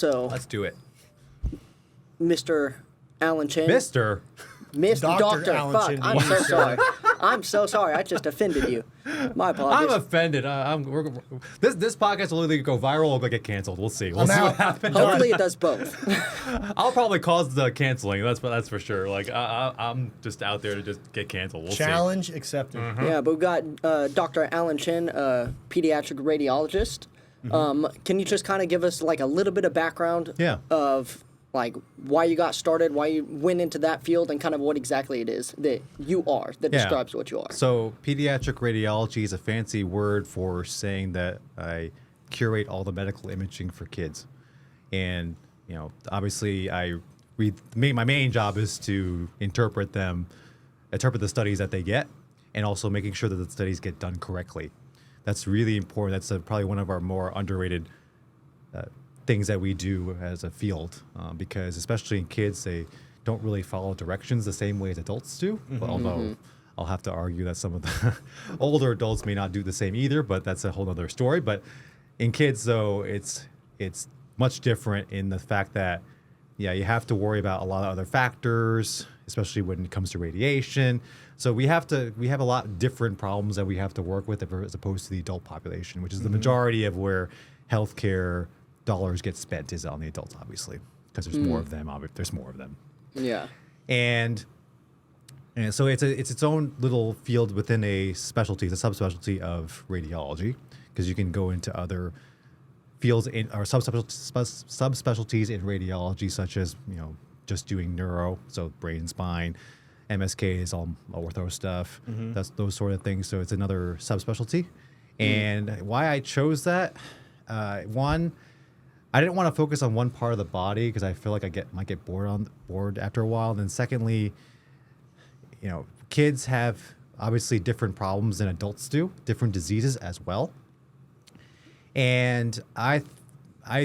So Let's do it. Mr. Alan Chen. Mr. Dr. Alan Fuck. Chen, I'm you so sir. sorry. I'm so sorry. I just offended you. My apologies. I'm offended. This podcast will either go viral or get canceled. We'll see. We'll see out. what happens. Hopefully it does both. I'll probably cause the canceling. That's for sure. Like I'm just out there to just get canceled. We'll Challenge accepted. Yeah, but we've got Dr. Alan Chen, pediatric radiologist. Can you just kind of give us like a little bit of background Yeah. of like why you got started, why you went into that field, and kind of what exactly it is that you are, that Yeah. describes what you are? So pediatric radiology is a fancy word for saying that I curate all the medical imaging for kids. And, obviously my main job is to interpret the studies that they get, and also making sure that the studies get done correctly. That's really important. That's probably one of our more underrated things that we do as a field, because especially in kids, they don't really follow directions the same way as adults do. Although I'll have to argue that some of the older adults may not do the same either, but that's a whole other story. But in kids, though, it's much different in the fact that, you have to worry about a lot of other factors, especially when it comes to radiation. So we have a lot of different problems that we have to work with as opposed to the adult population, which is the majority of where healthcare dollars get spent is on the adults, obviously, because there's more of them. There's more of them. Yeah. And so it's its own little field within a specialty. It's a subspecialty of radiology, because you can go into other fields or subspecialties in radiology, such as just doing neuro, so brain and spine. MSK is all ortho stuff. That's those sort of things. So it's another subspecialty. And why I chose that, one, I didn't want to focus on one part of the body because I feel like I might get bored after a while. And then secondly, kids have obviously different problems than adults do, different diseases as well. And I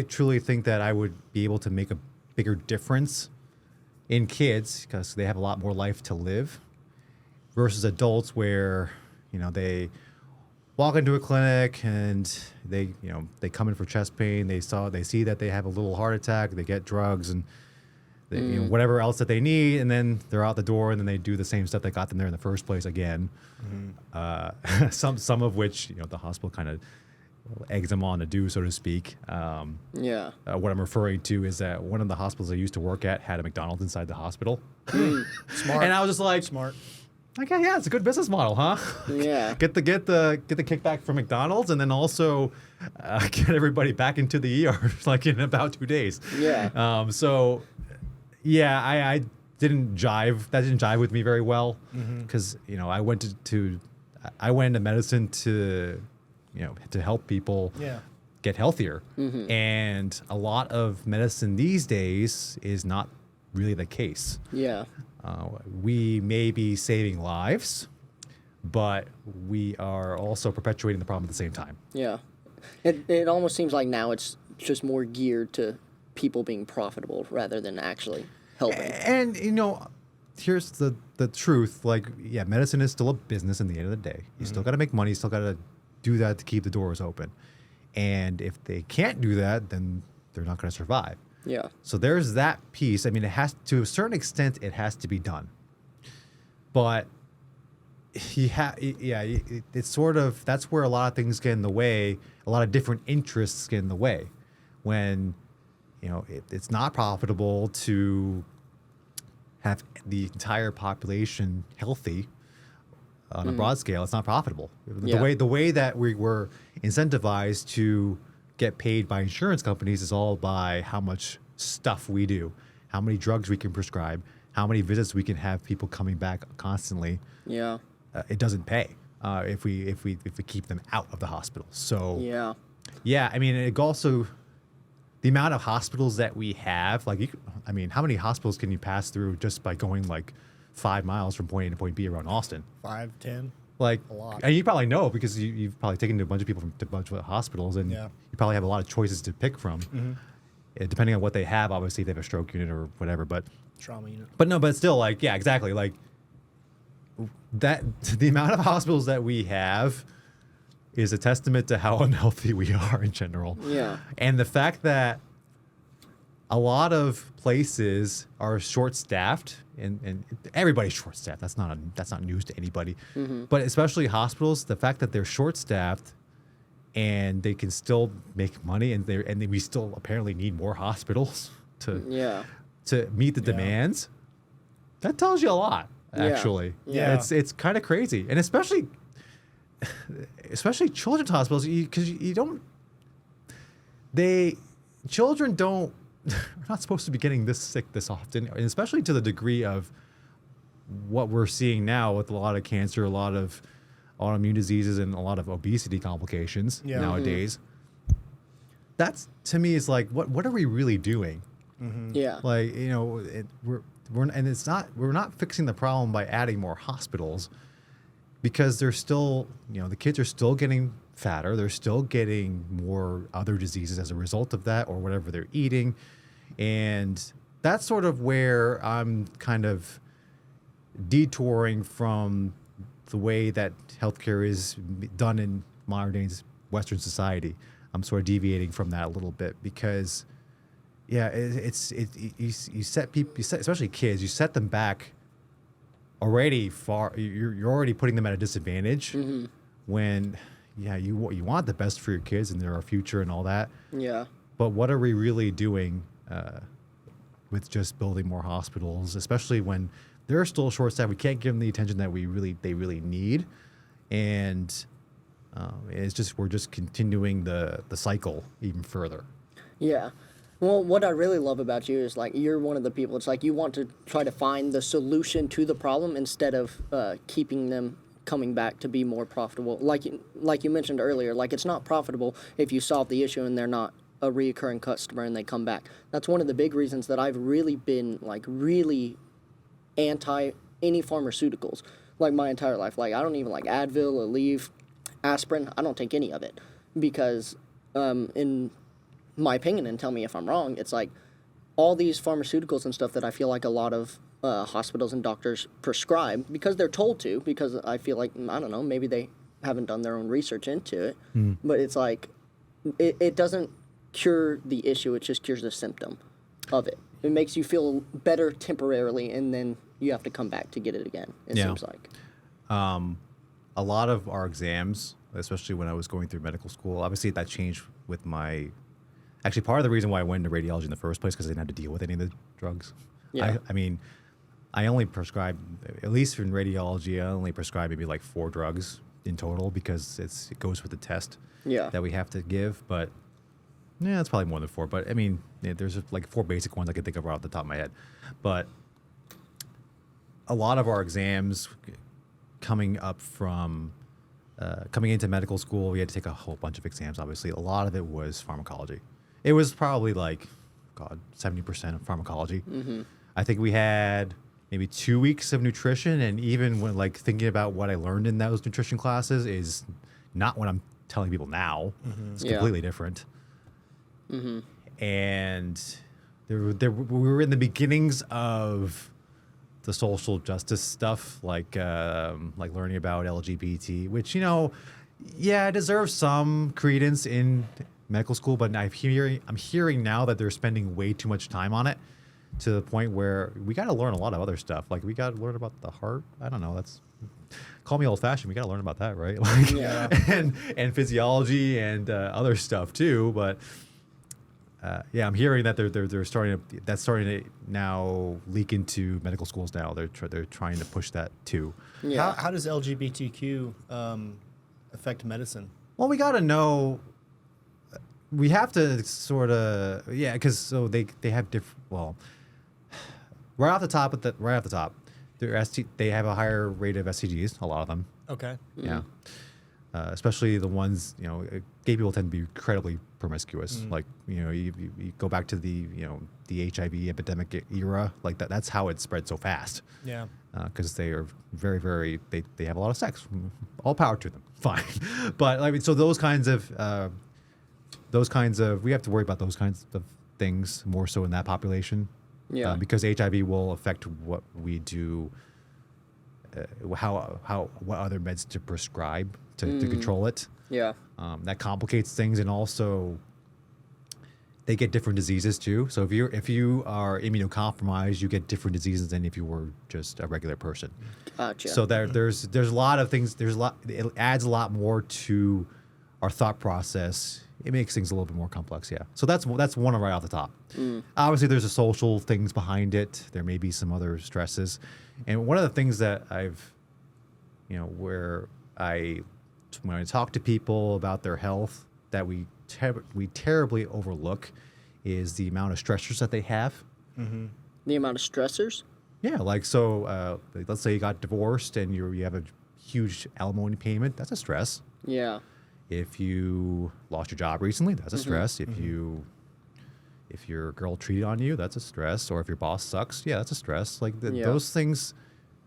truly think that I would be able to make a bigger difference in kids because they have a lot more life to live versus adults where, they walk into a clinic and they come in for chest pain. They see that they have a little heart attack. They get drugs and whatever else that they need, and then they're out the door, and then they do the same stuff that got them there in the first place again. Some of which the hospital kind of eggs them on to do, so to speak. Yeah. What I'm referring to is that one of the hospitals I used to work at had a McDonald's inside the hospital. Smart. And I was just like, Smart. okay, yeah, it's a good business model, huh? Yeah. get the kickback from McDonald's, and then also get everybody back into the ER like in about 2 days. Yeah. So, yeah, I didn't jive. That didn't jive with me very well because I went into medicine to help people get healthier, and a lot of medicine these days is not really the case. Yeah. We may be saving lives, but we are also perpetuating the problem at the same time. Yeah. It almost seems like now it's just more geared to people being profitable rather than actually helping. And, here's the truth. Like, yeah, medicine is still a business in the end of the day. You still got to make money. You still got to do that to keep the doors open. And if they can't do that, then they're not going to survive. Yeah. So there's that piece. I mean, it has to a certain extent, it has to be done. But it's sort of, that's where a lot of things get in the way. A lot of different interests get in the way when, it's not profitable to have the entire population healthy on a broad scale. It's not profitable. Yeah. The way that we were incentivized to get paid by insurance companies is all by how much stuff we do, how many drugs we can prescribe, how many visits we can have people coming back constantly. Yeah. It doesn't pay if we keep them out of the hospital. So yeah, I mean, it also the amount of hospitals that we have, like how many hospitals can you pass through just by going like 5 miles from point A to point B around Austin? 5, 10. Like a lot. And you probably know because you've probably taken a bunch of people from a bunch of hospitals, and you probably have a lot of choices to pick from, depending on what they have. Obviously, if they have a stroke unit or whatever, but trauma unit. But still, like, yeah, exactly. Like that, the amount of hospitals that we have is a testament to how unhealthy we are in general. Yeah. And the fact that a lot of places are short-staffed, and everybody's short-staffed. That's not news to anybody. But especially hospitals, the fact that they're short-staffed and they can still make money, and we still apparently need more hospitals to meet the demands. That tells you a lot, actually. Yeah. It's kind of crazy, and especially children's hospitals, because you don't. Children are not supposed to be getting this sick this often, and especially to the degree of what we're seeing now with a lot of cancer, a lot of autoimmune diseases, and a lot of obesity complications nowadays. That's, to me, is like, what are we really doing? Yeah. Like, we're not fixing the problem by adding more hospitals, because they're still, the kids are still getting fatter. They're still getting more other diseases as a result of that, or whatever they're eating. And that's sort of where I'm kind of detouring from the way that healthcare is done in modern days Western society. I'm sort of deviating from that a little bit, because you set people, especially kids, you set them back already far. You're already putting them at a disadvantage when you want the best for your kids and their future and all that. Yeah. But what are we really doing with just building more hospitals, especially when they're still short-staffed? We can't give them the attention that they really need, and we're just continuing the cycle even further. Yeah. Well, what I really love about you is, like, you're one of the people, it's like you want to try to find the solution to the problem instead of keeping them coming back to be more profitable. Like you mentioned earlier, like, it's not profitable if you solve the issue and they're not a reoccurring customer and they come back. That's one of the big reasons that I've really been, like, really anti any pharmaceuticals, like, my entire life. Like, I don't even like Advil, Aleve, aspirin. I don't take any of it, because in my opinion, and tell me if I'm wrong, it's like all these pharmaceuticals and stuff that I feel like a lot of hospitals and doctors prescribe because they're told to, because I feel like, I don't know, maybe they haven't done their own research into it, but it's like it doesn't cure the issue, it just cures the symptom of it. It makes you feel better temporarily, and then you have to come back to get it again, it seems like. A lot of our exams, especially when I was going through medical school, obviously that changed with my... Actually, part of the reason why I went into radiology in the first place, because I didn't have to deal with any of the drugs. Yeah. I mean, I only prescribed, at least in radiology, I only prescribed maybe like 4 drugs in total, because it goes with the test that we have to give. But yeah, it's probably more than 4. But I mean, there's like 4 basic ones I can think of right off the top of my head. But a lot of our exams coming into medical school, we had to take a whole bunch of exams, obviously. A lot of it was pharmacology. It was probably like, 70% of pharmacology. I think we had maybe 2 weeks of nutrition, and even when, like, thinking about what I learned in those nutrition classes is not what I'm telling people now. It's completely different. And we were in the beginnings of the social justice stuff, like learning about LGBT, which, it deserves some credence in medical school, but I'm hearing now that they're spending way too much time on it, to the point where we got to learn a lot of other stuff. Like, we got to learn about the heart. I don't know. Call me old-fashioned. We got to learn about that, right? Like, and physiology and other stuff too. But I'm hearing that they're starting to now leak into medical schools now. They're trying to push that too. Yeah. How does LGBTQ affect medicine? Well, we got to know. We have to sort of because so they have different. Well, right off the top, they have a higher rate of STDs. A lot of them. Okay. Yeah. Especially the ones, gay people tend to be incredibly promiscuous. Like, you go back to the HIV epidemic era, like that. That's how it spread so fast. Yeah. Because they are very, very, they have a lot of sex. All power to them. Fine. But I mean, so those kinds of, we have to worry about those kinds of things more so in that population. Yeah. Because HIV will affect what we do, what other meds to prescribe to control it. Yeah. That complicates things, and also they get different diseases too. So if you are immunocompromised, you get different diseases than if you were just a regular person. Gotcha. So there's a lot of things. It adds a lot more to our thought process. It makes things a little bit more complex. Yeah. So that's one right off the top. Obviously, there's the social things behind it. There may be some other stresses, and one of the things that I've, when I talk to people about their health, that we terribly overlook is the amount of stressors that they have. The amount of stressors? Yeah, let's say you got divorced and you have a huge alimony payment. That's a stress. Yeah. If you lost your job recently, that's a stress. If your girl cheated on you, that's a stress. Or if your boss sucks, yeah, that's a stress. Those things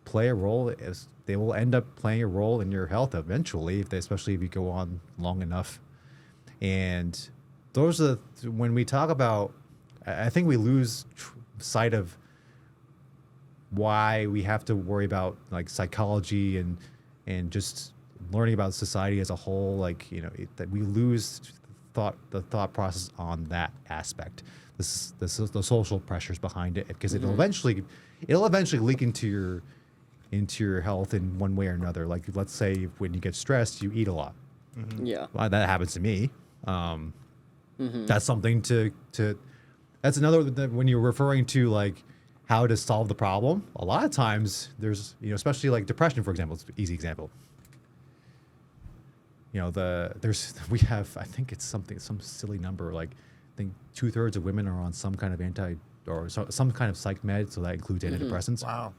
play a role. They will end up playing a role in your health eventually, especially if you go on long enough. And those are when we talk about, I think we lose sight of why we have to worry about psychology and just learning about society as a whole. That we lose the thought process on that aspect. The social pressures behind it, because it'll eventually leak into your health in one way or another. Like, let's say when you get stressed, you eat a lot. Yeah. Well, that happens to me. That's something that's another, when you're referring to how to solve the problem. A lot of times there's, especially depression, for example, it's an easy example. We have, I think it's some silly number, I think 2/3 of women are on some kind of some kind of psych med. So that includes antidepressants. Wow.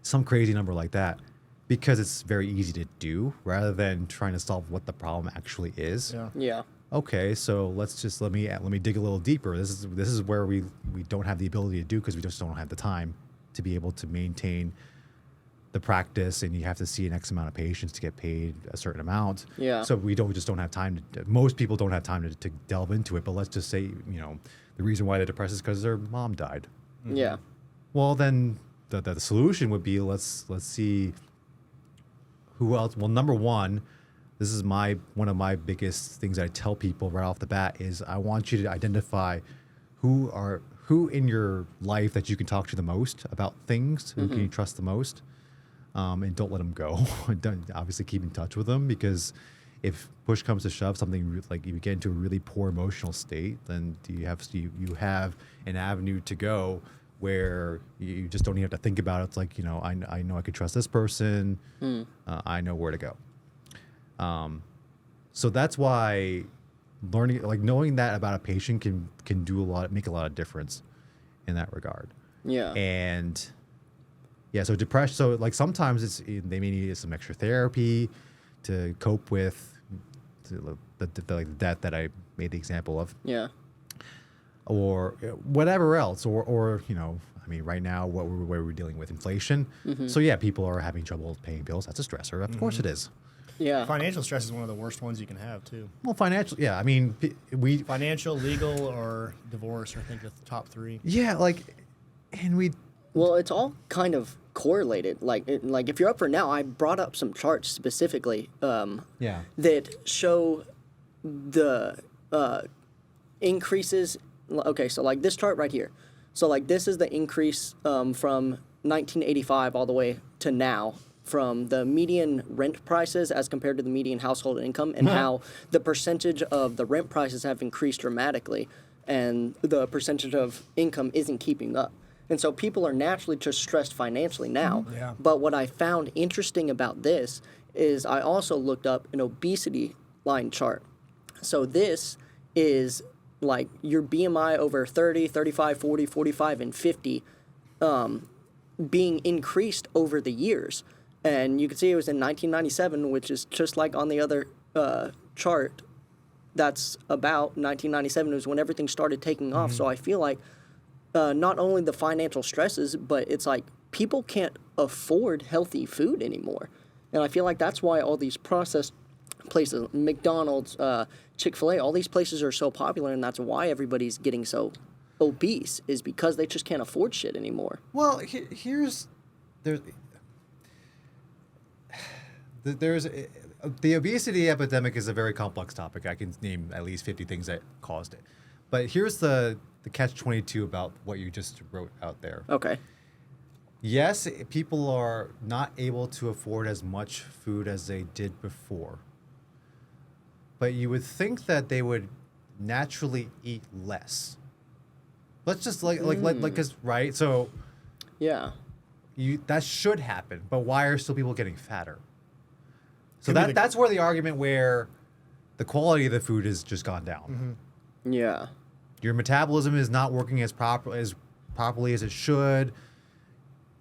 Some crazy number like that, because it's very easy to do rather than trying to solve what the problem actually is. Yeah. Yeah. Okay, so let me dig a little deeper. This is where we don't have the ability to do, because we just don't have the time to be able to maintain the practice, and you have to see an X amount of patients to get paid a certain amount. Yeah. So we just don't have time most people don't have time to delve into it. But let's just say, the reason why they're depressed is because their mom died. Yeah. Well, then the solution would be, let's see who else. Well, number one, this is one of my biggest things I tell people right off the bat is I want you to identify who in your life that you can talk to the most about things, who can you trust the most, and don't let them go. Don't, obviously, keep in touch with them, because if push comes to shove, something like you get into a really poor emotional state, then you have an avenue to go where you just don't even have to think about it. It's I know I could trust this person. I know where to go. So that's why knowing that about a patient can make a lot of difference in that regard. Yeah. And yeah, so depression. So sometimes they may need some extra therapy to cope with the death that I made the example of. Yeah. Or whatever else, or right now where we're dealing with inflation. So yeah, people are having trouble paying bills. That's a stressor. Of course it is. Yeah. Financial stress is one of the worst ones you can have, too. Well, financial, yeah. Financial, legal, or divorce are, I think, the top three. Yeah, Well, it's all kind of correlated. If you're up for now, I brought up some charts specifically that show the increases. Okay, so this chart right here. So this is the increase from 1985 all the way to now, from the median rent prices as compared to the median household income, and how the percentage of the rent prices have increased dramatically and the percentage of income isn't keeping up. And so people are naturally just stressed financially now. Yeah. But what I found interesting about this is I also looked up an obesity line chart. So this is your BMI over 30, 35, 40, 45, and 50 being increased over the years. And you can see it was in 1997, which is just like on the other chart. That's about 1997 was when everything started taking off. So I feel like not only the financial stresses, but it's people can't afford healthy food anymore. And I feel like that's why all these processed places, McDonald's, Chick-fil-A, all these places are so popular, and that's why everybody's getting so obese, is because they just can't afford shit anymore. Well, there's the obesity epidemic is a very complex topic. I can name at least 50 things that caused it. But here's the catch-22 about what you just wrote out there. Okay. Yes, people are not able to afford as much food as they did before. But you would think that they would naturally eat less. Let's just cause, right? So Yeah. that should happen, but why are still people getting fatter? So Could be that's where the argument where the quality of the food has just gone down. Yeah. Your metabolism is not working as properly as it should.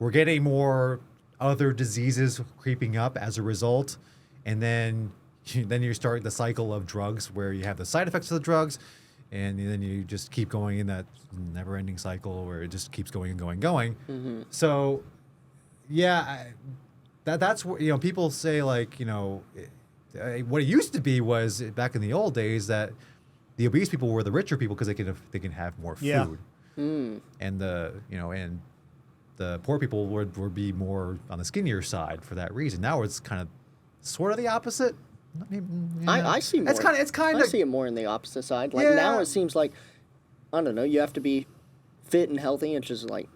We're getting more other diseases creeping up as a result, and then you start the cycle of drugs where you have the side effects of the drugs, and then you just keep going in that never-ending cycle where it just keeps going and going and going. So, yeah, that's what people say, like, what it used to be was back in the old days that the obese people were the richer people because they can have more food, Yeah. and the poor people would be more on the skinnier side for that reason. Now it's kind of sort of the opposite. I see more. It's kind I of see it more in the opposite side. Like Yeah. now it seems like, I don't know, you have to be fit and healthy, and just like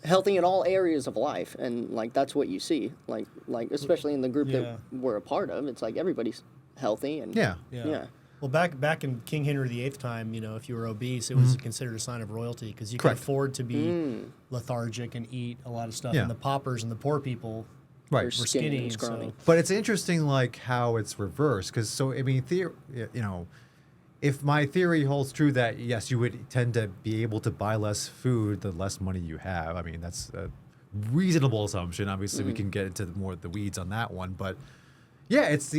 healthy in all areas of life, and like that's what you see. Like especially in the group Yeah. that we're a part of, it's like everybody's healthy and yeah. yeah. Well, back in King Henry VIII time, if you were obese, it was considered a sign of royalty because you could Correct. afford to be lethargic and eat a lot of stuff. Yeah. And the paupers and the poor people Right. were skinny and scrawny. But it's interesting, like how it's reversed, because if my theory holds true that yes, you would tend to be able to buy less food the less money you have. I mean, that's a reasonable assumption. Obviously, we can get into more of the weeds on that one, but yeah, it's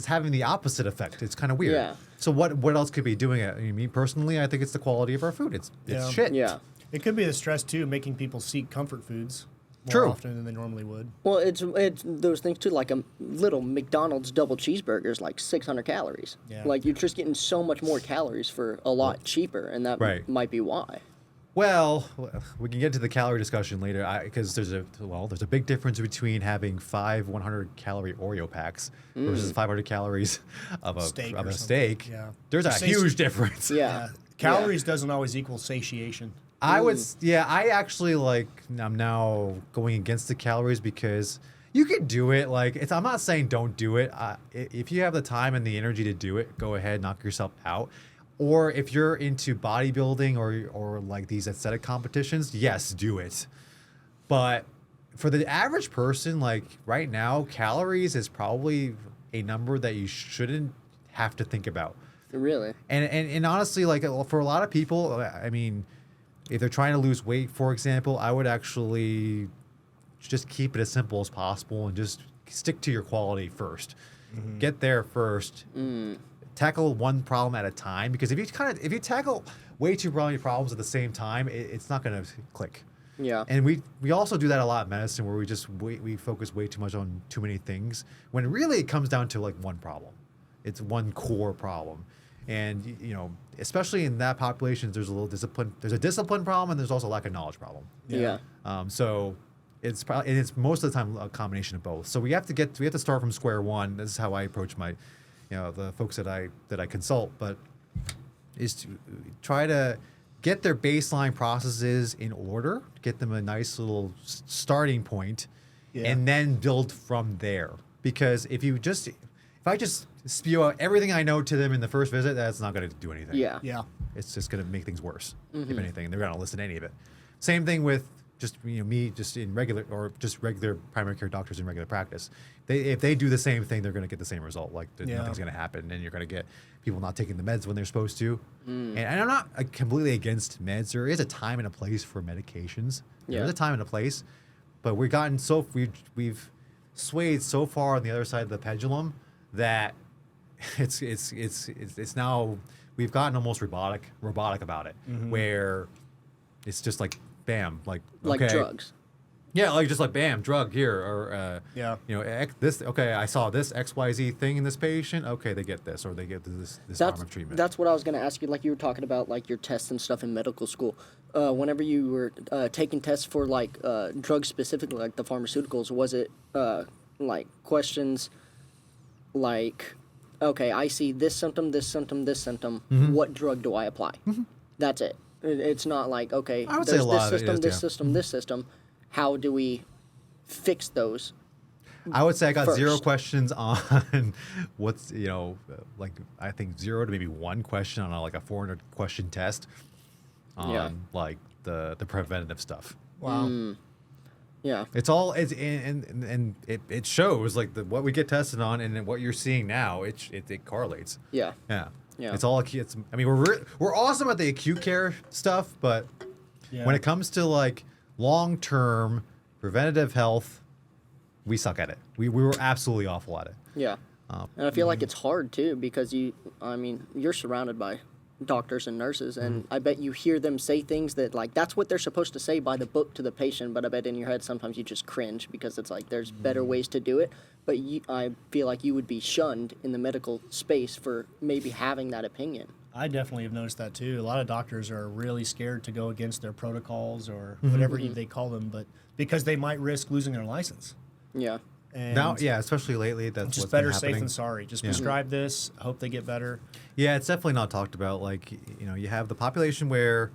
having the opposite effect. It's kind of weird. Yeah. So what else could be doing it? I mean, me personally, I think it's the quality of our food. It's Yeah. shit. Yeah. It could be the stress too, making people seek comfort foods more True. often than they normally would. Well, it's those things too. Like a little McDonald's double cheeseburger is like 600 calories. Yeah. Like you're just getting so much more calories for a lot cheaper, and that Right. might be why. Well, we can get to the calorie discussion later because there's a big difference between having 5 100-calorie Oreo packs versus 500 calories of a Steak or something. steak. Yeah. There's a Sati- huge difference. Yeah. Calories doesn't always equal satiation. I actually I'm now going against the calories because you can do it. I'm not saying don't do it. If you have the time and the energy to do it, go ahead, knock yourself out. Or if you're into bodybuilding or like these aesthetic competitions, yes, do it. But for the average person, like right now, calories is probably a number that you shouldn't have to think about. Really. And honestly, like for a lot of people, I mean, if they're trying to lose weight, for example, I would actually just keep it as simple as possible and just stick to your quality first. Get there first. Tackle one problem at a time, because if you tackle way too many problems at the same time, it's not going to click. Yeah. And we also do that a lot in medicine, where we focus way too much on too many things, when really it comes down to like one problem. It's one core problem. And especially in that population, there's a discipline problem, and there's also a lack of knowledge problem. Yeah. So it's most of the time a combination of both. So we have to start from square one. This is how I approach my the folks that I consult, but is to try to get their baseline processes in order, get them a nice little starting point, and then build from there. Because if I just spew out everything I know to them in the first visit, that's not going to do anything. Yeah. Yeah. It's just going to make things worse, if anything. And they're not going to listen to any of it. Same thing with just me, just in regular primary care doctors in regular practice. If they do the same thing, they're going to get the same result. Like nothing's going to happen, and you're going to get people not taking the meds when they're supposed to. And I'm not completely against meds. There is a time and a place for medications. Yeah. There's a time and a place, but we've swayed so far on the other side of the pendulum that it's now we've gotten almost robotic about it, where it's just like bam, like okay. drugs. Yeah, like just like bam, drug here, or I saw this XYZ thing in this patient. Okay, they get this, or they get this form of treatment. That's what I was going to ask you. Like you were talking about like your tests and stuff in medical school. Whenever you were taking tests for like drugs specifically, like the pharmaceuticals, was it like questions like, okay, I see this symptom, this symptom, this symptom. What drug do I apply? That's it. It's not like, okay, I would there's say a lot this of it system, is, this yeah. system, this system. How do we fix those? I would say I got 0 First. questions on what's, like I think 0 to maybe 1 question on like a 400 question test on Yeah. like the preventative stuff. Wow. Yeah. It's all and it shows like what we get tested on and then what you're seeing now. It correlates. Yeah. Yeah. Yeah. It's all acute. I mean, we're awesome at the acute care stuff, but Yeah. when it comes to like long term preventative health, we suck at it. We were absolutely awful at it. Yeah. And I feel like it's hard too because you're surrounded by doctors and nurses, and I bet you hear them say things that like that's what they're supposed to say by the book to the patient, but I bet in your head sometimes you just cringe because it's like there's better ways to do it. But I feel like you would be shunned in the medical space for maybe having that opinion. I definitely have noticed that too. A lot of doctors are really scared to go against their protocols or whatever they call them, but because they might risk losing their license. Yeah. And Now, yeah, especially lately, that's just what's been better safe happening. than sorry. Just Yeah. prescribe this. Hope they get better. Yeah, it's definitely not talked about. Like, you have the population where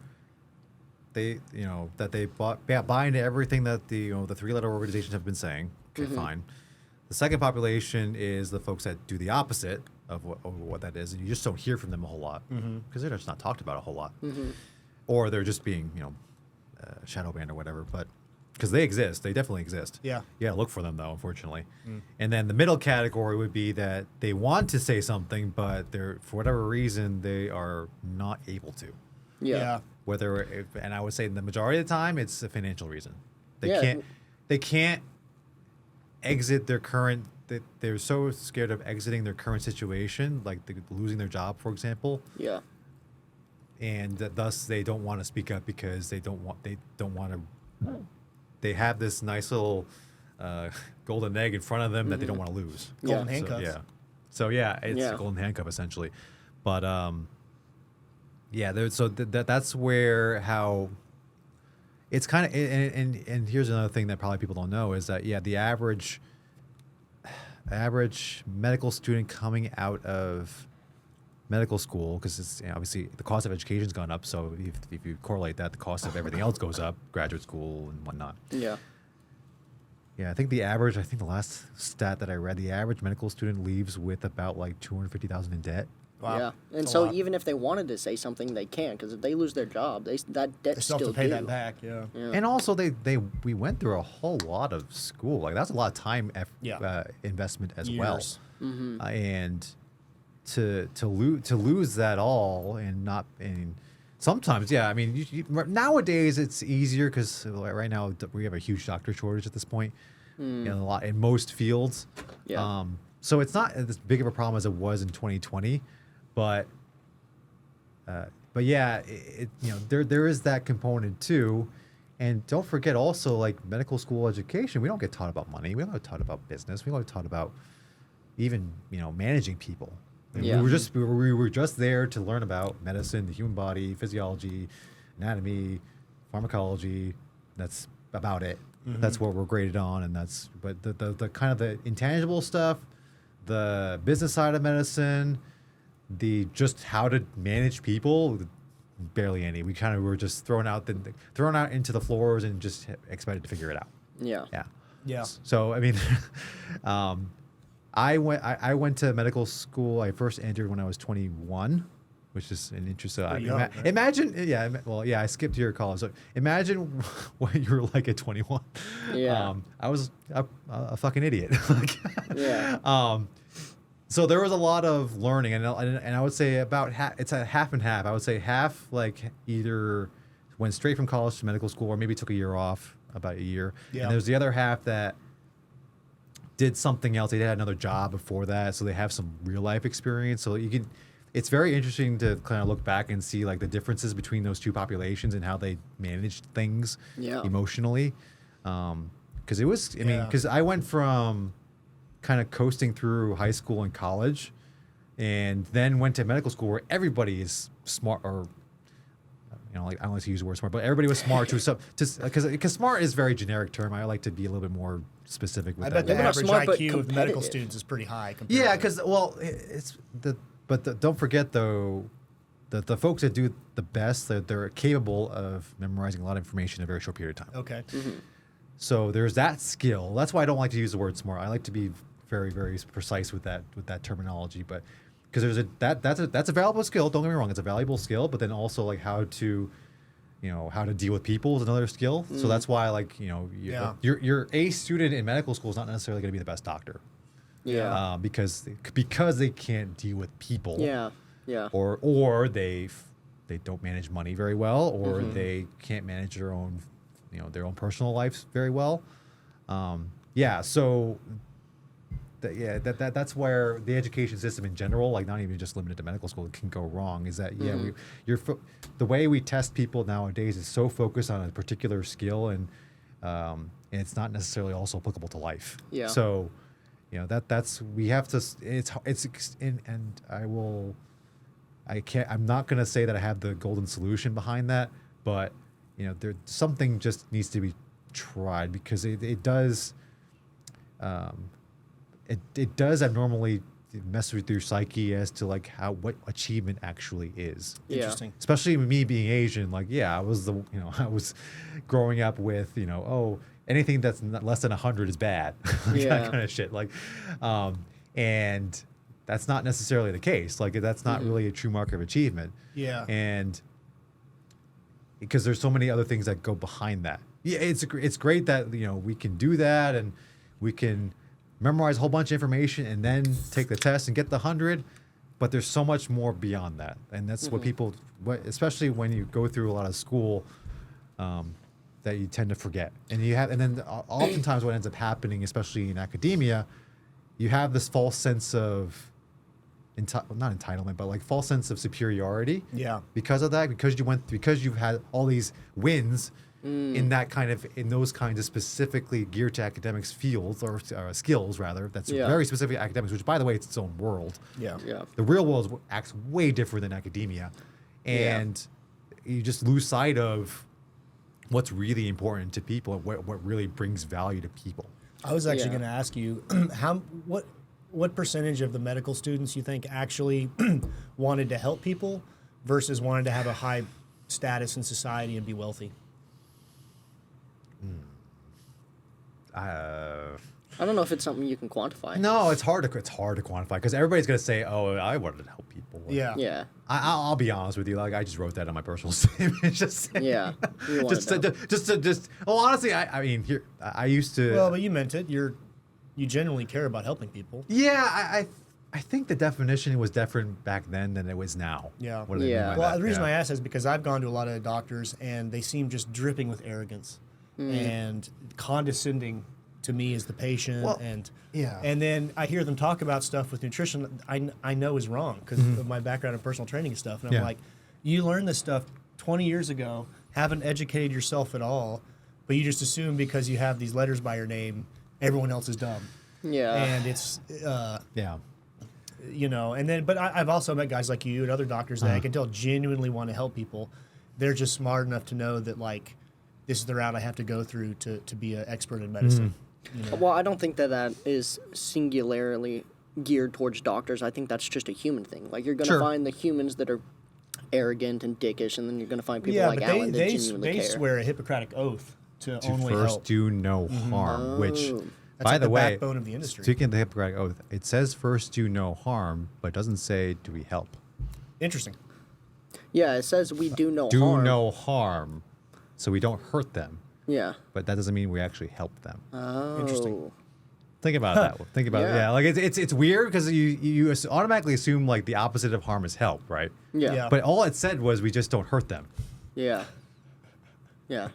they, that they buy into everything that the 3-letter organizations have been saying. Okay, fine. The second population is the folks that do the opposite of what that is, and you just don't hear from them a whole lot because they're just not talked about a whole lot, or they're just being, shadow banned or whatever. But because they exist, they definitely exist. Yeah. Yeah, look for them though, unfortunately. And then the middle category would be that they want to say something, but they're for whatever reason they are not able to. Yeah. And I would say the majority of the time it's a financial reason. They Yeah. can't exit their current. They're so scared of exiting their current situation, like losing their job, for example. Yeah. And thus they don't want to speak up because they don't want to. They have this nice little golden egg in front of them that they don't want to lose. Golden Yeah. handcuffs. So yeah, it's Yeah. a golden handcuff essentially, but that's where how it's kind of and here's another thing that probably people don't know is that the average medical student coming out of medical school, because it's obviously the cost of education's gone up, so if you correlate that, the cost of everything else goes up, graduate school and whatnot. Yeah. Yeah, I think the last stat that I read, the average medical student leaves with about like $250,000 in debt. Wow. Yeah. And That's a so lot. even if they wanted to say something, they can't because if they lose their job, that debt They still have to pay that back. Yeah. Yeah. And also, we went through a whole lot of school. Like that's a lot of time Yeah. investment as Years. well. And to lose that all and not and sometimes I mean nowadays it's easier because right now we have a huge doctor shortage at this point in most fields. Yeah. So it's not as big of a problem as it was in 2020, but yeah, there is that component too. And don't forget also like medical school education, we don't get taught about money. We don't get taught about business. We don't get taught about even, managing people. Yeah. We were just there to learn about medicine, the human body, physiology, anatomy, pharmacology. That's about it. That's what we're graded on, and but the kind of the intangible stuff, the business side of medicine, the just how to manage people, barely any. We kind of were just thrown out into the floors and just expected to figure it out. Yeah. Yeah. Yeah. So I mean, I went to medical school. I first entered when I was 21, which is an interesting. Pretty young, right? Imagine, I skipped year of college. So imagine what you were like at 21. Yeah. I was a fucking idiot. Yeah. So there was a lot of learning, and I would say about it's a half and half. I would say half like either went straight from college to medical school, or maybe took a year off, about a year. Yeah. And there's the other half that did something else. They had another job before that, so they have some real life experience. So it's very interesting to kind of look back and see like the differences between those two populations and how they managed things emotionally. Because it was, because I went from kind of coasting through high school and college, and then went to medical school where everybody is smart, or like I don't like to use the word smart, but everybody was smart because smart is a very generic term. I like to be a little bit more specific with I that. bet the They're not average smart, but IQ of the medical competitive. students is pretty high. Yeah, compared to- because don't forget though, the folks that do the best, they're capable of memorizing a lot of information in a very short period of time. Okay. So there's that skill. That's why I don't like to use the word smart. I like to be very, very precise with that terminology. But because that's a valuable skill. Don't get me wrong, it's a valuable skill. But then also like how to deal with people is another skill. So that's why your A student in medical school is not necessarily going to be the best doctor. Yeah. Because they can't deal with people. Yeah. Yeah. Or they don't manage money very well, or they can't manage their own personal lives very well. So that's where the education system in general, like not even just limited to medical school, can go wrong. Is that the way we test people nowadays is so focused on a particular skill, and it's not necessarily also applicable to life. Yeah. So that's we have to. I'm not going to say that I have the golden solution behind that, but there something just needs to be tried, because it does abnormally mess with your psyche as to like what achievement actually is. Interesting. Especially me being Asian, I was I was growing up with anything that's less than 100 is bad, that kind of shit. And that's not necessarily the case. That's not really a true marker of achievement. Yeah. And because there's so many other things that go behind that. Yeah, it's great that we can do that, and we can memorize a whole bunch of information and then take the test and get the 100. But there's so much more beyond that, and that's what people, especially when you go through a lot of school, that you tend to forget. And then oftentimes what ends up happening, especially in academia, you have this false sense of not entitlement, but like false sense of superiority. Yeah. Because of that, because you've had all these wins in those kinds of specifically geared to academics fields or skills rather. That's very specific to academics, which by the way, it's its own world. Yeah. Yeah. The real world acts way different than academia, and you just lose sight of what's really important to people and what really brings value to people. I was actually going to ask you what percentage of the medical students you think actually wanted to help people versus wanted to have a high status in society and be wealthy? I don't know if it's something you can quantify. No, it's hard to quantify, because everybody's gonna say, "Oh, I wanted to help people." Yeah. Yeah. I'll be honest with you. I just wrote that on my personal statement. Yeah. Well, honestly, I mean, here I used to. Well, but you meant it. You genuinely care about helping people. Yeah, I think the definition was different back then than it was now. Yeah. What do they mean by that? The reason I ask is because I've gone to a lot of doctors and they seem just dripping with arrogance and condescending to me as the patient. And then I hear them talk about stuff with nutrition I know is wrong because of my background in personal training and stuff. And I'm like, you learned this stuff 20 years ago, haven't educated yourself at all, but you just assume because you have these letters by your name, everyone else is dumb. Yeah. And it's and then but I've also met guys like you and other doctors that I can tell genuinely want to help people. They're just smart enough to know that this is the route I have to go through to be an expert in medicine. Well, I don't think that is singularly geared towards doctors. I think that's just a human thing. You're going to find the humans that are arrogant and dickish, and then you're going to find people like Alan that genuinely care. They swear a Hippocratic oath to only first help. do no harm, which, That's by the way, backbone of the industry. speaking of the Hippocratic Oath, it says first do no harm, but it doesn't say do we help. Interesting. Yeah, it says we do no harm. Do no harm, so we don't hurt them. Yeah. But that doesn't mean we actually help them. Oh. Interesting. Think about that. Think about it. Yeah, it's weird because you automatically assume the opposite of harm is help, right? Yeah. But all it said was we just don't hurt them. Yeah. Yeah.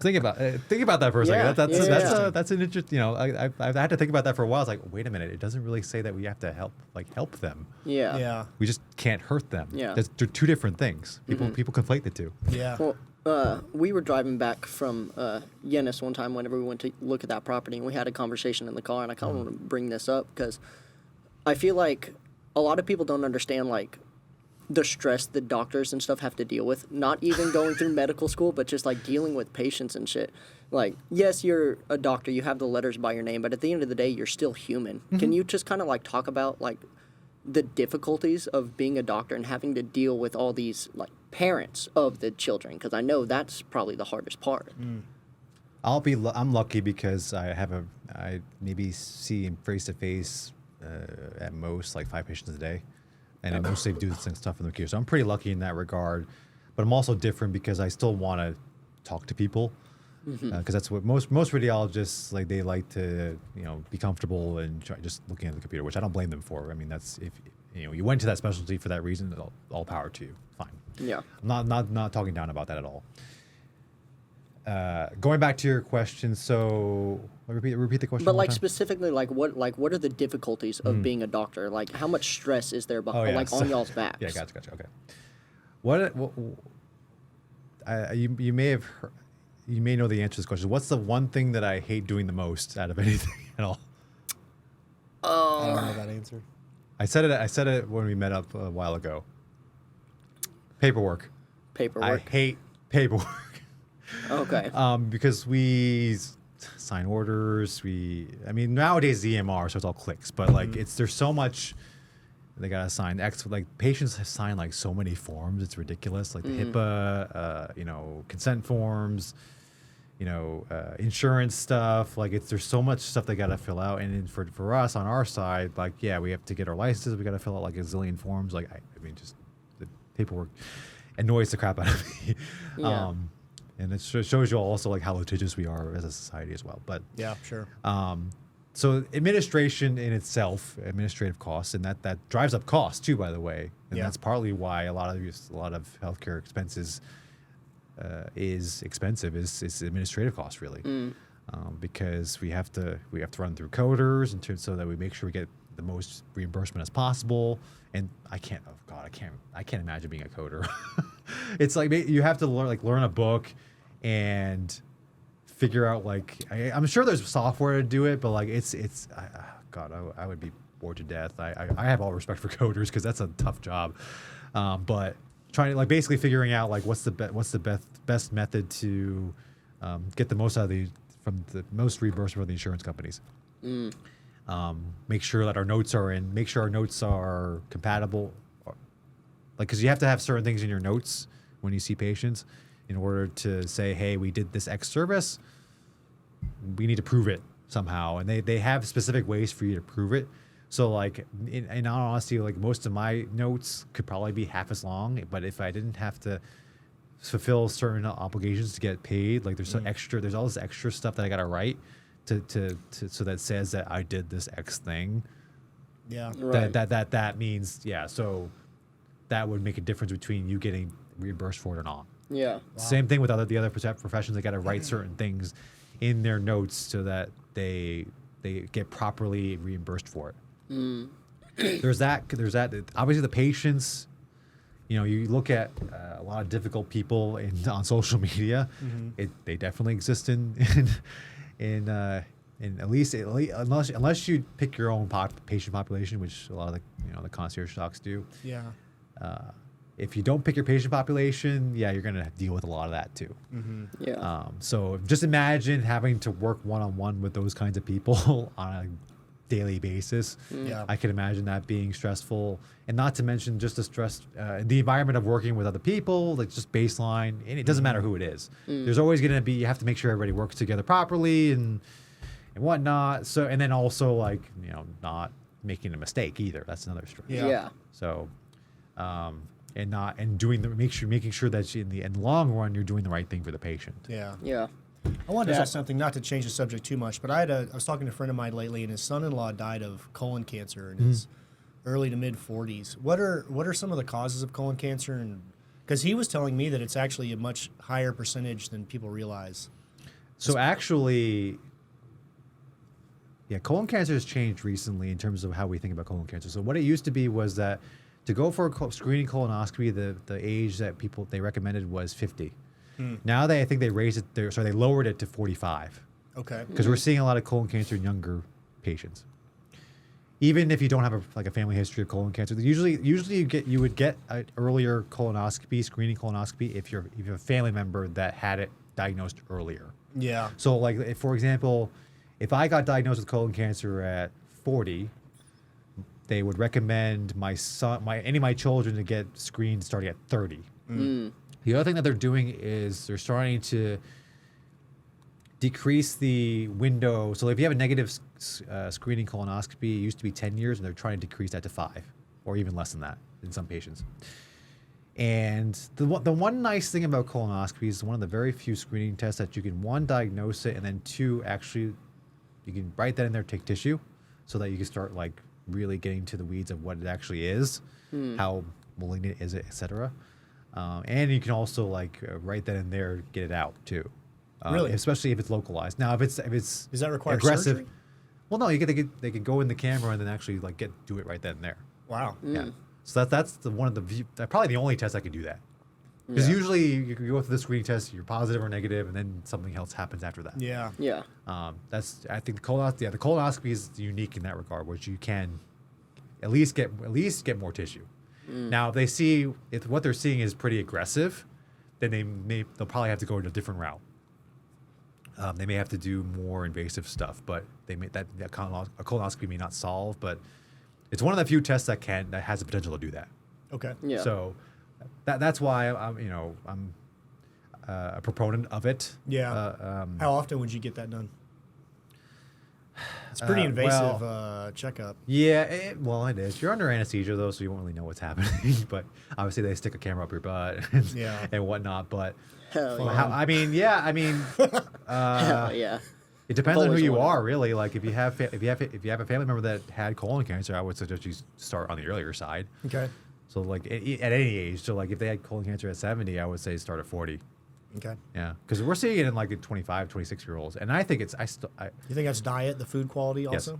Think about that for a second. Yeah. That's an interesting. I've had to think about that for a while. It's like, wait a minute, it doesn't really say that we have to help them. Yeah. Yeah. We just can't hurt them. Yeah. They're two different things. People conflate the two. Yeah. Well, we were driving back from Yenis one time whenever we went to look at that property, and we had a conversation in the car, and I kind of want to bring this up because I feel like a lot of people don't understand the stress that doctors and stuff have to deal with, not even going through medical school, but just dealing with patients and shit. Yes, you're a doctor, you have the letters by your name, but at the end of the day, you're still human. Can you just kind of talk about the difficulties of being a doctor and having to deal with all these like parents of the children? Because I know that's probably the hardest part. I'm lucky because I maybe see face to face at most like 5 patients a day, and I mostly do this stuff in the computer. So I'm pretty lucky in that regard. But I'm also different because I still want to talk to people, because that's what most radiologists like. They like to be comfortable and try just looking at the computer, which I don't blame them for. I mean, that's if you went to that specialty for that reason, all power to you. Fine. Yeah. I'm not talking down about that at all. Going back to your question, so repeat the question. But one like time. specifically, what are the difficulties of being a doctor? Like how much stress is there behind, on y'all's backs? Yeah, gotcha. Okay. You may have heard, you may know the answer to this question. What's the one thing that I hate doing the most out of anything at all? I don't know that answer. I said it when we met up a while ago. Paperwork. Paperwork. I hate paperwork. Okay. Because we sign orders. I mean, nowadays it's EMR, so it's all clicks. But like, there's so much they gotta sign. Like patients have signed like so many forms. It's ridiculous. Like the HIPAA, consent forms, insurance stuff. Like there's so much stuff they gotta fill out. And then for us on our side, like we have to get our licenses. We gotta fill out like a zillion forms. Like I mean, just the paperwork annoys the crap out of me. Yeah. And it shows you also like how litigious we are as a society as well. But Yeah, sure. so administration in itself, administrative costs, and that drives up costs too, by the way. And that's partly why a lot of healthcare expenses is expensive. Is administrative costs really, because we have to run through coders so that we make sure we get the most reimbursement as possible. And I can't imagine being a coder. It's like you have to learn a book and figure out I'm sure there's software to do it, but I would be bored to death. I have all respect for coders because that's a tough job, but trying to basically figuring out what's the best method to get the most out of from the most reimbursement from the insurance companies. Make sure that our notes are in. Make sure our notes are compatible, because you have to have certain things in your notes when you see patients in order to say, hey, we did this X service. We need to prove it somehow, and they have specific ways for you to prove it. So in all honesty, most of my notes could probably be half as long, but if I didn't have to fulfill certain obligations to get paid, there's there's all this extra stuff that I gotta write to so that says that I did this X thing. Yeah. Right. That means so that would make a difference between you getting reimbursed for it or not. Yeah. Wow. Same thing with the other professions. They got to write certain things in their notes so that they get properly reimbursed for it. There's that. Obviously, the patients. You look at a lot of difficult people on social media. They definitely exist in at least unless you pick your own patient population, which a lot of the concierge docs do. Yeah. If you don't pick your patient population, you're going to deal with a lot of that too. Yeah. So just imagine having to work one-on-one with those kinds of people on a daily basis. Yeah. I can imagine that being stressful, and not to mention just the stress, the environment of working with other people, just baseline, and it doesn't matter who it is. There's always going to be, you have to make sure everybody works together properly and whatnot. So, and then also not making a mistake either. That's another stress. Yeah. So, making sure that in the long run you're doing the right thing for the patient. Yeah. Yeah. I wanted to ask something, not to change the subject too much, but I was talking to a friend of mine lately, and his son-in-law died of colon cancer in his early to mid 40s. What are some of the causes of colon cancer? And because he was telling me that it's actually a much higher percentage than people realize. So actually, colon cancer has changed recently in terms of how we think about colon cancer. So what it used to be was that to go for a screening colonoscopy, the age that they recommended was 50. Now I think they raised it. They lowered it to 45. Okay. Because we're seeing a lot of colon cancer in younger patients. Even if you don't have a family history of colon cancer, usually you would get an earlier screening colonoscopy if you have a family member that had it diagnosed earlier. Yeah. So for example, if I got diagnosed with colon cancer at 40, they would recommend any of my children to get screened starting at 30. The other thing that they're doing is they're starting to decrease the window. So if you have a negative screening colonoscopy, it used to be 10 years, and they're trying to decrease that to 5 or even less than that in some patients. And the one nice thing about colonoscopy is one of the very few screening tests that you can, 1, diagnose it, and then 2, actually, you can write that in there, take tissue, so that you can start like really getting to the weeds of what it actually is, how malignant is it, etc. And you can also like write that in there, get it out too. Really? Especially if it's localized. Now, if it's Does that require aggressive, surgery? well, no, they could go in the camera and then actually like do it right then and there. Wow. Yeah. So that's probably the only test I could do that. Because usually you go through the screening test, you're positive or negative, and then something else happens after that. Yeah. Yeah. I think the colonoscopy is unique in that regard, which you can at least get more tissue. Now, if they see if what they're seeing is pretty aggressive, then they'll probably have to go in a different route. They may have to do more invasive stuff, but a colonoscopy may not solve. But it's one of the few tests that has the potential to do that. Okay. Yeah. So that's why I'm a proponent of it. Yeah. How often would you get that done? It's pretty invasive checkup. Yeah, it is. You're under anesthesia though, so you won't really know what's happening. But obviously, they stick a camera up your butt and whatnot. But Hell yeah. Hell yeah. It depends on who always you wanted are, really. Like if you have a family member that had colon cancer, I would suggest you start on the earlier side. Okay. So like at any age, so like if they had colon cancer at 70, I would say start at 40. Okay. Yeah, because we're seeing it in like 25, 26-year-olds, and I think You think that's diet, the food quality also?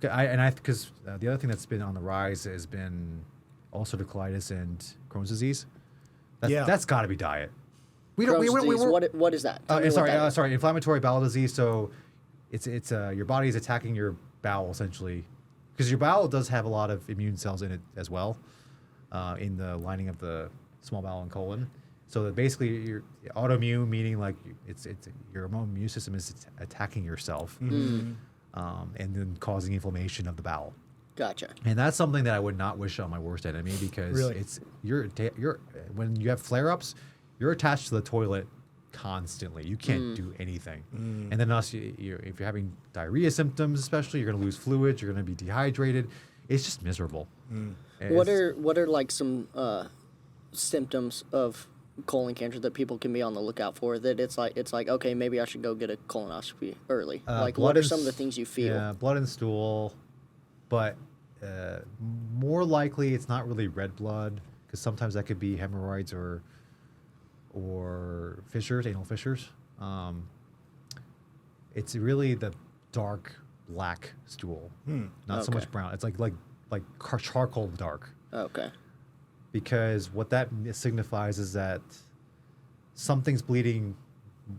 because the other thing that's been on the rise has been ulcerative colitis and Crohn's disease. That's got to be diet. What is that? Tell me what that is. Sorry, inflammatory bowel disease. So it's your body is attacking your bowel essentially, because your bowel does have a lot of immune cells in it as well, in the lining of the small bowel and colon. So that basically, you're autoimmune, meaning like it's your immune system is attacking yourself, and then causing inflammation of the bowel. Gotcha. And that's something that I would not wish on my worst enemy, because Really? you're when you have flare-ups, you're attached to the toilet constantly. You can't do anything. And then if you're having diarrhea symptoms, especially, you're going to lose fluids. You're going to be dehydrated. It's just miserable. What are like some symptoms of colon cancer that people can be on the lookout for, that it's like okay, maybe I should go get a colonoscopy early? Like what are some of the things you feel? Yeah, blood and stool, but more likely it's not really red blood, because sometimes that could be hemorrhoids or fissures, anal fissures. It's really the dark black stool, not so much brown. It's like charcoal dark. Okay. Because what that signifies is that something's bleeding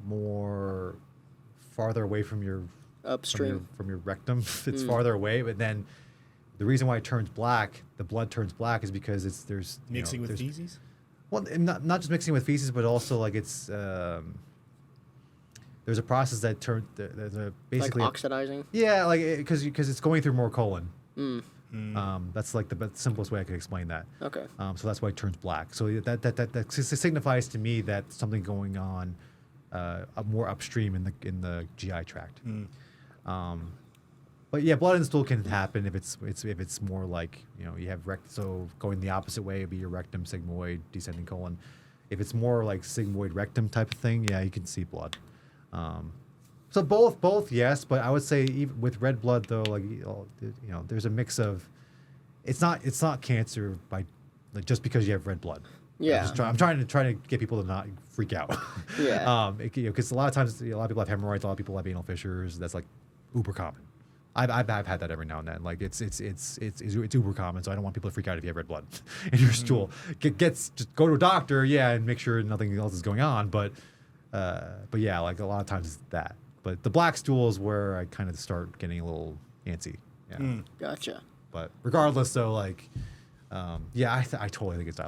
more farther away from your Upstream. from your rectum. It's farther away, but then the reason why it turns black, the blood turns black, is because there's Mixing with feces? Well, and not just mixing with feces, but also like it's there's a process that there's basically like oxidizing. Yeah, like because it's going through more colon. That's like the simplest way I could explain that. Okay. So that's why it turns black. So that signifies to me that something going on more upstream in the GI tract. But yeah, blood and stool can happen if it's more like you have so going the opposite way would be your rectum, sigmoid, descending colon. If it's more like sigmoid rectum type of thing, yeah, you can see blood. So both yes, but I would say even with red blood though, like there's a mix of, it's not cancer by like just because you have red blood. Yeah. I'm trying to get people to not freak out. Yeah. Because a lot of times a lot of people have hemorrhoids, a lot of people have anal fissures. That's like uber common. I've had that every now and then. Like it's uber common, so I don't want people to freak out if you have red blood in your stool. Just go to a doctor, and make sure nothing else is going on. But yeah, like a lot of times it's that. But the black stool is where I kind of start getting a little antsy. Yeah. Gotcha. But regardless, though, like, I totally think it's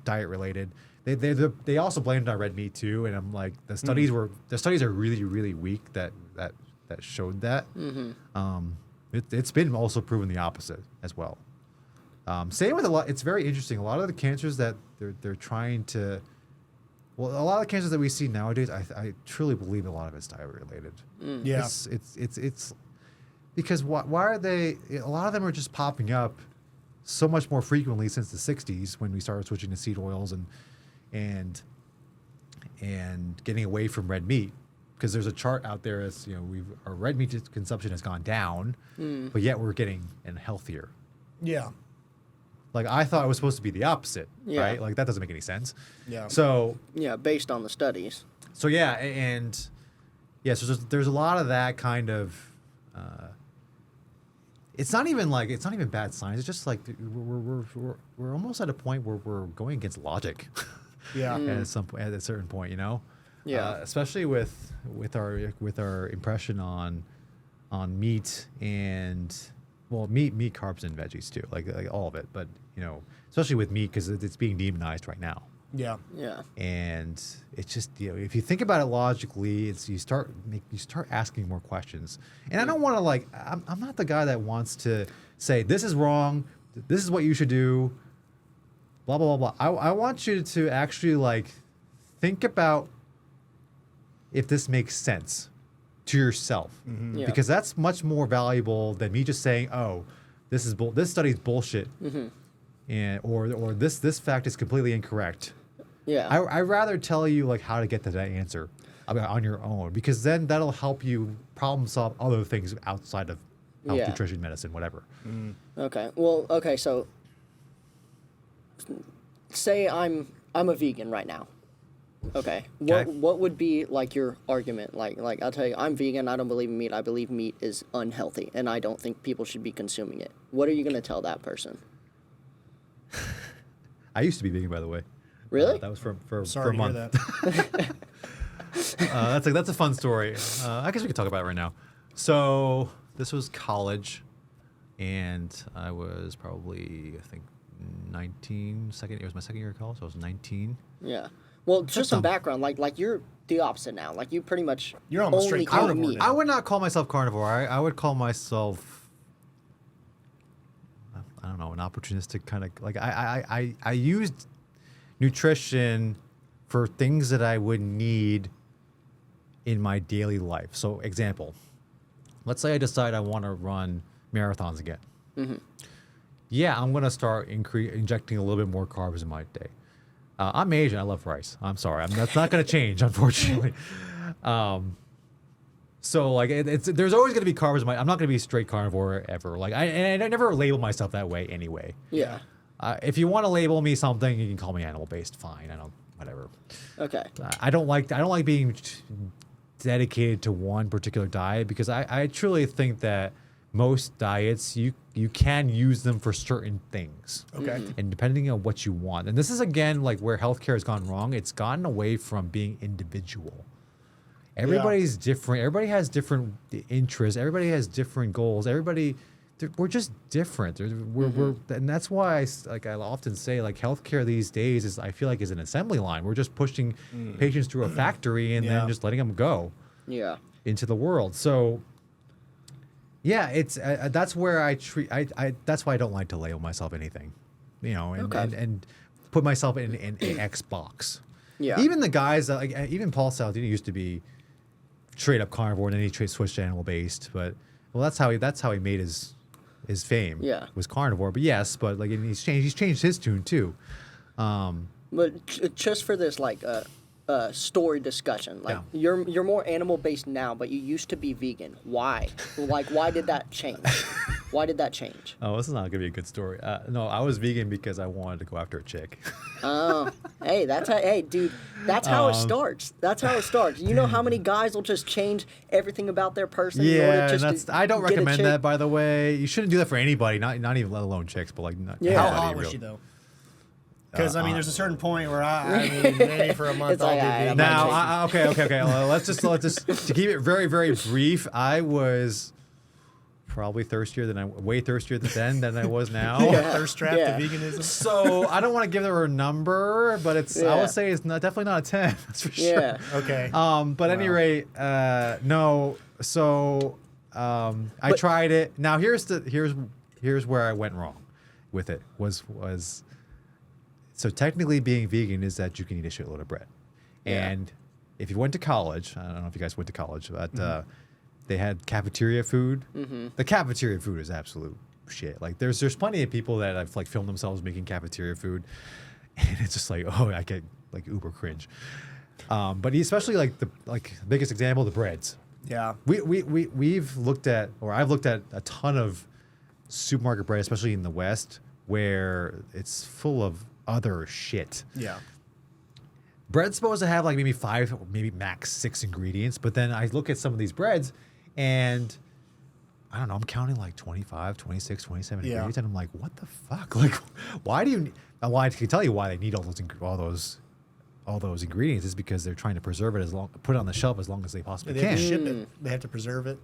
diet related. They also blamed it on red meat too, and I'm like, the studies are really, really weak that showed that. It's been also proven the opposite as well. Same with a lot. It's very interesting. A lot of the cancers that they're trying to, well, a lot of the cancers that we see nowadays, I truly believe a lot of it's thyroid related. Yeah. It's because why are they? A lot of them are just popping up so much more frequently since the '60s when we started switching to seed oils and getting away from red meat. Because there's a chart out there as our red meat consumption has gone down, but yet we're getting healthier. Yeah. Like I thought it was supposed to be the opposite, Yeah. right? Like that doesn't make any sense. Yeah. So Yeah, based on the studies. so so there's a lot of that kind of. It's not even bad science. It's just like we're almost at a point where we're going against logic. Yeah. at a certain point, Yeah. especially with our impression on meat and meat, carbs, and veggies too, like all of it. But especially with meat because it's being demonized right now. Yeah. Yeah. And it's just if you think about it logically, you start asking more questions. And I don't want to I'm not the guy that wants to say this is wrong, this is what you should do, blah blah blah blah. I want you to actually think about if this makes sense to yourself, Yeah. because that's much more valuable than me just saying, "Oh, this study's bullshit," and or this fact is completely incorrect. Yeah. I'd rather tell you how to get to that answer on your own, because then that'll help you problem solve other things outside of health, Yeah. nutrition, medicine, whatever. Okay. Well, okay, so say I'm a vegan right now. Okay. What would be your argument? Like I'll tell you, I'm vegan, I don't believe in meat. I believe meat is unhealthy and I don't think people should be consuming it. What are you going to tell that person? I used to be vegan, by the way. Really? That was for a Sorry to hear month. that. That's a fun story. I guess we could talk about it right now. So this was college, and I was probably, I think, 19. It was my second year of college, so I was 19. Yeah. Well, just some dumb. background. Like you're the opposite now. Like you pretty much You're almost only straight eat carnivore meat. now. I would not call myself carnivore. I would call myself, I don't know, an opportunistic kind of I used nutrition for things that I would need in my daily life. So, example, let's say I decide I want to run marathons again. Yeah, I'm going to start injecting a little bit more carbs in my day. I'm Asian. I love rice. I'm sorry. That's not going to change, unfortunately. So there's always going to be carbs in my. I'm not going to be straight carnivore ever. I never label myself that way anyway. Yeah. If you want to label me something, you can call me animal based. Fine. I don't. Whatever. Okay. I don't like being dedicated to one particular diet, because I truly think that most diets you can use them for certain things. Okay. And depending on what you want. And this is again where healthcare has gone wrong. It's gotten away from being individual. Everybody's different. Everybody has different interests. Everybody has different goals. We're just different. And that's why I often say healthcare these days I feel like is an assembly line. We're just pushing patients through a factory and then just letting them go into the world. So yeah, it's that's where that's why I don't like to label myself anything, and put myself in an X box. Yeah. Even the guys even Paul Saladino used to be straight up carnivore, and then he switched to animal based. But that's how he made his fame. Yeah. Was carnivore. But yes, but he's changed his tune too. But just for this story discussion, you're more animal based now, but you used to be vegan. Why? Why did that change? Why did that change? Oh, this is not gonna be a good story. No, I was vegan because I wanted to go after a chick. Oh, hey, dude, that's how it starts. That's how it starts. You know how many guys will just change everything about their person in order Yeah, just to I don't get a recommend chick? that, by the way. You shouldn't do that for anybody, not even let alone chicks, but Yeah. How anybody, hot was real. she though? Because there's a certain point where I mean, maybe for a month It's I'll like, do all right, vegan. I'm Now, okay. Let's just to keep it very, very brief. I was probably way thirstier than I was now. Thirst trap Yeah. to veganism. So I don't want to give her a number, but I Yeah. would say it's definitely not a 10. That's for sure. Yeah. Okay. But at any rate, no. So I tried it. Now here's where I went wrong. with it was so technically being vegan is that you can eat a shitload of bread. Yeah. And if you went to college, I don't know if you guys went to college, but they had cafeteria food. The cafeteria food is absolute shit. Like there's plenty of people that have like filmed themselves making cafeteria food, and it's just like, oh, I get like uber cringe. But especially like the biggest example, the breads. Yeah. We've looked at, or I've looked at a ton of supermarket bread, especially in the West, where it's full of other shit. Yeah. Bread's supposed to have like maybe 5, or maybe max 6 ingredients, but then I look at some of these breads and I don't know, I'm counting like 25, 26, 27 ingredients, and I'm like, what the fuck? Like, why do you? Well, I can tell you why they need all those ingredients is because they're trying to preserve it put it on the shelf as long as they possibly They can. have to ship it. They have to preserve it.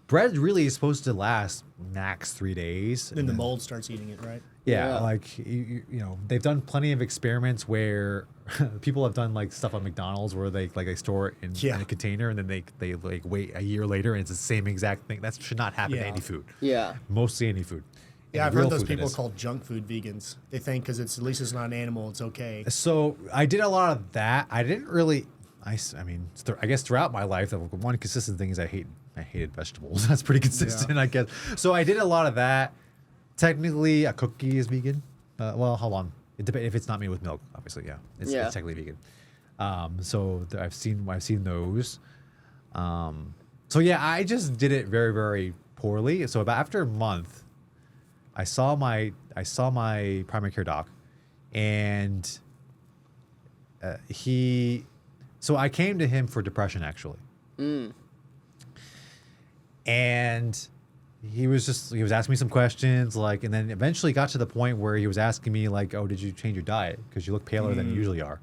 Bread really is supposed to last max 3 days. Then the mold starts eating it, right? Yeah, Yeah. like you know, they've done plenty of experiments where people have done like stuff on McDonald's where they store it in a container and then they like wait a year later and it's the same exact thing. That should not happen to any food. Yeah. Mostly any food. Yeah, I've Real heard those food, that people is. called junk food vegans. They think because at least it's not an animal, it's okay. So I did a lot of that. I didn't really. I mean, I guess throughout my life, the one consistent thing is I hated vegetables. That's pretty consistent, I guess. So I did a lot of that. Technically, a cookie is vegan. Well, hold on. It depends if it's not made with milk. Obviously, yeah, it's technically vegan. So I've seen those. So yeah, I just did it very, very poorly. So about after a month, I saw my primary care doc, and so I came to him for depression actually. And he was asking me some questions like, and then eventually got to the point where he was asking me like, oh, did you change your diet? Because you look paler than you usually are.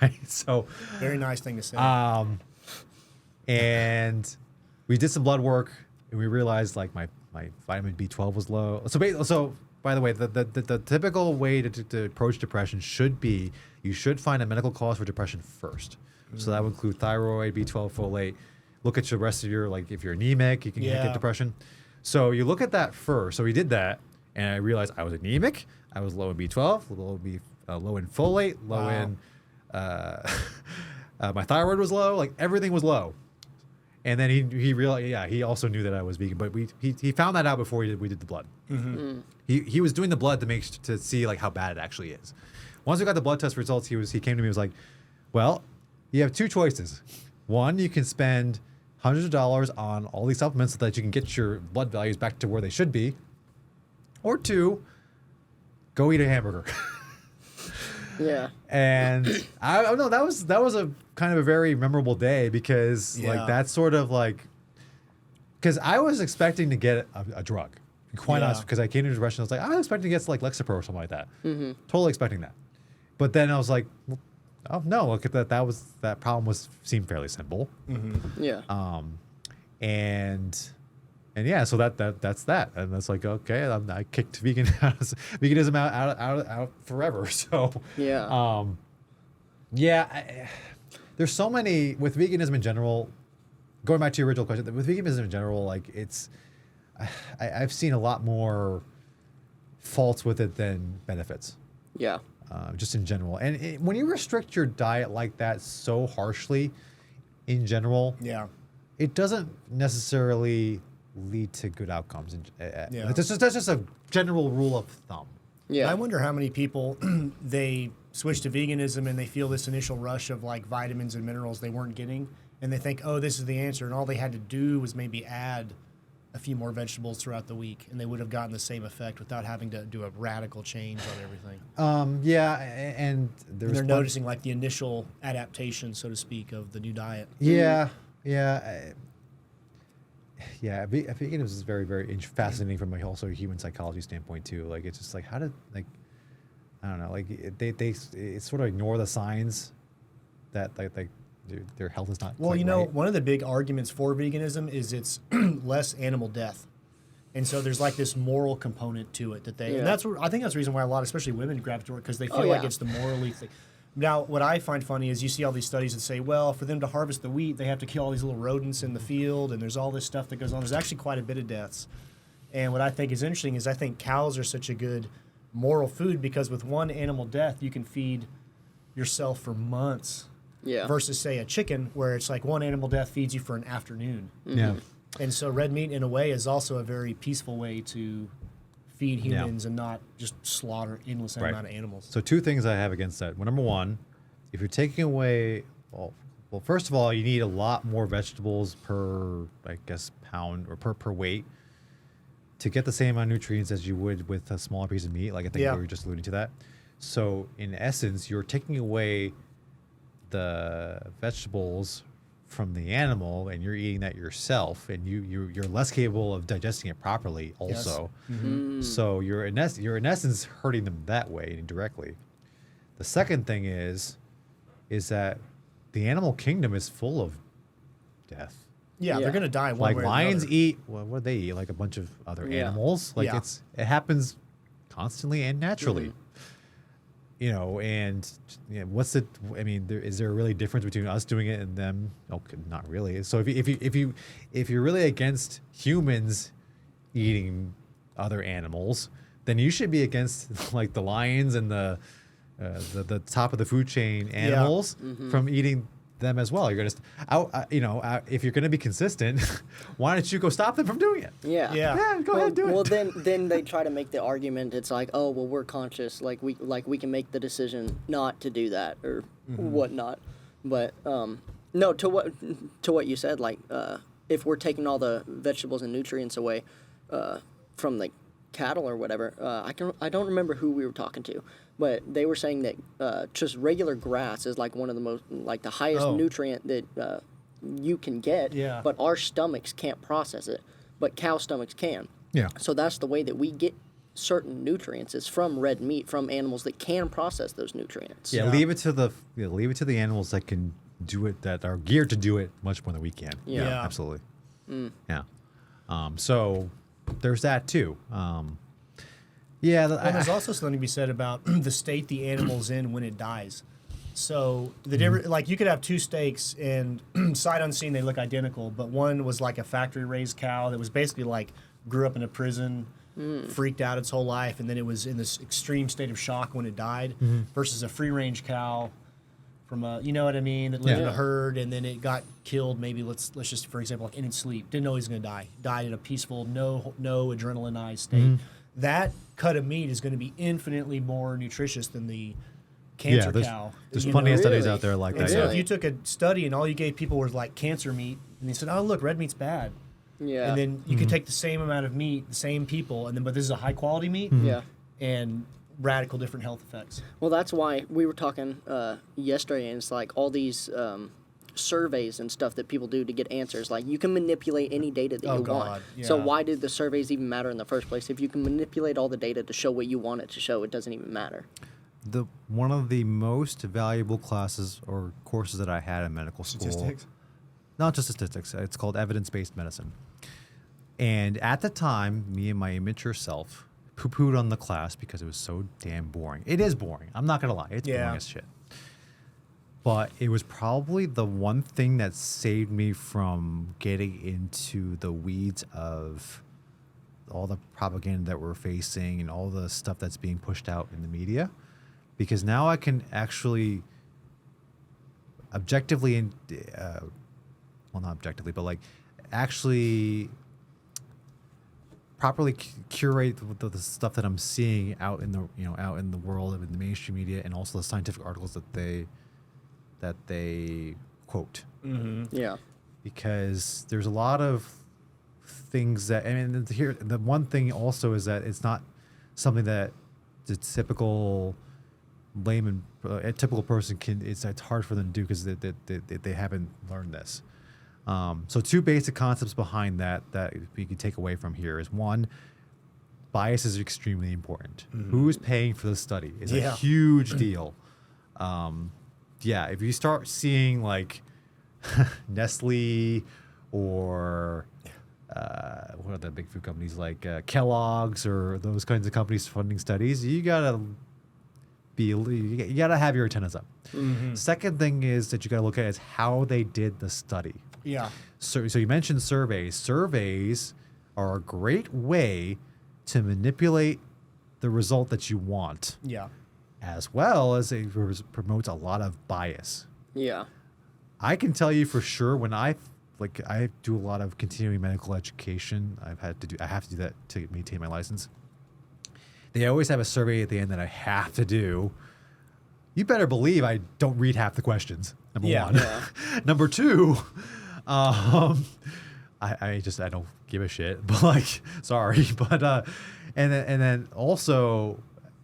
Right. So Very nice thing to say. and we did some blood work and we realized like my vitamin B12 was low. So by the way, the typical way to approach depression should be you should find a medical cause for depression first. So that would include thyroid, B12, folate. Look at the rest of your, like if you're anemic, you can get depression. So you look at that first. So we did that, and I realized I was anemic. I was low in B12, low in folate, low in my thyroid was low. Like everything was low. And then he realized, he also knew that I was vegan, but he found that out before we did the blood. He was doing the blood to see like how bad it actually is. Once we got the blood test results, he came to me and was like, well, you have 2 choices. One, you can spend hundreds of dollars on all these supplements so that you can get your blood values back to where they should be. Or 2, go eat a hamburger. Yeah. And I don't know, that was a kind of a very memorable day because like that's sort of like, because I was expecting to get a drug. Quite honest, because I came to depression, I was like, I was expecting to get like Lexapro or something like that. Totally expecting that. But then I was like, oh no, look at that. That problem seemed fairly simple. Yeah. And yeah, so that's that. And that's like, okay, I kicked veganism out forever. So Yeah. There's so many with veganism in general. Going back to your original question, with veganism in general, like I've seen a lot more faults with it than benefits. Yeah. Just in general. And when you restrict your diet like that so harshly, in general, it doesn't necessarily lead to good outcomes. That's just a general rule of thumb. Yeah. I wonder how many people they switch to veganism and they feel this initial rush of like vitamins and minerals they weren't getting, and they think, oh, this is the answer, and all they had to do was maybe add a few more vegetables throughout the week, and they would have gotten the same effect without having to do a radical change on everything. And they're noticing like the initial adaptation, so to speak, of the new diet. Veganism is very, very fascinating from also a human psychology standpoint too. Like it's just like I don't know, like they sort of ignore the signs that like their health is not. Well, right. One of the big arguments for veganism is it's less animal death, and so there's like this moral component to it that they. And I think that's the reason why a lot, especially women, gravitate toward, because they feel like it's the morally thing. Now, what I find funny is you see all these studies that say, well, for them to harvest the wheat, they have to kill all these little rodents in the field, and there's all this stuff that goes on. There's actually quite a bit of deaths. And what I think is interesting is I think cows are such a good moral food, because with one animal death, you can feed yourself for months. Yeah. Versus, say, a chicken, where it's like one animal death feeds you for an afternoon. Yeah. And so red meat, in a way, is also a very peaceful way to feed humans and not just slaughter endless amount of animals. So 2 things I have against that. Well, number 1, if you're taking away, well, first of all, you need a lot more vegetables per, I guess, pound or per weight to get the same amount of nutrients as you would with a smaller piece of meat. Like I think we were just alluding to that. So in essence, you're taking away the vegetables from the animal, and you're eating that yourself, and you're less capable of digesting it properly also. Yes. Mm-hmm. So you're in essence hurting them that way indirectly. The second thing is that the animal kingdom is full of death. Yeah, they're gonna die one Like way or lions another. eat, what do they eat? Like a bunch of other animals. Like it happens constantly and naturally. You know, and what's the? I mean, is there a really difference between us doing it and them? Okay, not really. So if you're really against humans eating other animals, then you should be against like the lions and the top of the food chain animals from eating them as well. You're gonna, if you're gonna be consistent, why don't you go stop them from doing it? Yeah. Go ahead and do it. Well, then they try to make the argument. It's like, oh, well, we're conscious. Like we can make the decision not to do that or whatnot. But no, to what you said, like if we're taking all the vegetables and nutrients away from the cattle or whatever, I don't remember who we were talking to, but they were saying that just regular grass is like one of the most, like the highest nutrient that you can get. Yeah. But our stomachs can't process it, but cow stomachs can. Yeah. So that's the way that we get certain nutrients is from red meat, from animals that can process those nutrients. Yeah, leave it to the animals that can do it, that are geared to do it much more than we can. Yeah. Absolutely. Yeah. So there's that too. And there's also something to be said about the state the animal's in when it dies. So the different, like you could have 2 steaks and sight unseen they look identical, but one was like a factory raised cow that was basically like grew up in a prison, freaked out its whole life, and then it was in this extreme state of shock when it died, versus a free range cow from a, you know what I mean, that lived in a herd, and then it got killed. Maybe let's just, for example, like in its sleep, didn't know he was going to die, died in a peaceful, no adrenalinized state. That cut of meat is going to be infinitely more nutritious than the cancer cow. There's plenty of studies out there like that. So if you took a study and all you gave people was like cancer meat, and they said, "Oh, look, red meat's bad," and then you could take the same amount of meat, the same people, and then but this is a high quality meat, and radical different health effects. Well, that's why we were talking yesterday, and it's like all these surveys and stuff that people do to get answers. Like you can manipulate any data that you want. Yeah. So why did the surveys even matter in the first place? If you can manipulate all the data to show what you want it to show, it doesn't even matter. One of the most valuable classes or courses that I had in medical school. Statistics? Not just statistics. It's called evidence-based medicine. And at the time, me and my immature self poo-pooed on the class because it was so damn boring. It is boring. I'm not going to lie. It's boring as shit. But it was probably the one thing that saved me from getting into the weeds of all the propaganda that we're facing and all the stuff that's being pushed out in the media. Because now I can actually objectively, well, not objectively, but like actually properly curate the stuff that I'm seeing out in the world, in the mainstream media, and also the scientific articles that they quote. Yeah. Because there's a lot of things that, and here the one thing also is that it's not something that the typical layman, a typical person can. It's hard for them to do because they haven't learned this. So 2 basic concepts behind that we can take away from here is, one, bias is extremely important. Who is paying for the study is a huge deal. If you start seeing like Nestle or what are the big food companies like Kellogg's or those kinds of companies funding studies, you gotta have your antennas up. Second thing is that you gotta look at is how they did the study. Yeah. So you mentioned surveys. Surveys are a great way to manipulate the result that you want. Yeah. As well as it promotes a lot of bias. Yeah. I can tell you for sure when I do a lot of continuing medical education. I have to do that to maintain my license. They always have a survey at the end that I have to do. You better believe I don't read half the questions. Number one. Yeah. Number two, I don't give a shit. But like, sorry, but and then also,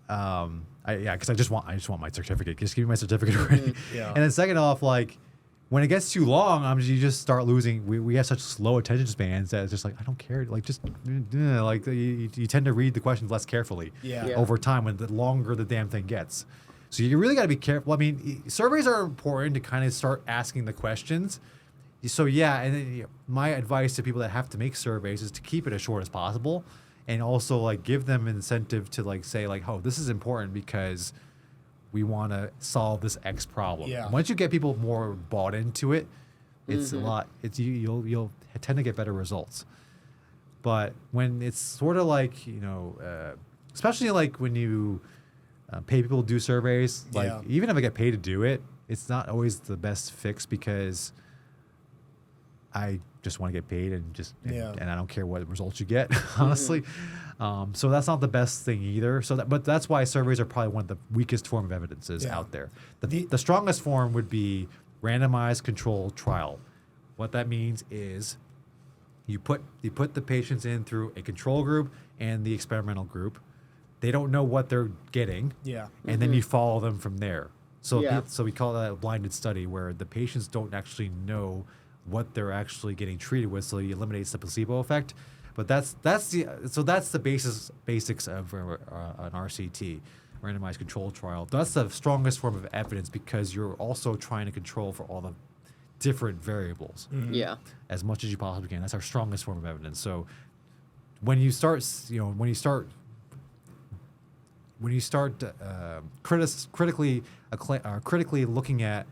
because I just want my certificate. Just give me my certificate already. Yeah. And then second off, like, when it gets too long, you just start losing. We have such slow attention spans that it's just like, I don't care. Like, just like you tend to read the questions less carefully over time when the longer the damn thing gets. So you really got to be careful. I mean, surveys are important to kind of start asking the questions. So yeah, and then, my advice to people that have to make surveys is to keep it as short as possible, and also like give them an incentive to like say like, oh, this is important because we want to solve this X problem. Yeah. Once you get people more bought into it, it's a lot. It's you'll tend to get better results. But when it's sort of like especially like when you pay people to do surveys, like even if I get paid to do it, it's not always the best fix because I just want to get paid and I don't care what results you get, honestly. So that's not the best thing either. But that's why surveys are probably one of the weakest form of evidences out there. The strongest form would be randomized controlled trial. What that means is you put the patients in through a control group and the experimental group. They don't know what they're getting. Yeah. And then you follow them from there. So we call that a blinded study where the patients don't actually know what they're actually getting treated with, so it eliminates the placebo effect. But that's the basics of an RCT, randomized controlled trial. That's the strongest form of evidence because you're also trying to control for all the different variables. Yeah. As much as you possibly can. That's our strongest form of evidence. So when you start critically looking at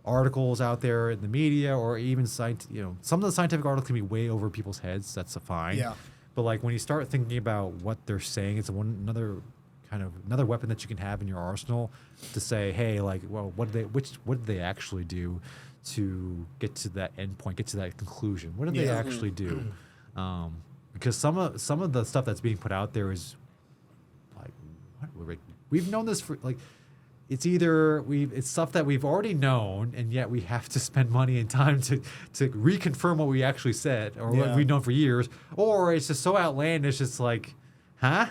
articles out there in the media, or even some of the scientific articles can be way over people's heads. That's fine. Yeah. But like when you start thinking about what they're saying, it's another weapon that you can have in your arsenal to say, hey, like, well, what did they actually do to get to that end point, get to that conclusion? What did they actually do? Because some of the stuff that's being put out there is like, what? We've known this for like. It's stuff that we've already known, and yet we have to spend money and time to reconfirm what we actually said or what we've known for years, or it's just so outlandish. It's like, huh?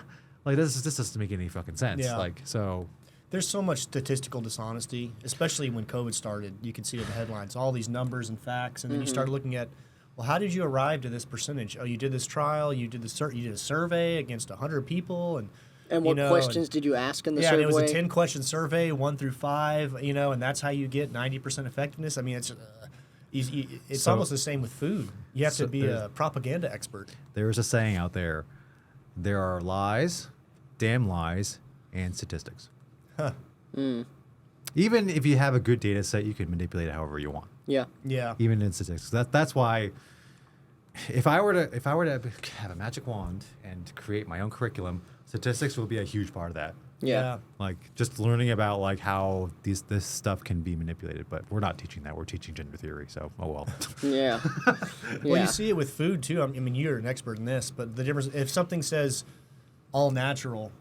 Like this doesn't make any fucking sense. Yeah. Like so. There's so much statistical dishonesty, especially when COVID started. You can see it in the headlines, all these numbers and facts, and then you start looking at, well, how did you arrive to this percentage? Oh, you did this trial, you did a survey against 100 people, and what questions did you ask in the survey? Yeah, it was a 10-question survey, 1 through 5, and that's how you get 90% effectiveness. I mean, it's almost the same with food. You have to be a propaganda expert. There's a saying out there: there are lies, damn lies, and statistics. Huh. Even if you have a good data set, you can manipulate it however you want. Yeah. Yeah. Even in statistics. That's why. If I were to have a magic wand and create my own curriculum, statistics will be a huge part of that. Yeah. Like just learning about like how this stuff can be manipulated, but we're not teaching that. We're teaching gender theory. So, oh well. Yeah. Well, you see it with food too. I mean, you're an expert in this, but the difference, if something says all natural,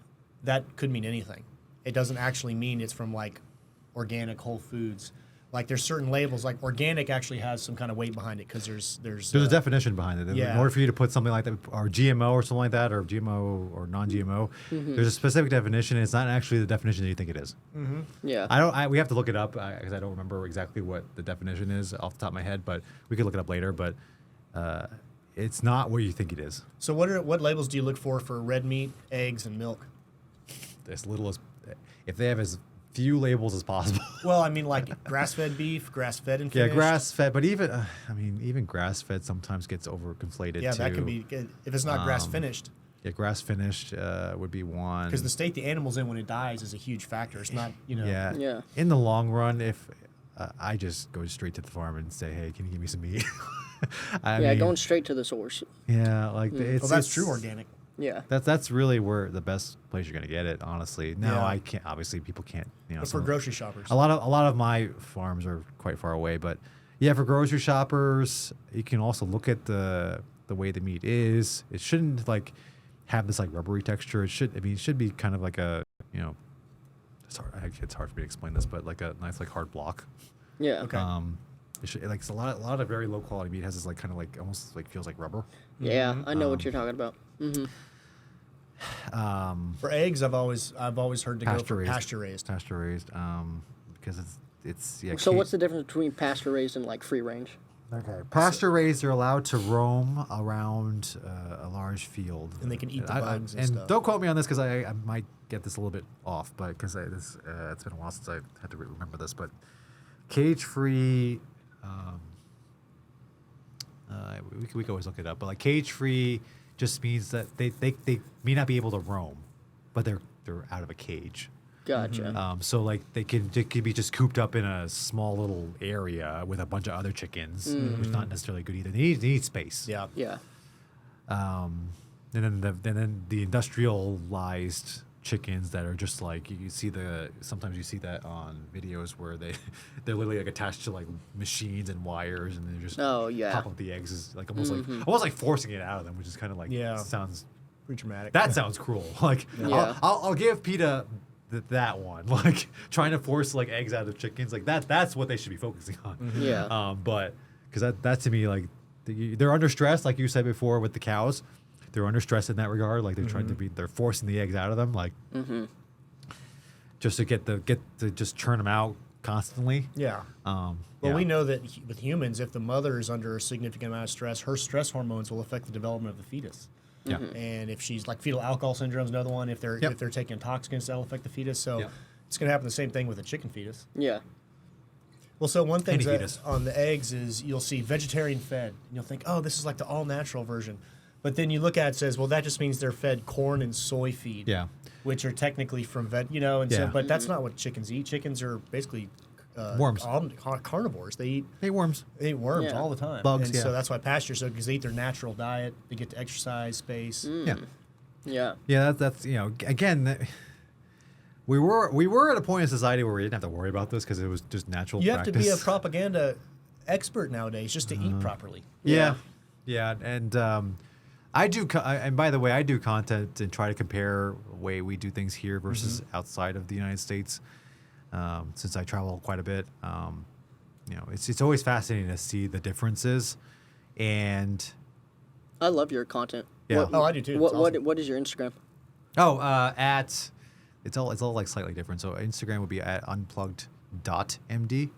that could mean anything. It doesn't actually mean it's from like organic whole foods. Like there's certain labels, like organic actually has some kind of weight behind it because there's a definition behind it. In order for you to put something like that, or GMO or something like that, or GMO or non-GMO, there's a specific definition. And it's not actually the definition that you think it is. Yeah. We have to look it up because I don't remember exactly what the definition is off the top of my head, but we could look it up later. But it's not what you think it is. So what labels do you look for red meat, eggs, and milk? As little as, if they have as few labels as possible. Well, I mean, like grass-fed beef, grass-fed and finished. Yeah, grass-fed, but even grass-fed sometimes gets over-conflated. Yeah, too. That can be good if it's not grass-finished. Yeah, grass-finished would be one. Because the state the animal's in when it dies is a huge factor. It's not, Yeah. In the long run, if I just go straight to the farm and say, hey, can you give me some meat? Going straight to the source. Yeah, like that's true organic. Yeah. That's really where the best place you're gonna get it. Honestly, now Yeah. I can't. Obviously, people can't. But for grocery shoppers. a lot of my farms are quite far away, but yeah, for grocery shoppers, you can also look at the way the meat is. It shouldn't like have this like rubbery texture. It should. I mean, it should be kind of like a it's hard for me to explain this, but like a nice like hard block. Yeah. Okay. It should, like it's a lot of very low quality meat has this like kind of like almost like feels like rubber. Yeah, I know what you're talking about. Mm-hmm. For eggs, I've always heard to go for Pasture pasture raised. Pasture raised, because it's yeah. So what's the difference between pasture raised and like free range? Okay. Pasture raised are allowed to roam around a large field, And they can eat the bugs and stuff. don't quote me on this because I might get this a little bit off, but because it's been a while since I had to remember this. But cage free, we can always look it up. But like cage free just means that they may not be able to roam, but they're out of a cage. Gotcha. So like they could be just cooped up in a small little area with a bunch of other chickens, which is not necessarily good either. They need space. Yeah. Yeah. And then the industrialized chickens that are just like you see sometimes you see that on videos where they're literally like attached to like machines and wires and they're just pop up the eggs is like almost like forcing it out of them, which is kind of like sounds pretty traumatic. That sounds cruel. Like I'll give PETA that one, like trying to force like eggs out of chickens, like that's what they should be focusing on. Yeah. But because that to me, like they're under stress, like you said before with the cows, they're under stress in that regard. Like they're trying to they're forcing the eggs out of them, like just to get to just churn them out constantly. Yeah. Well, we know that with humans, if the mother is under a significant amount of stress, her stress hormones will affect the development of the fetus. Yeah. And if she's like fetal alcohol syndrome is another one. If they're taking intoxicants, that'll affect the fetus. So it's going to happen the same thing with a chicken fetus. Yeah. Well, so one thing fetus. on the eggs is you'll see vegetarian fed. And you'll think, oh, this is like the all natural version. But then you look at it, says, well, that just means they're fed corn and soy feed. Yeah. Which are technically from so, but that's not what chickens eat. Chickens are basically worms. Carnivores. They eat worms. They eat worms all the time. Bugs, and so that's why pasture. So because they eat their natural diet, they get to exercise, space. Yeah. Yeah, that's again. We were at a point in society where we didn't have to worry about this because it was just natural. You practice. have to be a propaganda expert nowadays just to eat properly. Yeah, and I do. And by the way, I do content and try to compare the way we do things here versus outside of the United States. Since I travel quite a bit, it's always fascinating to see the differences, and I love your content. Yeah. I do too. What is your Instagram? It's all like slightly different. So Instagram would be at unplugged.md.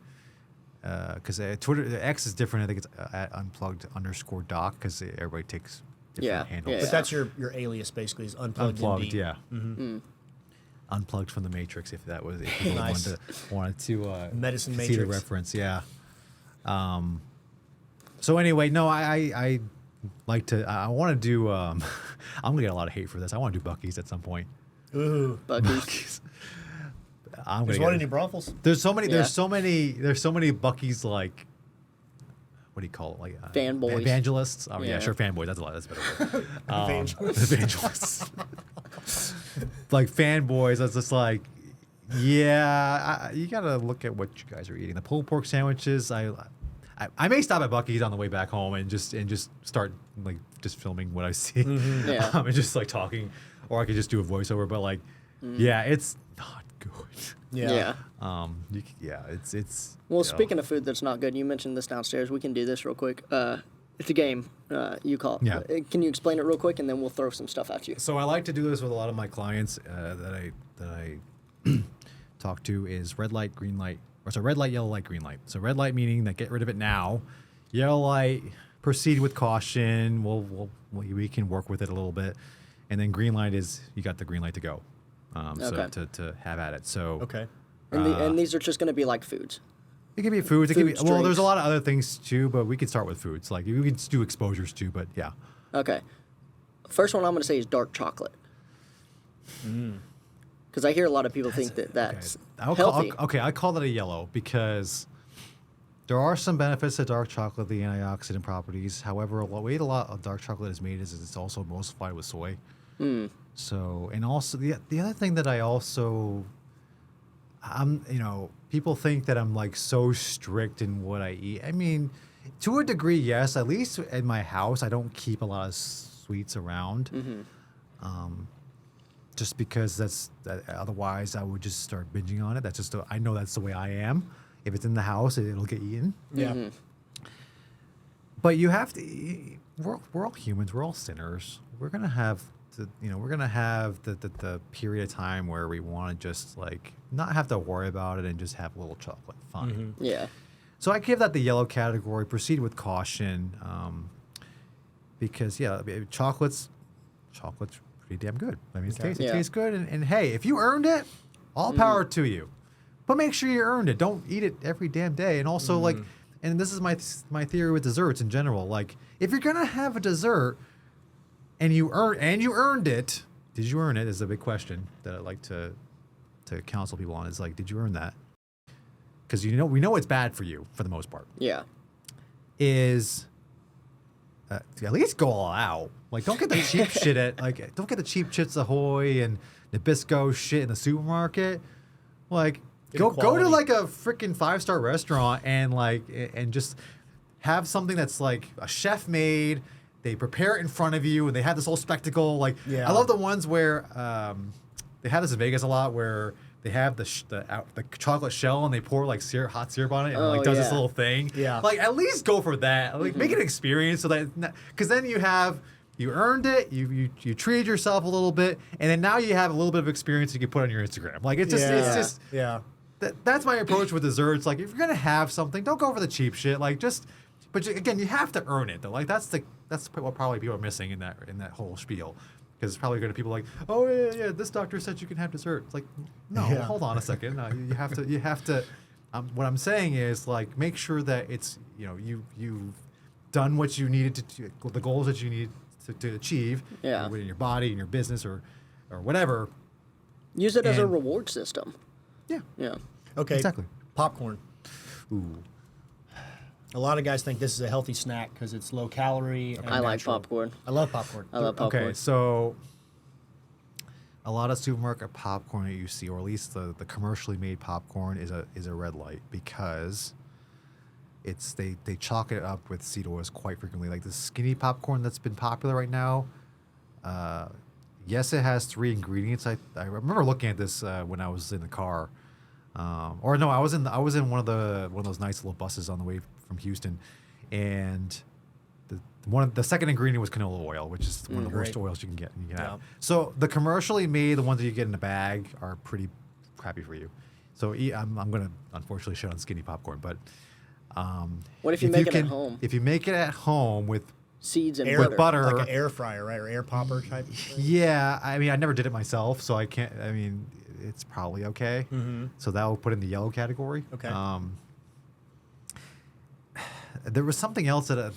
Because Twitter, the X is different. I think it's at unplugged_doc because everybody takes different handles. But that's your alias basically is unplugged. Unplugged, yeah. Unplugged from the Matrix, if people wanted to Medicine see Matrix. the reference, yeah. So anyway, no, I like to. I want to do. I'm gonna get a lot of hate for this. I want to do Buc-ee's at some point. Ooh, Buc-ee's. There's one in New Braunfels. There's so many. There's so many Buc-ee's like. What do you call it? Like fanboys, evangelists. Oh yeah, sure, fanboys. That's a better word. Evangelists. Like fanboys. That's just like, you gotta look at what you guys are eating. The pulled pork sandwiches. I may stop at Buc-ee's on the way back home and just start like just filming what I see, and just like talking, or I could just do a voiceover. But like, it's not good. Yeah. It's. Well, speaking of food that's not good, you mentioned this downstairs. We can do this real quick. It's a game you call. Yeah. Can you explain it real quick, and then we'll throw some stuff at you. So I like to do this with a lot of my clients that I talk to is red light, green light, or so red light, yellow light, green light. So red light meaning that get rid of it now. Yellow light, proceed with caution. We can work with it a little bit, and then green light is you got the green light to go. So to have at it. So okay. And these are just going to be like foods. It can be foods. It can be Foods, there's drinks. a lot of other things too, but we can start with foods. Like we can do exposures too, but yeah. Okay. First one I'm going to say is dark chocolate. Because I hear a lot of people think that's healthy. I call that a yellow because there are some benefits to dark chocolate, the antioxidant properties. However, the way a lot of dark chocolate is made is it's also emulsified with soy. So, and also the other thing that people think that I'm like so strict in what I eat. I mean, to a degree, yes. At least in my house, I don't keep a lot of sweets around. Just because otherwise I would just start binging on it. I know that's the way I am. If it's in the house, it'll get eaten. Yeah. But you have to. We're all humans. We're all sinners. We're gonna have the period of time where we want to just like not have to worry about it and just have a little chocolate fun. Yeah. So I give that the yellow category. Proceed with caution, because chocolate's pretty damn good. I mean, it tastes good, and hey, if you earned it, all power to you. But make sure you earned it. Don't eat it every damn day. And also and this is my theory with desserts in general. Like, if you're gonna have a dessert and you earned it, did you earn it? Is a big question that I like to counsel people on. Is like, did you earn that? Because we know it's bad for you for the most part. Yeah. Is at least go all out. Like, don't get the cheap shit don't get the cheap Chips Ahoy and Nabisco shit in the supermarket. Like, go to like a freaking 5-star restaurant and just have something that's like a chef made. They prepare it in front of you and they have this whole spectacle. Like, I love the ones where they have this in Vegas a lot where they have the chocolate shell and they pour like hot syrup on it and does this little thing. Yeah. Like, at least go for that. Like, make it an experience so that, because then you earned it, you treated yourself a little bit, and then now you have a little bit of experience you can put on your Instagram. Like, it's just that's my approach with desserts. Like, if you're gonna have something, don't go for the cheap shit. Like, again, you have to earn it though. Like, that's what probably people are missing in that whole spiel. Because it's probably going to people like, oh yeah, this doctor said you can have dessert. It's like, no, hold on a second. No, you have to. What I'm saying is, like, make sure that it's you've done what you needed to the goals that you need to achieve. Yeah. In your body, in your business, or whatever. Use it as a reward system. Yeah. Yeah. Okay. Exactly. Popcorn. Ooh. A lot of guys think this is a healthy snack because it's low calorie. And I like natural. popcorn. I love popcorn. Okay, so a lot of supermarket popcorn that you see, or at least the commercially made popcorn, is a red light because they chalk it up with seed oils quite frequently. Like the skinny popcorn that's been popular right now. Yes, it has 3 ingredients. I remember looking at this when I was in the car, or no, I was in one of those nice little buses on the way from Houston, and the second ingredient was canola oil, which is one of the worst oils you can get. So the commercially made, the ones that you get in a bag, are pretty crappy for you. So I'm going to unfortunately shit on skinny popcorn, but what if you make it at home? If you make it at home with seeds and with butter, like an air fryer, right, or air popper type. Yeah, I mean, I never did it myself, so I can't. I mean, it's probably okay. So that will put in the yellow category. Okay. There was something else that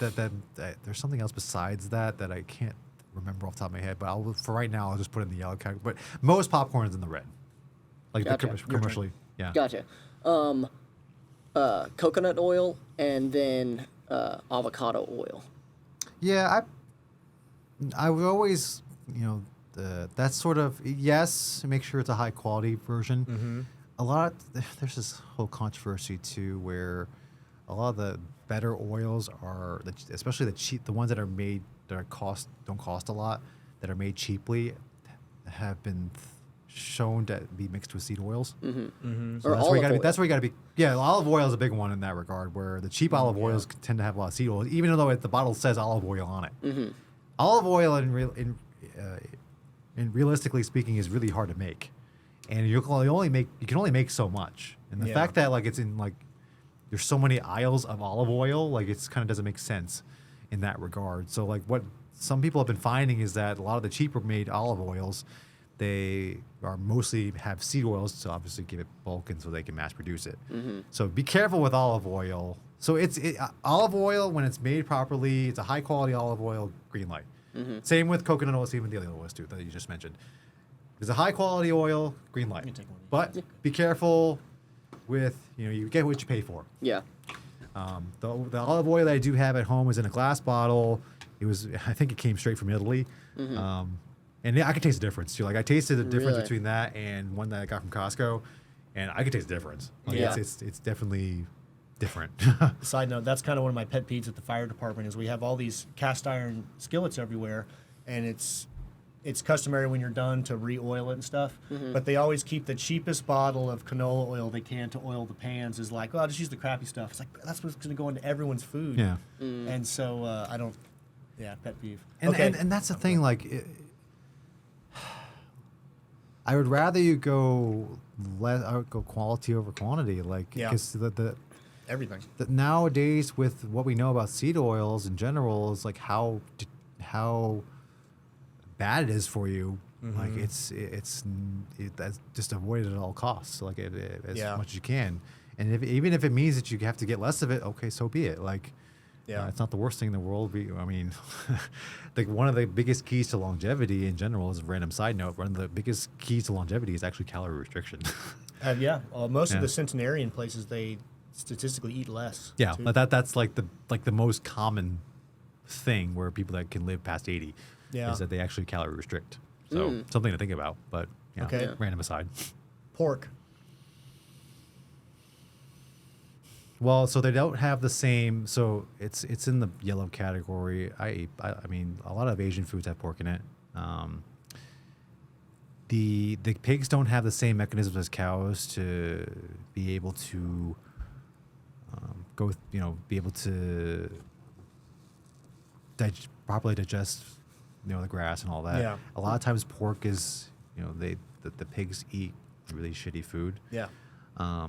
there's something else besides that I can't remember off the top of my head. But for right now, I'll just put it in the yellow category. But most popcorn is in the red, like Gotcha. the commercially. Yeah. Gotcha. Coconut oil and then avocado oil. Yeah, I would always, that's sort of, yes, make sure it's a high quality version. There's this whole controversy too where a lot of the better oils are, especially the ones that are made that don't cost a lot, that are made cheaply, have been shown to be mixed with seed oils. So that's where you got to be. Yeah, olive oil is a big one in that regard, where the cheap olive oils tend to have a lot of seed oils, even though the bottle says olive oil on it. Olive oil, in realistically speaking, is really hard to make, and you can only make so much. And the fact that it's in there's so many aisles of olive oil, it's kind of doesn't make sense in that regard. So what some people have been finding is that a lot of the cheaper made olive oils, they are mostly have seed oils to obviously give it bulk and so they can mass produce it. So be careful with olive oil. So olive oil, when it's made properly, it's a high quality olive oil, green light. Same with coconut oil, same with the other oils too that you just mentioned. It's a high quality oil, green light. But be careful with, you get what you pay for. Yeah. The olive oil that I do have at home is in a glass bottle. I think it came straight from Italy. And yeah, I could taste the difference too. Like I tasted the difference Really? between that and one that I got from Costco, and I could taste the difference. Like Yeah. it's definitely different. Side note, that's kind of one of my pet peeves at the fire department is we have all these cast iron skillets everywhere, and it's customary when you're done to re-oil it and stuff, but they always keep the cheapest bottle of canola oil they can to oil the pans is like, well, I'll just use the crappy stuff. It's like, that's what's going to go into everyone's food. Yeah. And so I don't, pet peeve. And, okay. and that's the thing. Like, I would rather you I would go quality over quantity. Like, Yeah. because Everything. nowadays with what we know about seed oils in general is like how bad it is for you. Like that's just avoid it at all costs. Like as much as you can. And even if it means that you have to get less of it, okay, so be it. Like, it's not the worst thing in the world. I mean, like one of the biggest keys to longevity in general, is a random side note, one of the biggest keys to longevity is actually calorie restriction. Most of the centenarian places, they statistically eat less. Yeah, too. but that's like the most common thing where people that can live past 80 is that they actually calorie restrict. So something to think about, but Okay. Yeah. random aside. Pork. Well, so they don't have the same. So it's in the yellow category. I mean, a lot of Asian foods have pork in it. The pigs don't have the same mechanisms as cows to be able to be able to properly digest the grass and all that. Yeah. A lot of times pork is the pigs eat really shitty food. Yeah.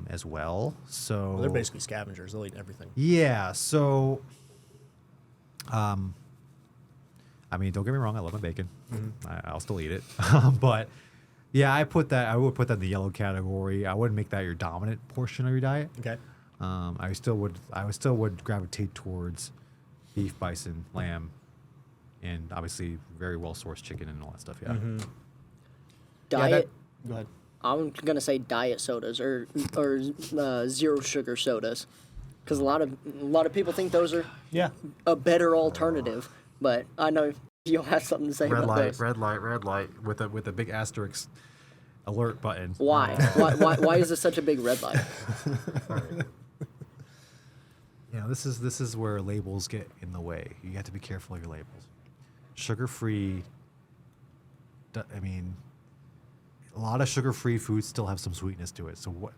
As well. So Well, they're basically scavengers. They'll eat everything. yeah. So, I mean, don't get me wrong. I love my bacon. I'll still eat it. But yeah, I would put that in the yellow category. I wouldn't make that your dominant portion of your diet. Okay. I still would gravitate towards beef, bison, lamb, and obviously very well sourced chicken and all that stuff. Yeah. Diet. Go ahead. I'm gonna say diet sodas or zero sugar sodas, because a lot of people think those are Yeah. a better alternative. But I know you'll have something to say Red about light, those. red light with a big asterisk alert button. Why? Why is this such a big red light? This is where labels get in the way. You have to be careful of your labels. Sugar-free. I mean, a lot of sugar-free foods still have some sweetness to it. So what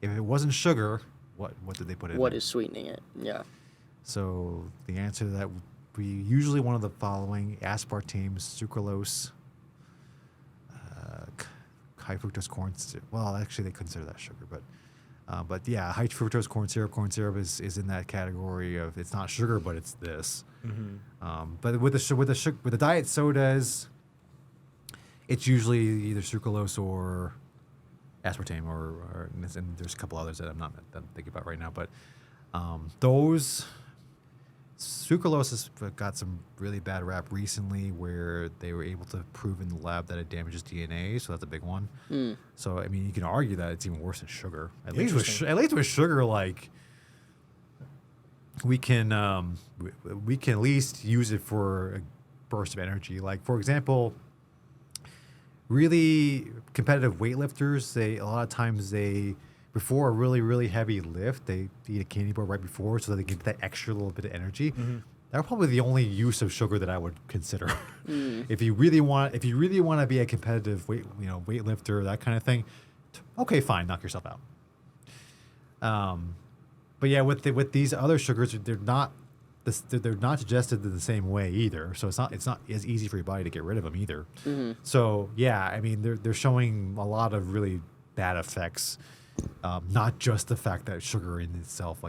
if it wasn't sugar? What did they put in? What there? is sweetening it? Yeah. So the answer to that would be usually one of the following: aspartame, sucralose, high fructose corn syrup. Well, actually, they consider that sugar, but yeah, high fructose corn syrup. Corn syrup is in that category of it's not sugar, but it's this. But with the diet sodas, it's usually either sucralose or aspartame, and there's a couple others that I'm not thinking about right now. But those sucralose has got some really bad rap recently, where they were able to prove in the lab that it damages DNA. So that's a big one. So I mean, you can argue that it's even worse than sugar. At least with sugar, like we can at least use it for a burst of energy. Like for example, really competitive weightlifters, a lot of times before a really, really heavy lift, they eat a candy bar right before so that they get that extra little bit of energy. That's probably the only use of sugar that I would consider. If you really want to be a competitive weightlifter, that kind of thing, okay, fine, knock yourself out. But yeah, with these other sugars, they're not digested the same way either. So it's not as easy for your body to get rid of them either. So yeah, I mean they're showing a lot of really bad effects. Not just the fact that sugar in itself,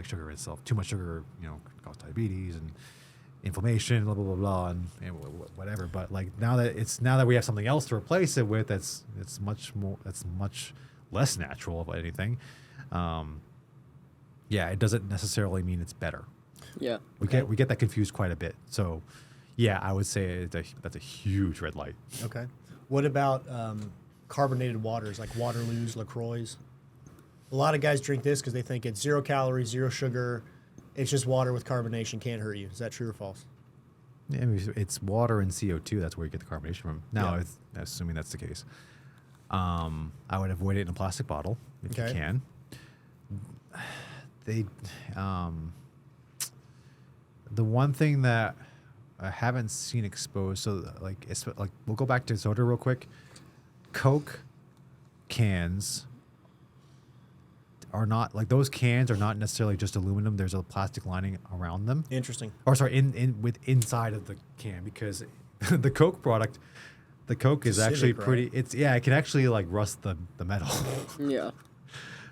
too much sugar, can cause diabetes and inflammation, blah blah blah blah, and whatever. But like now that we have something else to replace it with, that's much less natural of anything. Yeah, it doesn't necessarily mean it's better. Yeah. We get that confused quite a bit. So yeah, I would say that's a huge red light. Okay. What about carbonated waters like Waterloos, LaCroix? A lot of guys drink this because they think it's 0 calories, 0 sugar. It's just water with carbonation, can't hurt you. Is that true or false? Yeah, I mean, it's water and CO2. That's where you get the carbonation from. Now, Yeah. assuming that's the case, I would avoid it in a plastic bottle if you can. They, the one thing that I haven't seen exposed, so like we'll go back to soda real quick. Coke cans are not like those cans are not necessarily just aluminum. There's a plastic lining around them. Interesting. Or sorry, inside of the can, because the Coke product, the Coke is actually acidic, pretty. right? It can actually like rust the metal. Yeah.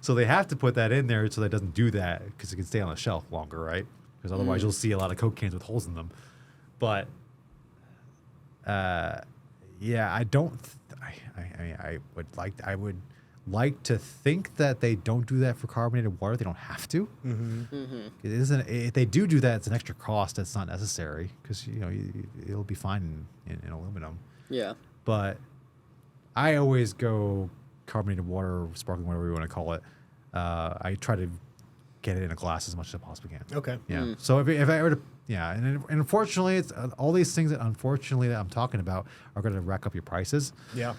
So they have to put that in there so that it doesn't do that, because it can stay on the shelf longer, right? Because otherwise you'll see a lot of Coke cans with holes in them. But yeah, I don't. I would like to think that they don't do that for carbonated water. They don't have to. It isn't. If they do that, it's an extra cost that's not necessary, because it'll be fine in aluminum. Yeah. But I always go carbonated water, sparkling, whatever you want to call it. I try to get it in a glass as much as I possibly can. Okay. Yeah. So if I were to, and unfortunately, it's all these things that unfortunately that I'm talking about are going to rack up your prices. Yeah.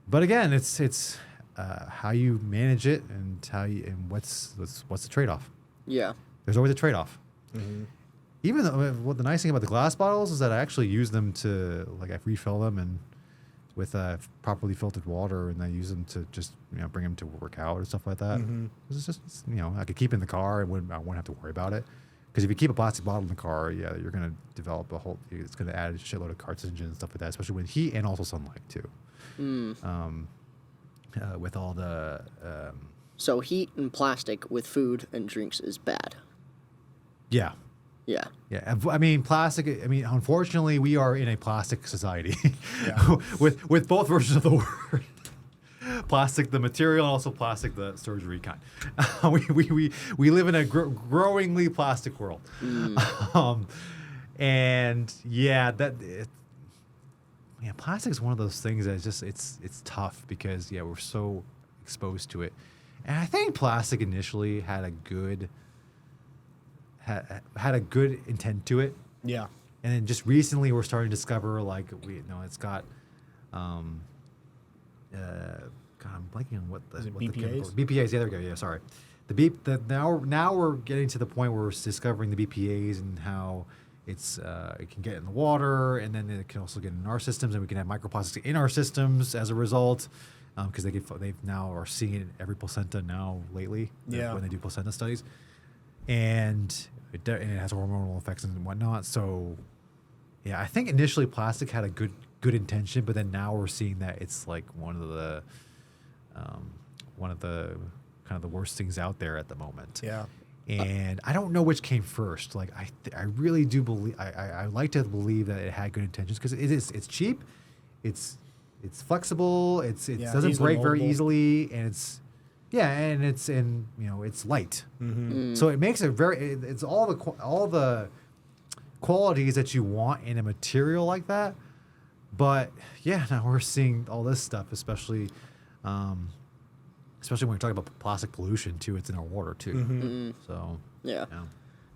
But again, it's how you manage it and what's the trade off. Yeah. There's always a trade off. Even though, what the nice thing about the glass bottles is that I actually use them to, like, I refill them and with properly filtered water, and I use them to just bring them to work out or stuff like that. It's just I could keep it in the car. I wouldn't have to worry about it, because if you keep a plastic bottle in the car, you're going to develop it's going to add a shitload of carcinogens and stuff like that, especially with heat and also sunlight too. With all the So heat and plastic with food and drinks is bad. yeah. Yeah. Yeah, I mean, plastic. I mean, unfortunately, we are in a plastic society, Yeah. with both versions of the word. Plastic, the material, and also plastic, the surgery kind. We live in a growingly plastic world, and plastic is one of those things that it's tough, because we're so exposed to it, and I think plastic initially had a good intent to it. Yeah. And then just recently we're starting to discover, like, it's got God, I'm blanking on what the BPAs? chemical BPAs. Yeah, there we go. Yeah, sorry. Now we're getting to the point where we're discovering the BPAs and how it can get in the water, and then it can also get in our systems, and we can have microplastics in our systems as a result, because they now are seeing it in every placenta now lately. Yeah. When they do placenta studies, and it has hormonal effects and whatnot. So, yeah, I think initially plastic had a good intention, but then now we're seeing that it's like one of the kind of the worst things out there at the moment. Yeah. And I don't know which came first. Like, I really do believe, I like to believe that it had good intentions, because it's cheap, it's flexible, it doesn't break very easily, and it's light. So it makes it's all the qualities that you want in a material like that. But now we're seeing all this stuff, especially when we talk about plastic pollution too. It's in our water too. So Yeah.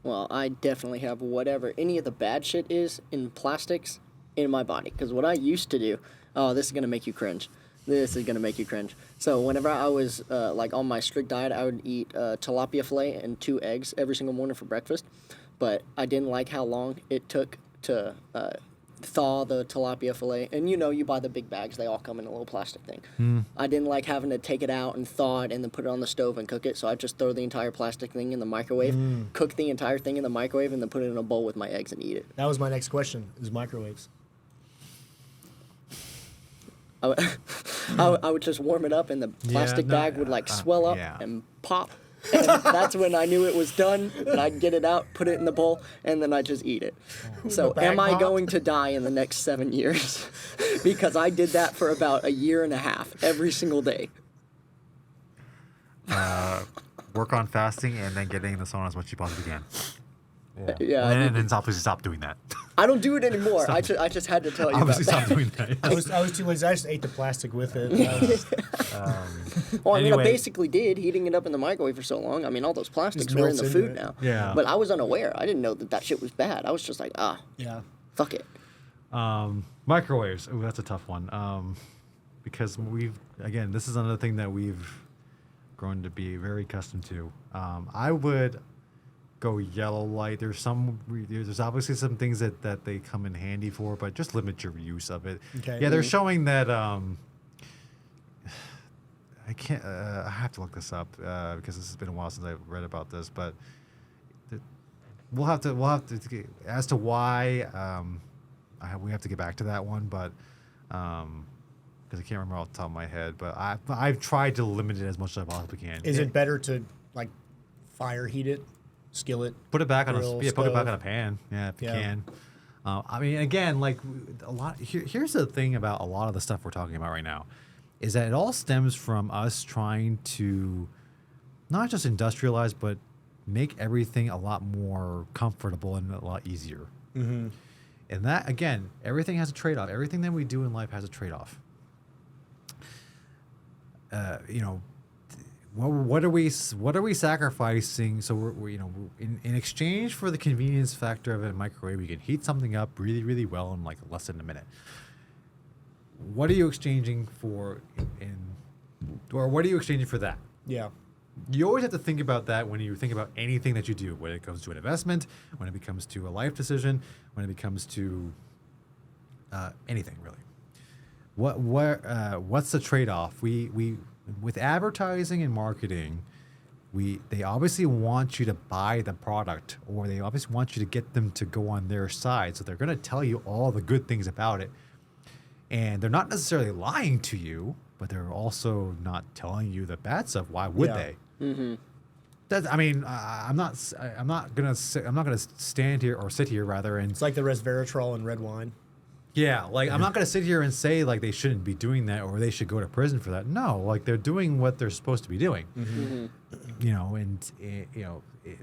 Well, I definitely have whatever any of the bad shit is in plastics in my body. Because what I used to do, this is going to make you cringe. This is going to make you cringe. So whenever I was like on my strict diet, I would eat tilapia fillet and 2 eggs every single morning for breakfast. But I didn't like how long it took to thaw the tilapia fillet. And you buy the big bags. They all come in a little plastic thing. I didn't like having to take it out and thaw it and then put it on the stove and cook it. So I just throw the entire plastic thing in the microwave, cook the entire thing in the microwave, and then put it in a bowl with my eggs and eat it. That was my next question, is microwaves. I would just warm it up, and the plastic bag would swell up and pop. And that's when I knew it was done, and I'd get it out, put it in the bowl, and then I'd just eat it. So am I going to die in the next 7 years? Because I did that for about 1.5 years, every single day. work on fasting and then getting in the sauna as much as you possibly can. Yeah. And then stop doing that. I don't do it anymore. I just had to tell you Obviously, about stop that. doing that. I was too lazy. I just ate the plastic with it. Well, I mean, I Anyway. basically did, heating it up in the microwave for so long. I mean, all those plastics Just were in melts the into food it. now. Yeah. But I was unaware. I didn't know that shit was bad. I was just like, Yeah. Fuck it. Microwaves. Oh, that's a tough one. Because this is another thing that we've grown to be very accustomed to. I would go yellow light. There's obviously some things that they come in handy for, but just limit your use of it. Okay. Yeah, they're showing that. I can't. I have to look this up because this has been a while since I've read about this, but we'll have to as to why. We have to get back to that one, but because I can't remember off the top of my head. But I've tried to limit it as much as I possibly can. Is it better to like fire heat it, skillet? Put it back on grill, put it back on a pan. Yeah, if you Yeah. can. I mean, again, like a lot. Here's the thing about a lot of the stuff we're talking about right now, is that it all stems from us trying to not just industrialize, but make everything a lot more comfortable and a lot easier. Mm-hmm. And that, again, everything has a trade-off. Everything that we do in life has a trade-off. What are we sacrificing? So we're in exchange for the convenience factor of a microwave, we can heat something up really, really well in like less than a minute. What are you exchanging for or what are you exchanging for that? Yeah. You always have to think about that when you think about anything that you do, when it comes to an investment, when it becomes to a life decision, when it becomes to anything really. What's the trade-off? We with advertising and marketing, they obviously want you to buy the product, or they obviously want you to get them to go on their side. So they're going to tell you all the good things about it, and they're not necessarily lying to you, but they're also not telling you the bad stuff. Why would they? Mm-hmm. I'm not gonna stand here or sit here rather and It's like the resveratrol in red wine. yeah, like I'm not gonna sit here and say like they shouldn't be doing that or they should go to prison for that. No, like they're doing what they're supposed to be doing. Mm-hmm.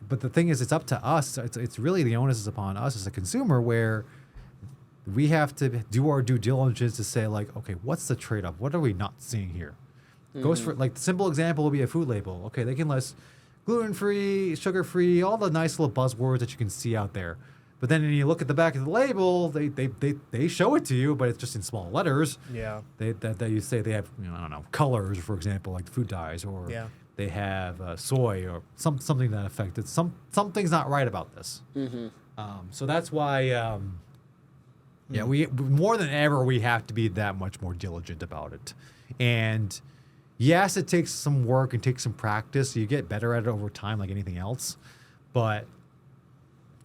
But the thing is, it's up to us. It's really the onus is upon us as a consumer, where we have to do our due diligence to say like, okay, what's the trade-off? What are we not seeing here? Goes for like the simple example will be a food label. Okay, they can list gluten-free, sugar-free, all the nice little buzzwords that you can see out there. But then when you look at the back of the label, they show it to you, but it's just in small letters. Yeah. That you say they have, I don't know, colors, for example, like the food dyes, or they have soy or something to that effect. It's something's not right about this. Mm-hmm. So that's why, we more than ever we have to be that much more diligent about it. And yes, it takes some work and takes some practice. You get better at it over time, like anything else. But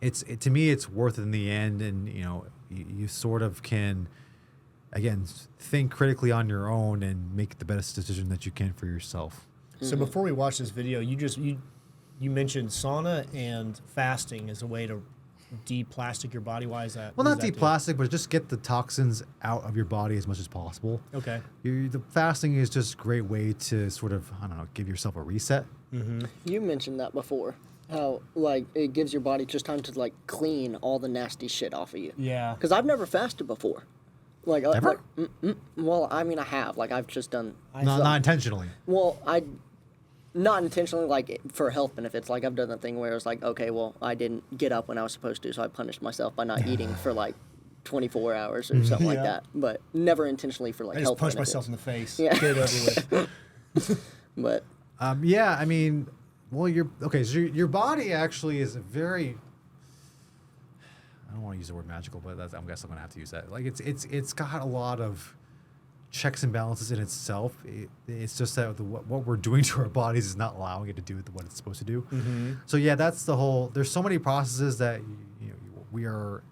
to me, it's worth it in the end. And you sort of can, again, think critically on your own and make the best decision that you can for yourself. So before we watch this video, you mentioned sauna and fasting as a way to de-plastic your body. Why is that? Well, not de-plastic, but just get the toxins out of your body as much as possible. Okay. The fasting is just a great way to sort of, I don't know, give yourself a reset. Mm-hmm. You mentioned that before. How like it gives your body just time to like clean all the nasty shit off of you. Yeah. Because I've never fasted before. Like Ever? Well, I mean, I have. Like I've just done. Not intentionally. Well, not intentionally, like for health benefits. Like I've done the thing where it's like, okay, well, I didn't get up when I was supposed to, so I punished myself by not eating for like 24 hours or something like that. But never intentionally for like I just health punched benefits. myself in the face. Yeah. Get it over with. But I mean, well, so your body actually is a very, I don't want to use the word magical, but I guess I'm gonna have to use that. Like it's got a lot of checks and balances in itself. It's just that what we're doing to our bodies is not allowing it to do what it's supposed to do. Mm-hmm. So yeah, that's the whole. There's so many processes that we are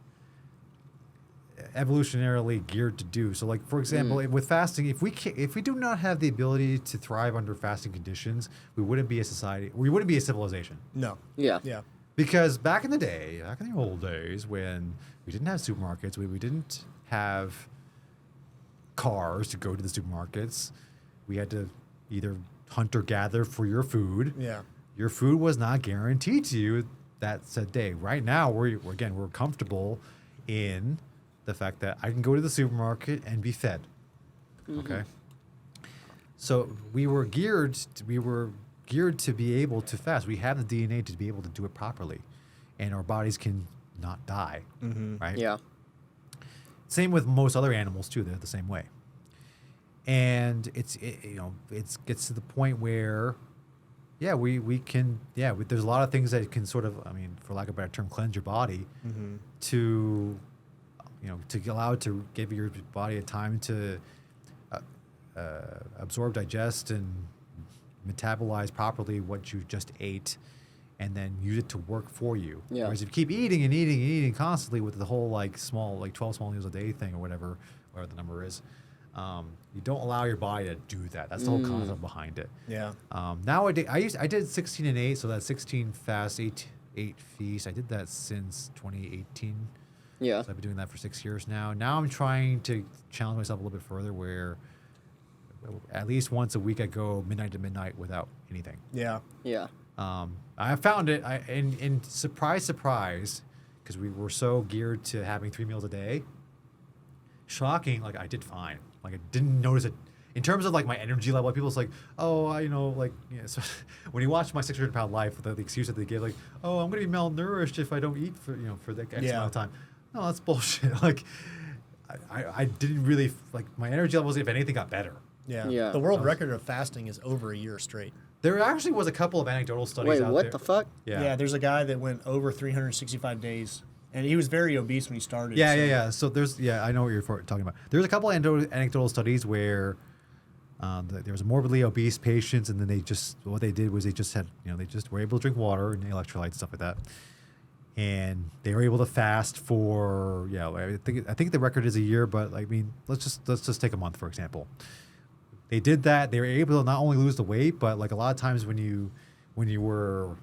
evolutionarily geared to do. So like, for example, with fasting, if we do not have the ability to thrive under fasting conditions, we wouldn't be a society. We wouldn't be a civilization. No. yeah. Yeah. Because back in the old days, when we didn't have supermarkets, we didn't have cars to go to the supermarkets, we had to either hunt or gather for your food. Yeah. Your food was not guaranteed to you that said day. Right now, we're comfortable in the fact that I can go to the supermarket and be fed. Mm-hmm. Okay. So we were geared to be able to fast. We have the DNA to be able to do it properly, and our bodies can not die. Mm-hmm. Right. Yeah. same with most other animals too. They're the same way. And it gets to the point where, yeah, we can, there's a lot of things that can sort of, I mean, for lack of a better term, cleanse your body to, to allow it to give your body a time to absorb, digest, and metabolize properly what you just ate, and then use it to work for you. Yeah. Whereas if you keep eating and eating and eating constantly with the whole 12 small meals a day thing or whatever the number is, you don't allow your body to do that. That's the whole concept behind it. Yeah. Nowadays, I did 16 and 8, so that's 16 fast, 8 feast. I did that since 2018. Yeah. So I've been doing that for 6 years now. Now I'm trying to challenge myself a little bit further, where at least once a week I go midnight to midnight without anything. Yeah. Yeah. I found it, and surprise, because we were so geared to having 3 meals a day. Shocking, I did fine. I didn't notice it in terms of my energy level. People's so when you watch My 600-Pound Life, the excuse that they give, oh, I'm gonna be malnourished if I don't eat for the X amount of time. No, that's bullshit. I didn't really my energy levels, if anything, got better. Yeah. Yeah. The world record of fasting is over a year straight. There actually was a couple of anecdotal studies out there. Wait, what the fuck? Yeah. There's a guy that went over 365 days, and he was very obese when he started. Yeah. So I know what you're talking about. There's a couple of anecdotal studies where there was morbidly obese patients, and then what they did was they just had, they just were able to drink water and electrolytes, stuff like that. And they were able to fast for, I think the record is a year, but let's just take a month, for example. They did that. They were able to not only lose the weight, but a lot of times when you were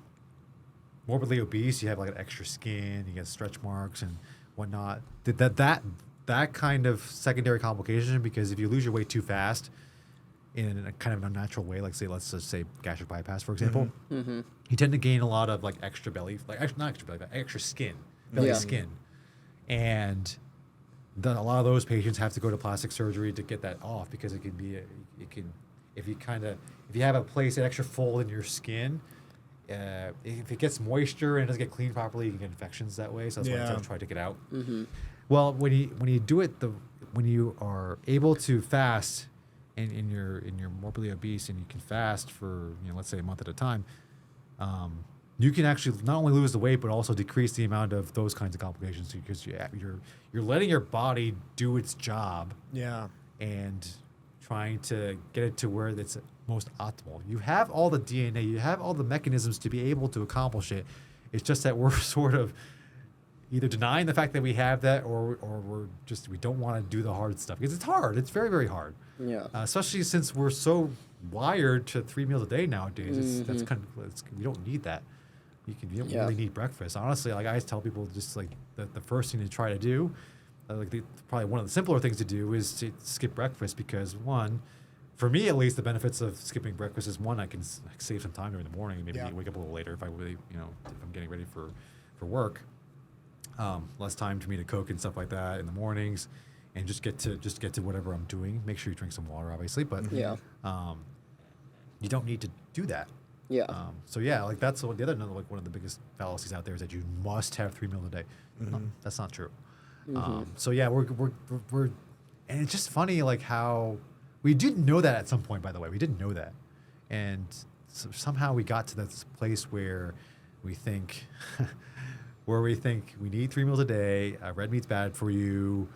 morbidly obese, you have an extra skin, you get stretch marks and whatnot. That kind of secondary complication, because if you lose your weight too fast in a kind of an unnatural way, let's just say gastric bypass, for example, you tend to gain a lot of extra belly, not extra belly, but extra skin, belly skin, and a lot of those patients have to go to plastic surgery to get that off, because if you have a place, an extra fold in your skin, if it gets moisture and it doesn't get cleaned properly, you can get infections that way. So that's why I try to take it out. Well, when you do it, when you are able to fast and you're morbidly obese and you can fast for let's say a month at a time, you can actually not only lose the weight but also decrease the amount of those kinds of complications, because you're letting your body do its job. Yeah. And trying to get it to where it's most optimal. You have all the DNA, you have all the mechanisms to be able to accomplish it. It's just that we're sort of either denying the fact that we have that, or we don't want to do the hard stuff, because it's hard. It's very, very hard. Yeah. Especially since we're so wired to 3 meals a day nowadays. That's we don't need that. You don't really need breakfast. Honestly, I always tell people, just the first thing to try to do, probably one of the simpler things to do, is to skip breakfast, because one, for me at least, the benefits of skipping breakfast is, one, I can save some time during the morning and maybe wake up a little later if I really, if I'm getting ready for work. Less time for me to cook and stuff like that in the mornings, and just get to whatever I'm doing. Make sure you drink some water, obviously, but you don't need to do that. Yeah. So that's the other one of the biggest fallacies out there, is that you must have 3 meals a day. No, that's not true. So we're and it's just funny how we didn't know that at some point. By the way, we didn't know that, and so somehow we got to this place where we think we need 3 meals a day. Red meat's bad for you.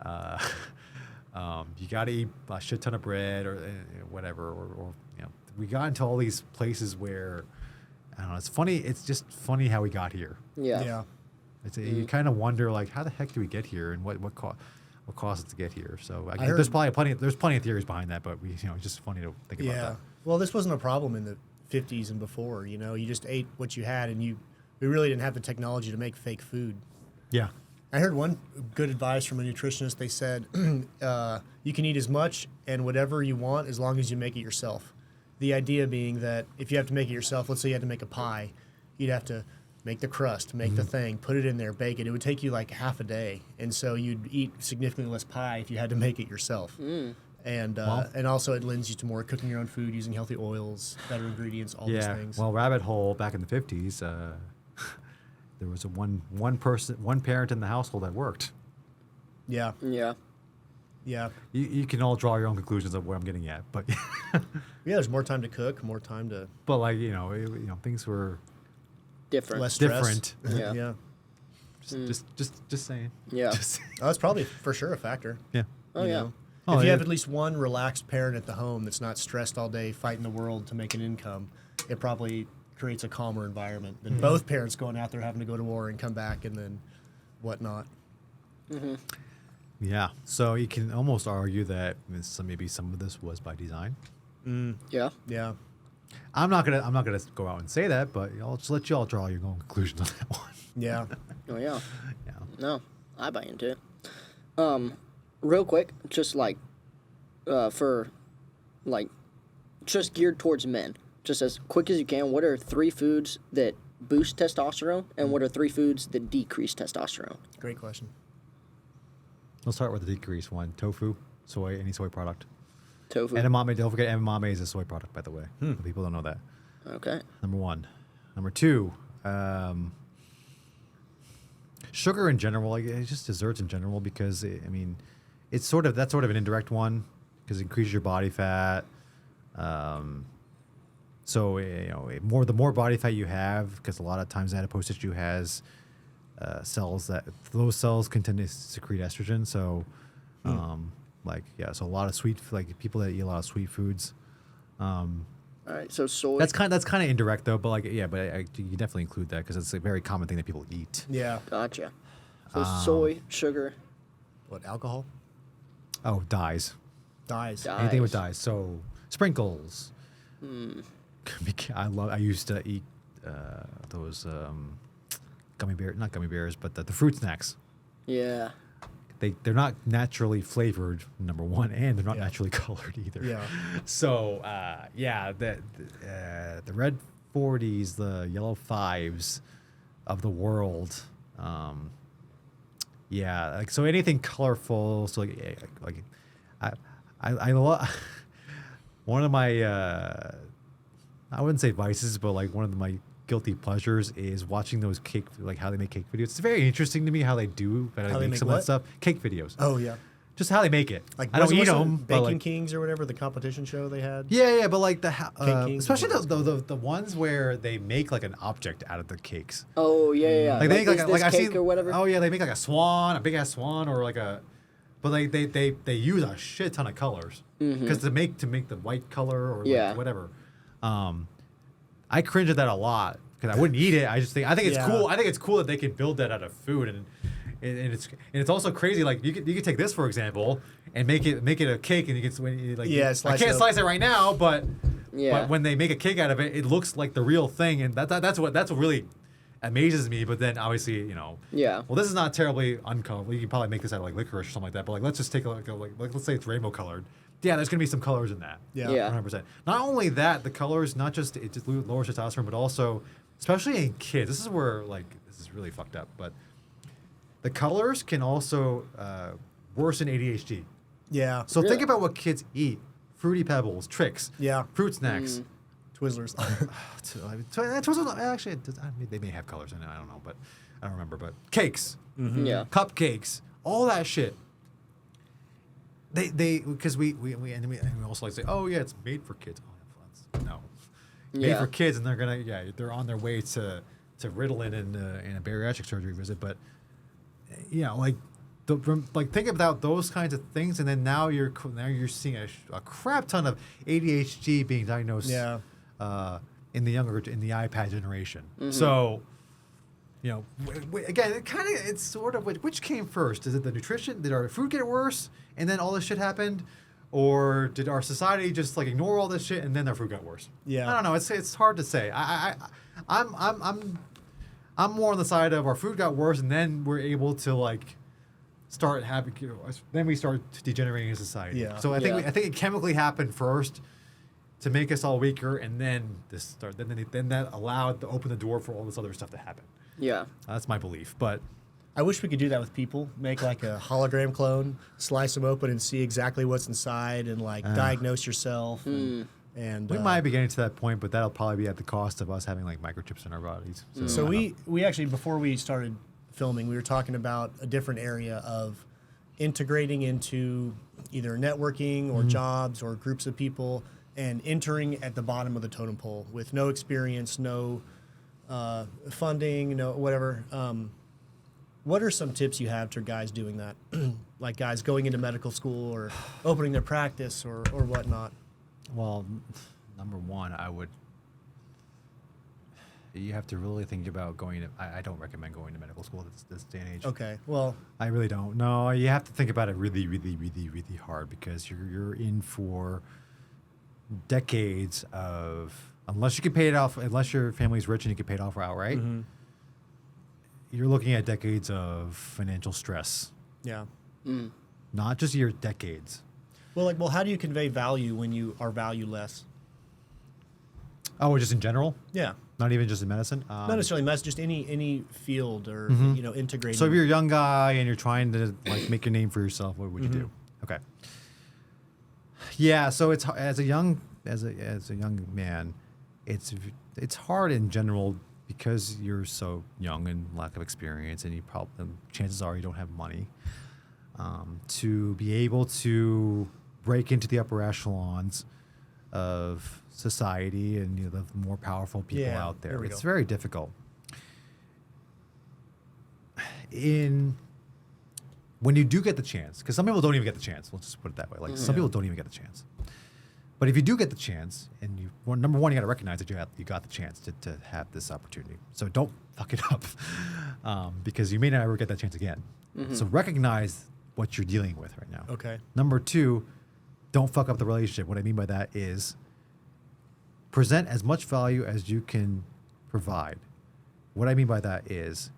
You got to eat a shit ton of bread or whatever, or we got into all these places where, I don't know. It's funny. It's just funny how we got here. Yeah. Yeah. You kind of wonder, how the heck do we get here, and what caused us to get here? So I heard, there's plenty of theories behind that, but it's just funny to think about that. Well, this wasn't a problem in the 50s and before. You just ate what you had, and we really didn't have the technology to make fake food. Yeah. I heard one good advice from a nutritionist. They said you can eat as much and whatever you want as long as you make it yourself. The idea being that if you have to make it yourself, let's say you had to make a pie, you'd have to make the crust, make the thing, put it in there, bake it. It would take you half a day. And so you'd eat significantly less pie if you had to make it yourself. And also it lends you to more cooking your own food, using healthy oils, better ingredients, all these things. Well, rabbit hole back in the 50s, there was one parent in the household that worked. Yeah. Yeah. Yeah. You can all draw your own conclusions of where I'm getting at, but Yeah, there's more time to cook, more time to but like things were Different. less stress. different. Yeah. Yeah. Just saying. Yeah. Just, Oh, that's probably for sure a factor. yeah. Oh, you yeah. know? Oh, If you yeah. have at least one relaxed parent at the home that's not stressed all day fighting the world to make an income, it probably creates a calmer environment than both parents going out there having to go to war and come back and then whatnot. Yeah. So you can almost argue that maybe some of this was by design. Yeah. Yeah. I'm not gonna go out and say that, but I'll just let you all draw your own conclusions on that one. Yeah. Oh, yeah. Yeah. No, I buy into it. Real quick, just like, for, like, just geared towards men. Just as quick as you can, what are 3 foods that boost testosterone, and what are 3 foods that decrease testosterone? Great question. Let's start with the decrease one: tofu, soy, any soy product. Tofu. Edamame. Don't forget, edamame is a soy product, by the way. People don't know that. Okay. Number 1. Number 2. Sugar in general, like it's just desserts in general, because it's that's sort of an indirect one because it increases your body fat. So the more body fat you have, because a lot of times adipose tissue has cells those cells can tend to secrete estrogen. So, so a lot of people that eat a lot of sweet foods. All right. So soy. That's kind of indirect though, but you definitely include that because it's a very common thing that people eat. Yeah. Gotcha. So soy, sugar, What, alcohol? Oh, dyes. Dyes. Anything with dyes. So sprinkles. I used to eat those not gummy bears, but the fruit snacks. Yeah. They're not naturally flavored, number 1, and they're not Yeah. naturally colored either. Yeah. So the red 40s, the yellow 5s of the world. So anything colorful. So I love one of my I wouldn't say vices, but like one of my guilty pleasures is watching those how they make cake videos. It's very interesting to me how they make some of what? that stuff. Cake videos. Oh, yeah. Just how they make it. Like I don't eat what's the them. Baking Kings or whatever, the competition show they had. Yeah, but like Kings especially or what the ones where they make like an object out of the cakes. Oh, yeah. Like they make is like this I've cake seen or whatever. Oh yeah, they make like a swan, a big ass swan, or like but like they use a shit ton of colors because to make the white color or like whatever. I cringe at that a lot because I wouldn't eat it. I think it's cool. I think it's cool that they can build that out of food and it's also crazy. Like you could take this for example and make it a cake and you can I can't slice it right now, but when they make a cake out of it, it looks like the real thing, and that's what really amazes me. But then obviously well, this is not terribly uncolorful. You can probably make this out of like licorice or something like that. But like let's just take a look like let's say it's rainbow colored. Yeah, there's gonna be some colors in that. Yeah. 100%. Not only that, the colors not just it just lowers testosterone, but also especially in kids. This is where this is really fucked up. But the colors can also worsen ADHD. Yeah. So Really? think about what kids eat: Fruity Pebbles, Tricks, fruit snacks. Twizzlers. Twizzlers, actually, they may have colors in it. I don't know, but I don't remember. But cakes, Yeah. cupcakes, all that shit. They because we also like say, oh yeah, it's made for kids. Oh, no, made for kids, and they're on their way to Ritalin and a bariatric surgery visit. But think about those kinds of things, and then now you're seeing a crap ton of ADHD being diagnosed. Yeah. In the iPad generation. So, again, it's sort of which came first? Is it the nutrition? Did our food get worse, and then all this shit happened, or did our society just like ignore all this shit and then their food got worse? Yeah. I don't know. It's hard to say. I'm more on the side of our food got worse, and then we're able to start having. Then we start degenerating as a society. Yeah. So I think it chemically happened first to make us all weaker, and then then that allowed to open the door for all this other stuff to happen. Yeah. That's my belief. But I wish we could do that with people. Make like a hologram clone, slice them open, and see exactly what's inside, and diagnose yourself. And we might be getting to that point, but that'll probably be at the cost of us having microchips in our bodies. So we actually, before we started filming, we were talking about a different area of integrating into either networking or jobs or groups of people and entering at the bottom of the totem pole with no experience, no funding, no whatever. What are some tips you have to guys doing that? Like guys going into medical school or opening their practice or whatnot? Well, number one, you have to really think about going to, I don't recommend going to medical school this day and age. Okay, well. I really don't. No, you have to think about it really, really, really, really hard because you're in for decades of, unless you can pay it off, unless your family's rich and you can pay it off outright, you're looking at decades of financial stress. Yeah. Not just your decades. Well, how do you convey value when you are valueless? Oh, just in general? Yeah. Not even just in medicine? Not necessarily medicine, just any field or, integrating. So if you're a young guy and you're trying to make your name for yourself, what would you do? Okay. Yeah, so it's as a young man, it's hard in general because you're so young and lack of experience, and you probably chances are you don't have money to be able to break into the upper echelons of society and the more powerful people out there. It's very difficult. When you do get the chance, because some people don't even get the chance. Let's just put it that way. Some people don't even get the chance. But if you do get the chance, and number one, you got to recognize that you got the chance to have this opportunity. So don't fuck it up, because you may not ever get that chance again. So recognize what you're dealing with right now. Okay. Number two, don't fuck up the relationship. What I mean by that is present as much value as you can provide. What I mean by that is,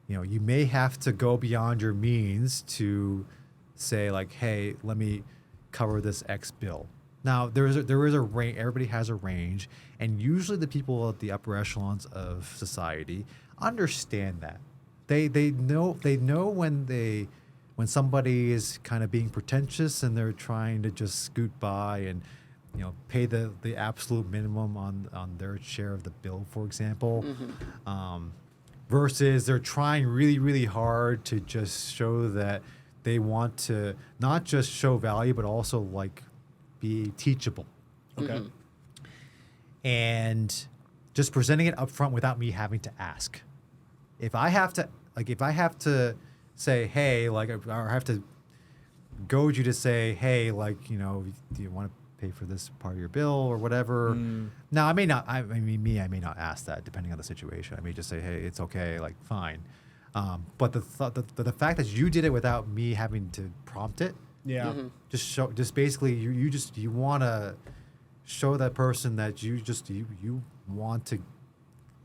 you may have to go beyond your means to say like, hey, let me cover this X bill. Now, there is a range. Everybody has a range, and usually the people at the upper echelons of society understand that. They know when somebody is kind of being pretentious and they're trying to just scoot by and pay the absolute minimum on their share of the bill, for example, versus they're trying really, really hard to just show that they want to not just show value, but also be teachable. Okay. And just presenting it up front without me having to ask. If I have to say, hey, or I have to goad you to say, hey, do you want to pay for this part of your bill or whatever? Now, I may not ask that depending on the situation. I may just say, hey, it's okay, fine. But the fact that you did it without me having to prompt it, just basically you want to show that person that you want to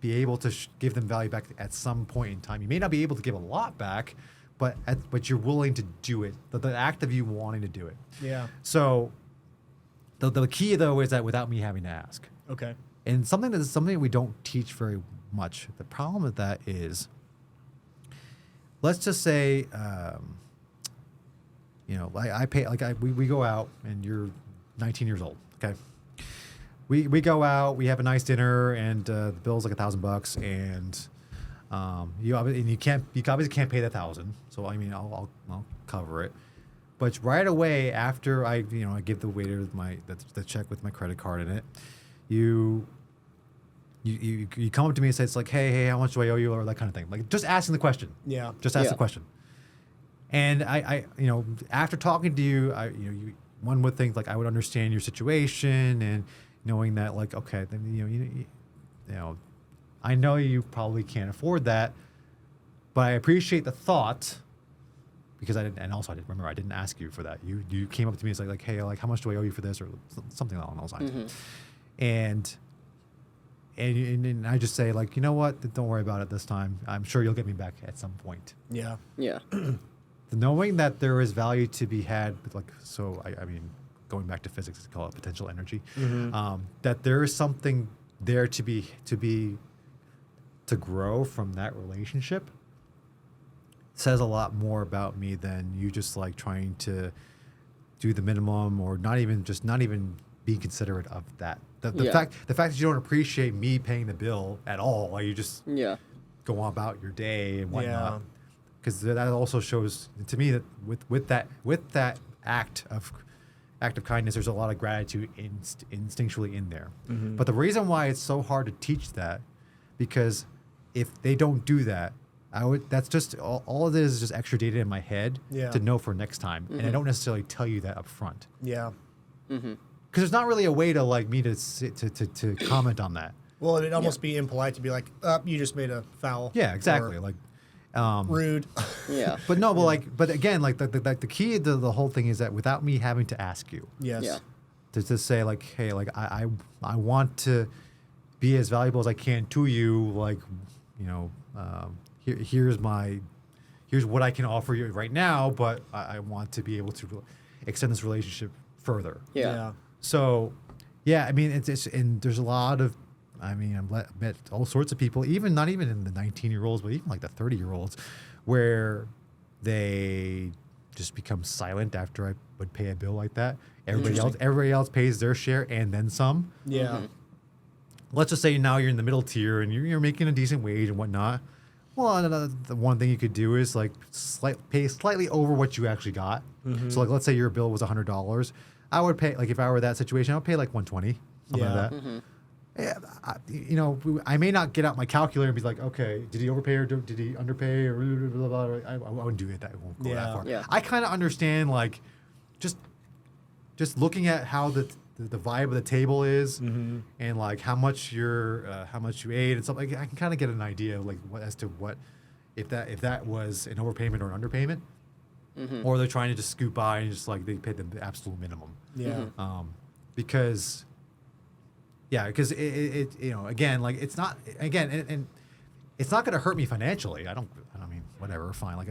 be able to give them value back at some point in time. You may not be able to give a lot back, but you're willing to do it. The act of you wanting to do it. Yeah. So the key though is that without me having to ask. Okay. And something we don't teach very much. The problem with that is, let's just say, I pay, we go out and you're 19 years old. Okay. We go out, we have a nice dinner, and the bill's like $1,000, and you obviously can't pay that $1,000. So I'll cover it. But right away after I give the waiter the check with my credit card in it, you come up to me and say, it's like, hey, how much do I owe you, or that kind of thing. Just asking the question. Yeah. Just ask the question. And I after talking to you, one would think I would understand your situation, and knowing that okay, then I know you probably can't afford that, but I appreciate the thought, because I didn't ask you for that. You came up to me and said hey, how much do I owe you for this, or something along those lines. And I just say you know what, don't worry about it this time. I'm sure you'll get me back at some point. Yeah. Yeah. Knowing that there is value to be had, going back to physics, it's called potential energy. That there is something there to grow from that relationship says a lot more about me than you just trying to do the minimum, or not even being considerate of that. The fact that you don't appreciate me paying the bill at all, you just go on about your day and whatnot. because that also shows to me that with that act of kindness, there's a lot of gratitude instinctually in there. But the reason why it's so hard to teach that, because if they don't do that, that's just all it is just extra data in my head to know for next time, and I don't necessarily tell you that up front. Yeah. Because there's not really a way to like me to comment on that. Well, it'd almost be impolite to be like, you just made a foul. Yeah, exactly. Like rude. Yeah. But no, but again, like the key to the whole thing is that without me having to ask you, Yes. Yeah. to say like, hey, like I want to be as valuable as I can to you, like, you know, here's what I can offer you right now, but I want to be able to extend this relationship further. Yeah. So, yeah, I mean, it's and there's a lot of, I mean, I've met all sorts of people, not even in the 19-year-olds, but even like the 30-year-olds, where they just become silent after I would pay a bill like that. Everybody else pays their share and then some. Yeah. Let's just say now you're in the middle tier and you're making a decent wage and whatnot. Well, the one thing you could do is like pay slightly over what you actually got. So like, let's say your bill was $100. I would pay, like if I were in that situation, I would pay like $120, something like that. Yeah, you know, I may not get out my calculator and be like, okay, did he overpay or did he underpay or blah, blah, blah, blah. I wouldn't do it. That won't go that far. Yeah. I kind of understand like just looking at how the vibe of the table is and like how much you ate and stuff. Like I can kind of get an idea of like what if that was an overpayment or an underpayment, or they're trying to just scoot by and just like they pay the absolute minimum. Yeah. Because it you know, again, like it's not, again, and it's not going to hurt me financially. I mean, whatever, fine. Like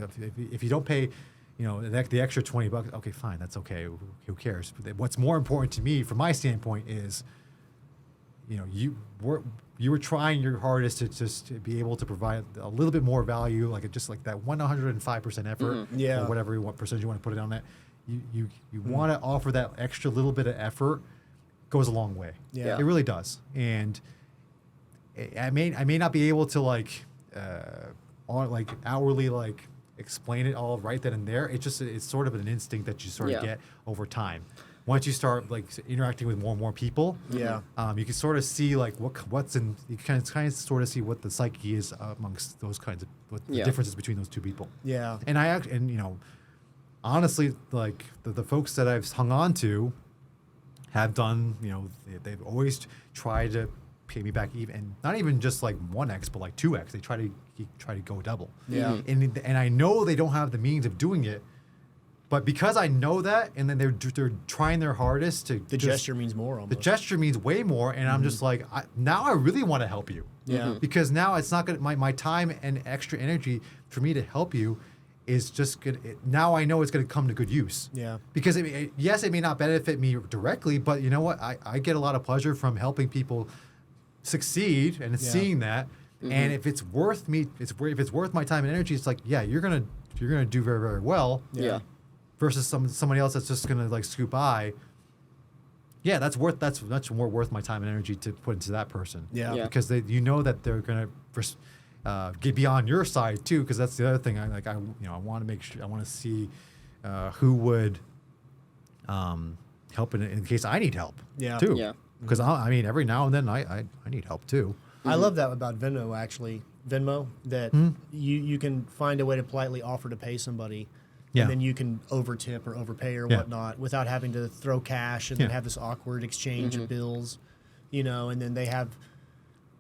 if you don't pay, you know, the extra $20, okay, fine, that's okay. Who cares? But what's more important to me, from my standpoint, is, you know, you were trying your hardest to just be able to provide a little bit more value, like just like that 105% effort, or whatever percentage you want to put it on that. You want to offer that extra little bit of effort. Goes a long way. Yeah. It really does. And I may not be able to like hourly like explain it all right then and there. It's sort of an instinct that you sort of get over time. Once you start like interacting with more and more people, you can sort of see like what's in. You can kind of sort of see what the psyche is amongst those kinds of the differences between those two people. Yeah. And you know, honestly, like the folks that I've hung on to have done, you know, they've always tried to pay me back even, and not even just like 1x, but like 2x. They try to go double. Yeah. And I know they don't have the means of doing it, but because I know that, and then they're trying their hardest to. The gesture means more. Almost. The gesture means way more, and I'm just like, now I really want to help you. Yeah. Because now it's not gonna my time and extra energy for me to help you is just good. Now I know it's going to come to good use. Yeah. Because yes, it may not benefit me directly, but you know what? I get a lot of pleasure from helping people succeed and seeing that. And if it's worth if it's worth my time and energy, it's like, yeah, you're gonna do very, very well. Yeah. Versus somebody else that's just gonna like scoop by. Yeah, that's much more worth my time and energy to put into that person. Yeah. Because you know that they're gonna get beyond your side too, because that's the other thing. I want to make sure. I want to see who would help in case I need help. Yeah. Too. Yeah. Because I mean, every now and then I need help too. I love that about Venmo, actually. Venmo, that you can find a way to politely offer to pay somebody, Yeah. and then you can overtip or overpay or whatnot without having to throw cash and then have this awkward exchange of bills, you know, and then they have,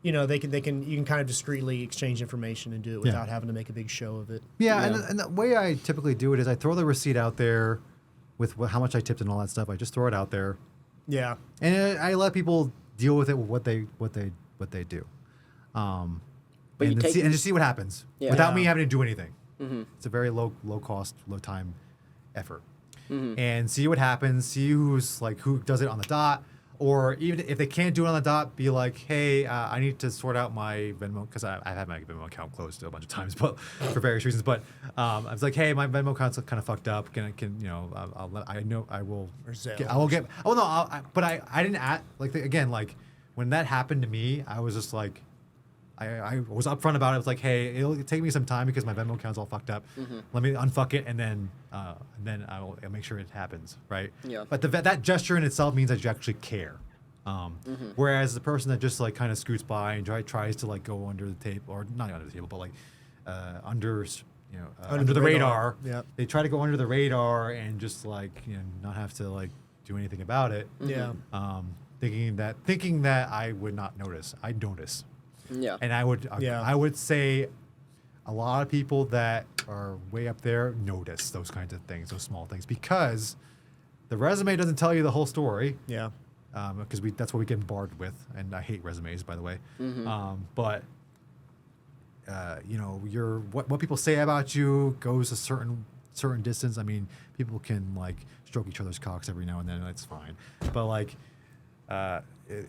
you know, you can kind of discreetly exchange information and do it without having to make a big show of it. Yeah, and the way I typically do it is I throw the receipt out there with how much I tipped and all that stuff. I just throw it out there. Yeah. And I let people deal with it with what they do. But and just see what happens without me having to do anything. It's a very low cost, low time effort. And see what happens, see who does it on the dot, or even if they can't do it on the dot, be like, hey, I need to sort out my Venmo, because I've had my Venmo account closed a bunch of times, but for various reasons. But I was like, hey, my Venmo account's kind of fucked up. Can you know? I will. Or Zelle. I will get. Oh no, but I didn't add again, like when that happened to me, I was just like, I was upfront about it. It was like, hey, it'll take me some time because my Venmo account's all fucked up. Let me unfuck it, and then I'll make sure it happens, right? Yeah. But that gesture in itself means that you actually care. Whereas the person that just like kind of scoots by and tries to like go under the table, or not under the table, but like under the radar. Yeah. They try to go under the radar and just like not have to like do anything about it. Yeah. Thinking that I would not notice. I notice. Yeah. And I would say a lot of people that are way up there notice those kinds of things, those small things, because the resume doesn't tell you the whole story. Yeah. Because that's what we get bombarded with, and I hate resumes, by the way. But what people say about you goes a certain distance. I mean, people can like stroke each other's cocks every now and then, and that's fine. But like,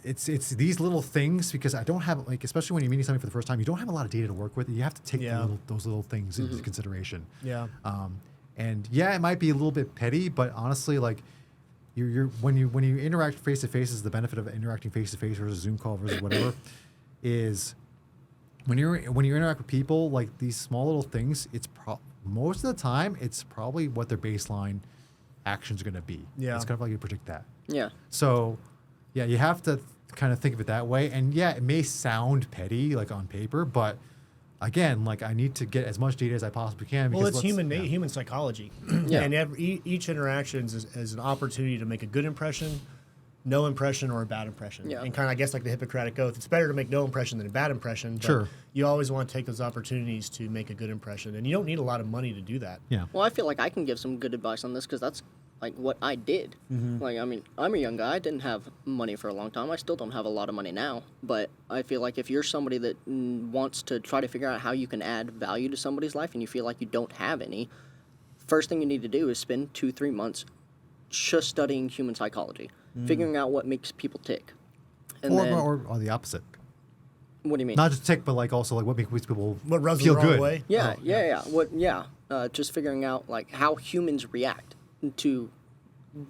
it's these little things, because I don't have, like, especially when you're meeting somebody for the first time, you don't have a lot of data to work with. You have to take those little things into consideration. Yeah. And yeah, it might be a little bit petty, but honestly, like, when you interact face to face, is the benefit of interacting face to face versus Zoom call versus whatever is when you interact with people, like these small little things, it's most of the time it's probably what their baseline actions are going to be. Yeah. It's kind of like you predict that. Yeah. So yeah, you have to kind of think of it that way. And yeah, it may sound petty like on paper, but again, like I need to get as much data as I possibly can. Well, it's human psychology. Yeah. And each interaction is an opportunity to make a good impression, no impression, or a bad impression. Yeah. And kind of, I guess, like the Hippocratic Oath, it's better to make no impression than a bad impression. But Sure. you always want to take those opportunities to make a good impression. And you don't need a lot of money to do that. Yeah. Well, I feel like I can give some good advice on this because that's like what I did. Like, I mean, I'm a young guy. I didn't have money for a long time. I still don't have a lot of money now. But I feel like if you're somebody that wants to try to figure out how you can add value to somebody's life and you feel like you don't have any, first thing you need to do is spend 2-3 months just studying human psychology, figuring out what makes people tick. And Or the opposite. what do you mean? Not just tick, but like also like what makes people What rubs feel the wrong good. way? Yeah, Oh, yeah. Just figuring out like how humans react to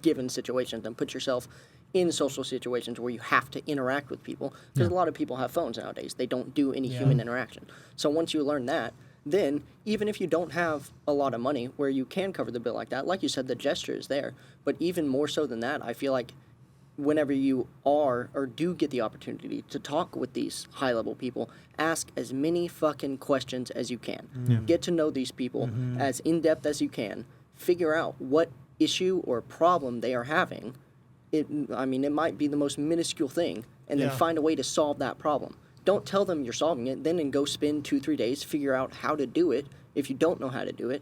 given situations, and put yourself in social situations where you have to interact with people, because a lot of people have phones nowadays. They don't do any human interaction. So once you learn that, then even if you don't have a lot of money where you can cover the bill like that, like you said, the gesture is there. But even more so than that, I feel like whenever you are or do get the opportunity to talk with these high-level people, ask as many fucking questions as you can. Get to know these people as in-depth as you can. Figure out what issue or problem they are having. It might be the most minuscule thing, and then find a way to solve that problem. Don't tell them you're solving it, then go spend 2-3 days, figure out how to do it if you don't know how to do it,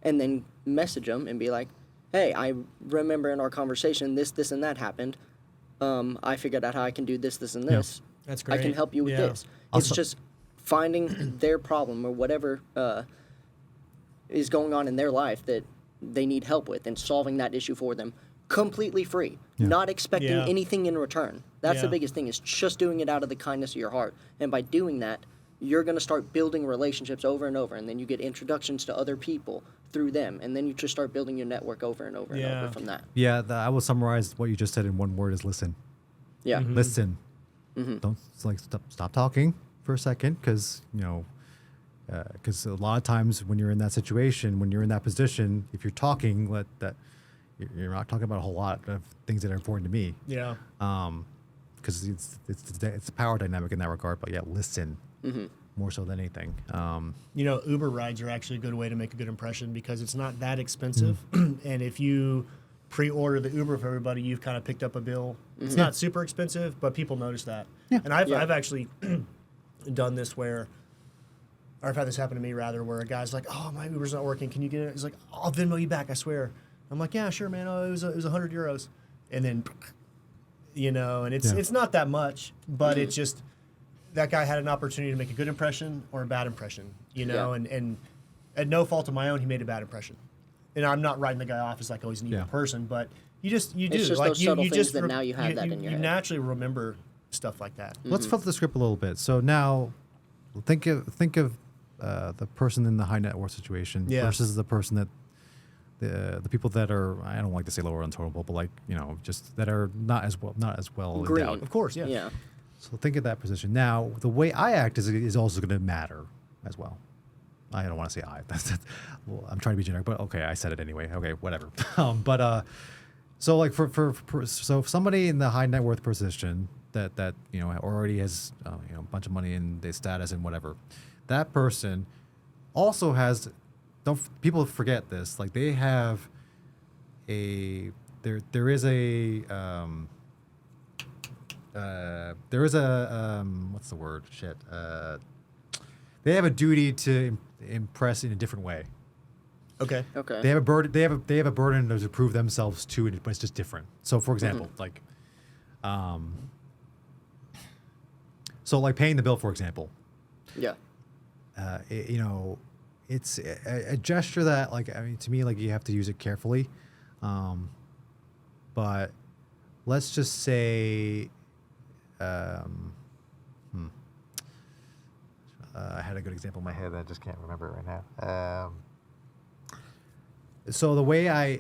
and then message them and be like, hey, I remember in our conversation this, and that happened. I figured out how I can do this, and this. That's great. I can help you with this. It's just finding their problem or whatever is going on in their life that they need help with, and solving that issue for them completely free, not expecting anything in return. That's the biggest thing, is just doing it out of the kindness of your heart. And by doing that, you're going to start building relationships over and over, and then you get introductions to other people through them, and then you just start building your network over and over and over from that. Yeah, I will summarize what you just said in one word: is listen. Yeah. Listen. Don't like stop talking for a second, because because a lot of times when you're in that situation, when you're in that position, if you're talking, you're not talking about a whole lot of things that are important to me. Yeah. Because it's a power dynamic in that regard. But yeah, listen more so than anything. Uber rides are actually a good way to make a good impression, because it's not that expensive, and if you pre-order the Uber for everybody, you've kind of picked up a bill. It's not super expensive, but people notice that. Yeah. And I've actually done this or I've had this happen to me rather, where a guy's like, "Oh, my Uber's not working. Can you get it?" He's like, "I'll Venmo you back, I swear." I'm like, "Yeah, sure, man. Oh, it was 100 euros," and then, and it's not that much, but it's just that guy had an opportunity to make a good impression or a bad impression, and at no fault of my own, he made a bad impression. And I'm not writing the guy off as like, oh, he's an evil person, but you do. It's just like those subtle things that now you have that in your head. You naturally remember stuff like that. Let's flip the script a little bit. So now, think of the person in the high net worth situation versus the person that the people that are, I don't like to say lower on totem pole, but like just that are not as well Green. endowed. Of course, yeah. Yeah. So think of that position. Now, the way I act is also going to matter as well. I don't want to say I. Well, I'm trying to be generic, but okay, I said it anyway. Okay, whatever. So like so if somebody in the high net worth position that already has a bunch of money and their status and whatever, that person also has. People forget this. Like they have there is a what's the word? Shit. They have a duty to impress in a different way. Okay. Okay. They have a burden. They have a burden to prove themselves to, but it's just different. So, for example, like paying the bill, for example. Yeah. It's a gesture that, to me, you have to use it carefully. But let's just say, I had a good example in my head. I just can't remember it right now. So the way I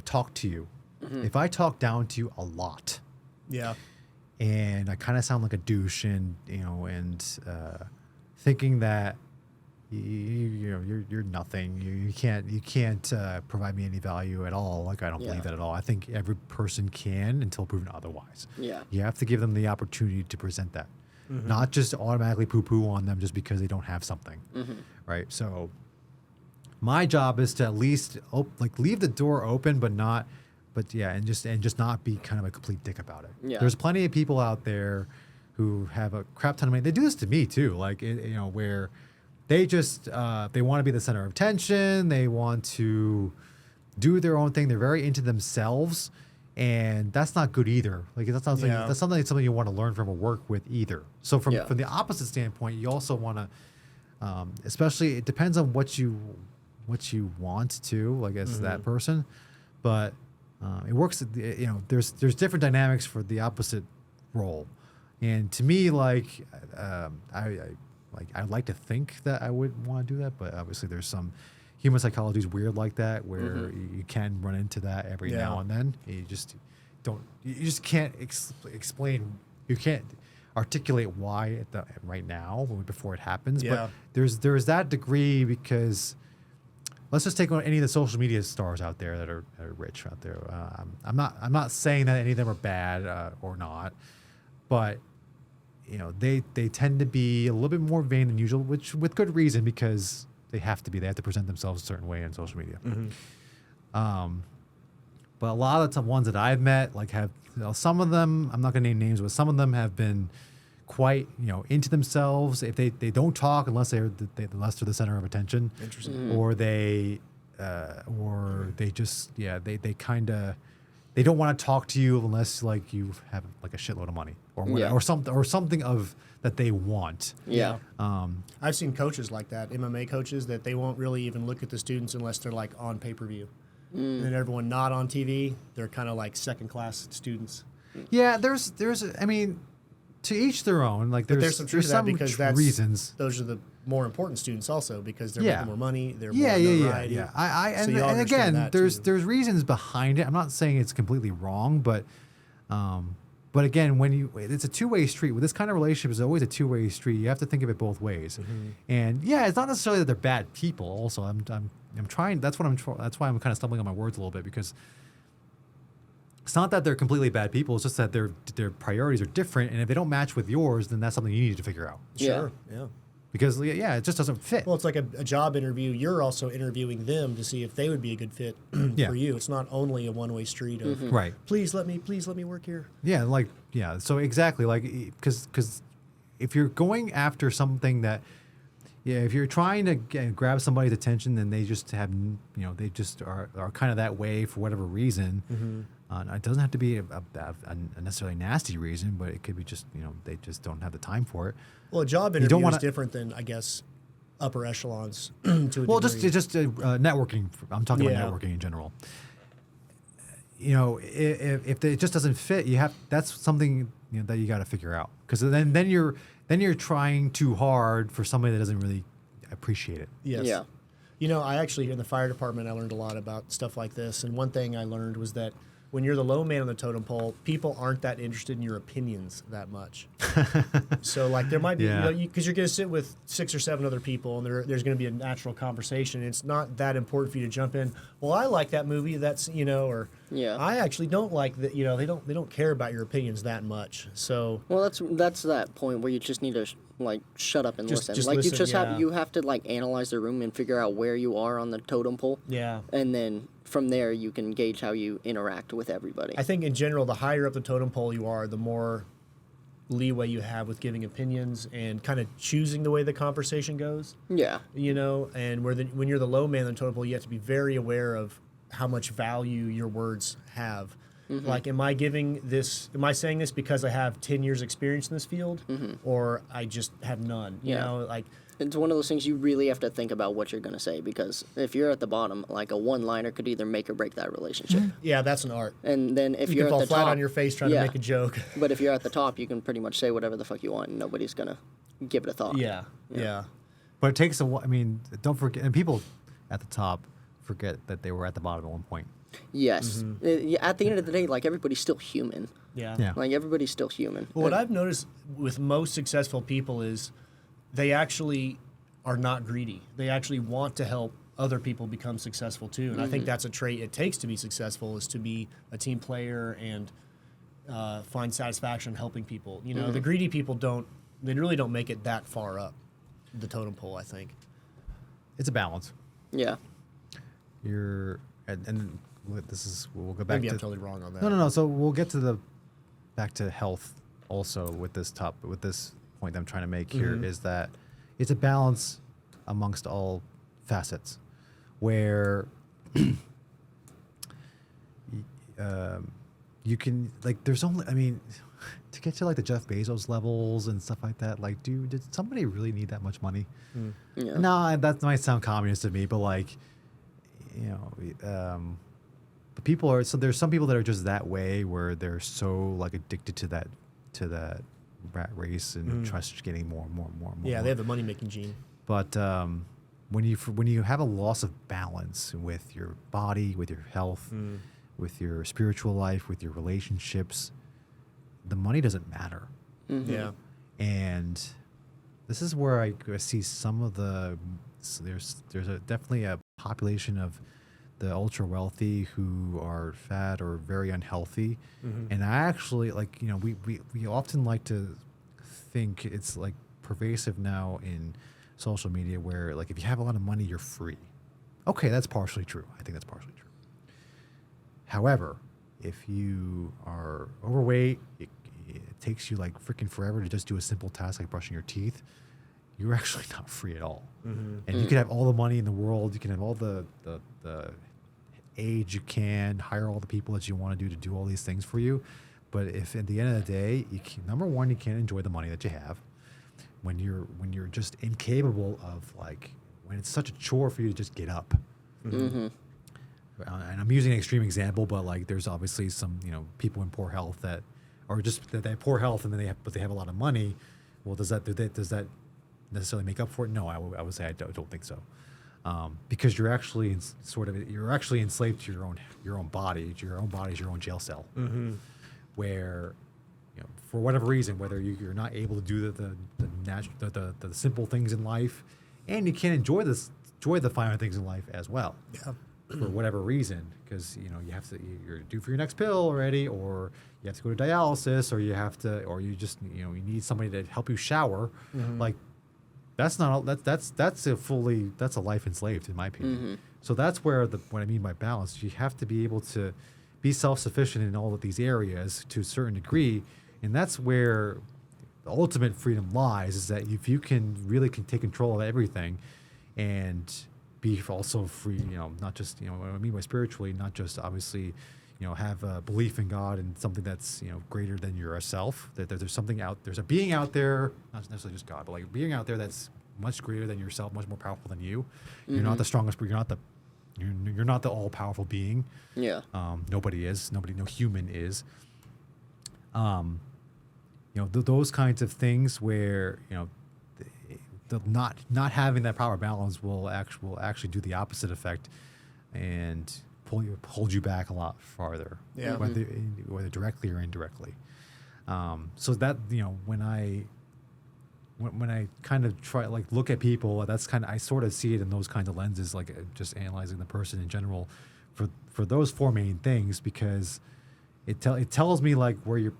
talk to you, if I talk down to you a lot, yeah, and I kind of sound like a douche, and thinking that you're nothing, you can't provide me any value at all. Like I don't believe that at all. I think every person can until proven otherwise. Yeah, you have to give them the opportunity to present that. Not just automatically poo-poo on them just because they don't have something, right? So my job is to at least leave the door open, and just not be kind of a complete dick about it. Yeah. There's plenty of people out there who have a crap ton of money. They do this to me too, where they just they want to be the center of attention. They want to do their own thing. They're very into themselves. And that's not good either. That's not something you want to learn from or work with either. So from the opposite standpoint, you also want to, especially it depends on what you want to, as that person, but it works. There's different dynamics for the opposite role, and to me, I like to think that I would want to do that, but obviously there's some. Human psychology is weird like that, where you can run into that every now and then. You just can't explain. You can't articulate why right now before it happens. Yeah. But there's that degree because let's just take any of the social media stars out there that are rich out there. I'm not saying that any of them are bad or not, but they tend to be a little bit more vain than usual, which with good reason because. They have to be. They have to present themselves a certain way on social media. But a lot of the ones that I've met, have some of them. I'm not going to name names, but some of them have been quite into themselves. If they don't talk unless they're the center of attention. Interesting. Or they just they kind of. They don't want to talk to you unless you have a shitload of money or something of that they want. Yeah. I've seen coaches like that, MMA coaches, that they won't really even look at the students unless they're on pay-per-view. And then everyone not on TV, they're kind of second-class students. Yeah, there's I mean, to each their own. There's some truth to that because reasons. Those are the more important students also because they're making more money. They're more notoriety. So and again, there's too. reasons behind it. I'm not saying it's completely wrong, but again, it's a two-way street. With this kind of relationship, it's always a two-way street. You have to think of it both ways. And it's not necessarily that they're bad people. Also, I'm trying. That's why I'm kind of stumbling on my words a little bit because it's not that they're completely bad people. It's just that their priorities are different, and if they don't match with yours, then that's something you need to figure out. Sure. Yeah. Because it just doesn't fit. Well, it's like a job interview. You're also interviewing them to see if they would be a good fit for you. It's not only a one-way street of right. Please let me work here. Yeah, So exactly, because if you're going after something that, if you're trying to grab somebody's attention, then they just have, they just are kind of that way for whatever reason. It doesn't have to be a necessarily nasty reason, but it could be just they just don't have the time for it. Well, a job interview is different than, I guess, upper echelons to a degree. just networking. I'm talking about networking in general. If it just doesn't fit, that's something that you got to figure out because then you're trying too hard for somebody that doesn't really appreciate it. Yes. Yeah. I actually in the fire department I learned a lot about stuff like this, and one thing I learned was that when you're the low man on the totem pole, people aren't that interested in your opinions that much. So like there might be, because you're going to sit with 6 or 7 other people, and there's going to be a natural conversation. It's not that important for you to jump in. Well, I like that movie. That's or I actually don't like that. They don't care about your opinions that much. So that's that point where you just need to like shut up and listen. Like listen, you just have to like analyze the room and figure out where you are on the totem pole. Yeah, and then from there you can gauge how you interact with everybody. I think in general, the higher up the totem pole you are, the more leeway you have with giving opinions and kind of choosing the way the conversation goes. Yeah. And when you're the low man on the totem pole, you have to be very aware of how much value your words have. Mm-hmm. Like, am I saying this because I have 10 years experience in this field, or I just have none? You know, like, it's one of those things you really have to think about what you're going to say, because if you're at the bottom, like a one-liner could either make or break that relationship. Yeah, that's an art. And then if you you're can at fall the flat top, on your face trying to make a joke. But if you're at the top, you can pretty much say whatever the fuck you want, and nobody's going to give it a thought. Yeah. But it takes I mean, don't forget, and people at the top forget that they were at the bottom at one point. Yes. At the end of the day, like, everybody's still human. Yeah. Like, everybody's still human. Well, what I've noticed with most successful people is they actually are not greedy. They actually want to help other people become successful too. And I think that's a trait it takes to be successful, is to be a team player and find satisfaction helping people. The greedy people they really don't make it that far up the totem pole, I think. It's a balance. Yeah. And we'll go back Maybe to... I'm totally wrong on that. No. So we'll get to back to health also with this point that I'm trying to make here, is that it's a balance amongst all facets, where you can, like, there's only, I mean, to get to like the Jeff Bezos levels and stuff like that, like, dude, did somebody really need that much money? Yeah. No, that might sound communist to me, but like, the people are, so there's some people that are just that way, where they're so like addicted to that rat race and just getting more and more and more and more. Yeah, they have the money making gene. But when you have a loss of balance with your body, with your health, with your spiritual life, with your relationships, the money doesn't matter. Yeah. And this is where I see some of there's definitely a population of the ultra wealthy who are fat or very unhealthy. And I actually, like, we often like to think it's like pervasive now in social media, where like if you have a lot of money, you're free. Okay, that's partially true. I think that's partially true. However, if you are overweight, it takes you like freaking forever to just do a simple task like brushing your teeth, you're actually not free at all. And you can have all the money in the world, you can have all the age you can, hire all the people that you want to do all these things for you. But if at the end of the day, number one, you can't enjoy the money that you have. When you're just incapable of, like, when it's such a chore for you to just get up. And I'm using an extreme example, but like there's obviously some people in poor health that they have poor health and then they have a lot of money. Well, does that necessarily make up for it? No, I would say I don't think so. Because you're actually enslaved to your own body. Your own body is your own jail cell. Where, for whatever reason, whether you're not able to do the simple things in life, and you can't enjoy the finer things in life as well. Yeah. For whatever reason, because you're due for your next pill already, or you have to go to dialysis, or you just you need somebody to help you shower. Like, that's a life enslaved, in my opinion. So that's where what I mean by balance. You have to be able to be self-sufficient in all of these areas to a certain degree, and that's where the ultimate freedom lies. Is that if you can take control of everything, and be also free, not just what I mean by spiritually, not just obviously, have a belief in God and something that's greater than yourself. That there's something there's a being out there, not necessarily just God, but like a being out there that's much greater than yourself, much more powerful than you. You're not the strongest, but you're not the all powerful being. Yeah. Nobody is. No human is. Those kinds of things where the not having that power balance will actually do the opposite effect, and hold you back a lot farther. Yeah. Whether directly or indirectly. So that, when I kind of try look at people, that's kind of, I sort of see it in those kinds of lenses, just analyzing the person in general for those four main things, because it tells me where your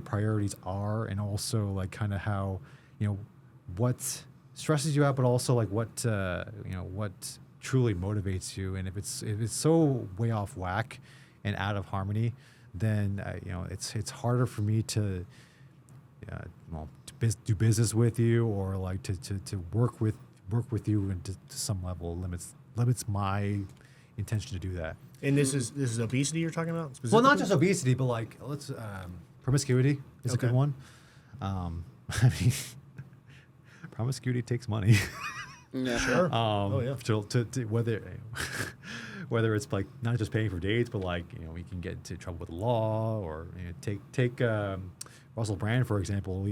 priorities are, and also kind of how, what stresses you out, but also what truly motivates you. And if it's so way off whack and out of harmony, then it's harder for me to do business with you, or to work with you, and to some level limits my intention to do that. And this is obesity you're talking about specifically? Well, not just obesity, but let's promiscuity is a good one. I mean, promiscuity takes money. Yeah, sure. To whether it's not just paying for dates, but we can get into trouble with the law, or take Russell Brand, for example.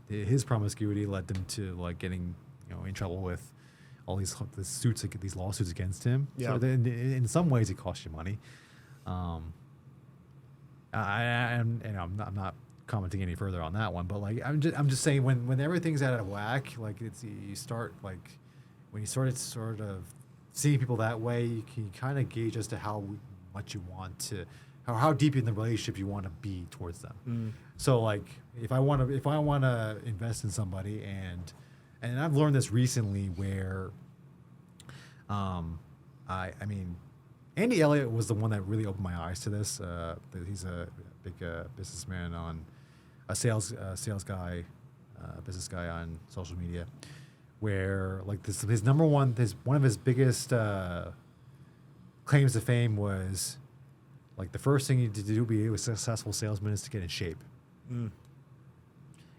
His promiscuity led them to getting in trouble with all these lawsuits against him. Yeah. So in some ways it costs you money. I'm not commenting any further on that one, but I'm just saying, when everything's out of whack, you start when you sort of seeing people that way, you can kind of gauge as to how much you want to, how deep in the relationship you want to be towards them. So if I want to invest in somebody, and I've learned this recently, where I mean, Andy Elliott was the one that really opened my eyes to this. He's a big businessman, a sales guy, business guy on social media, where his number one, one of his biggest claims to fame was the first thing you need to do to be a successful salesman is to get in shape. And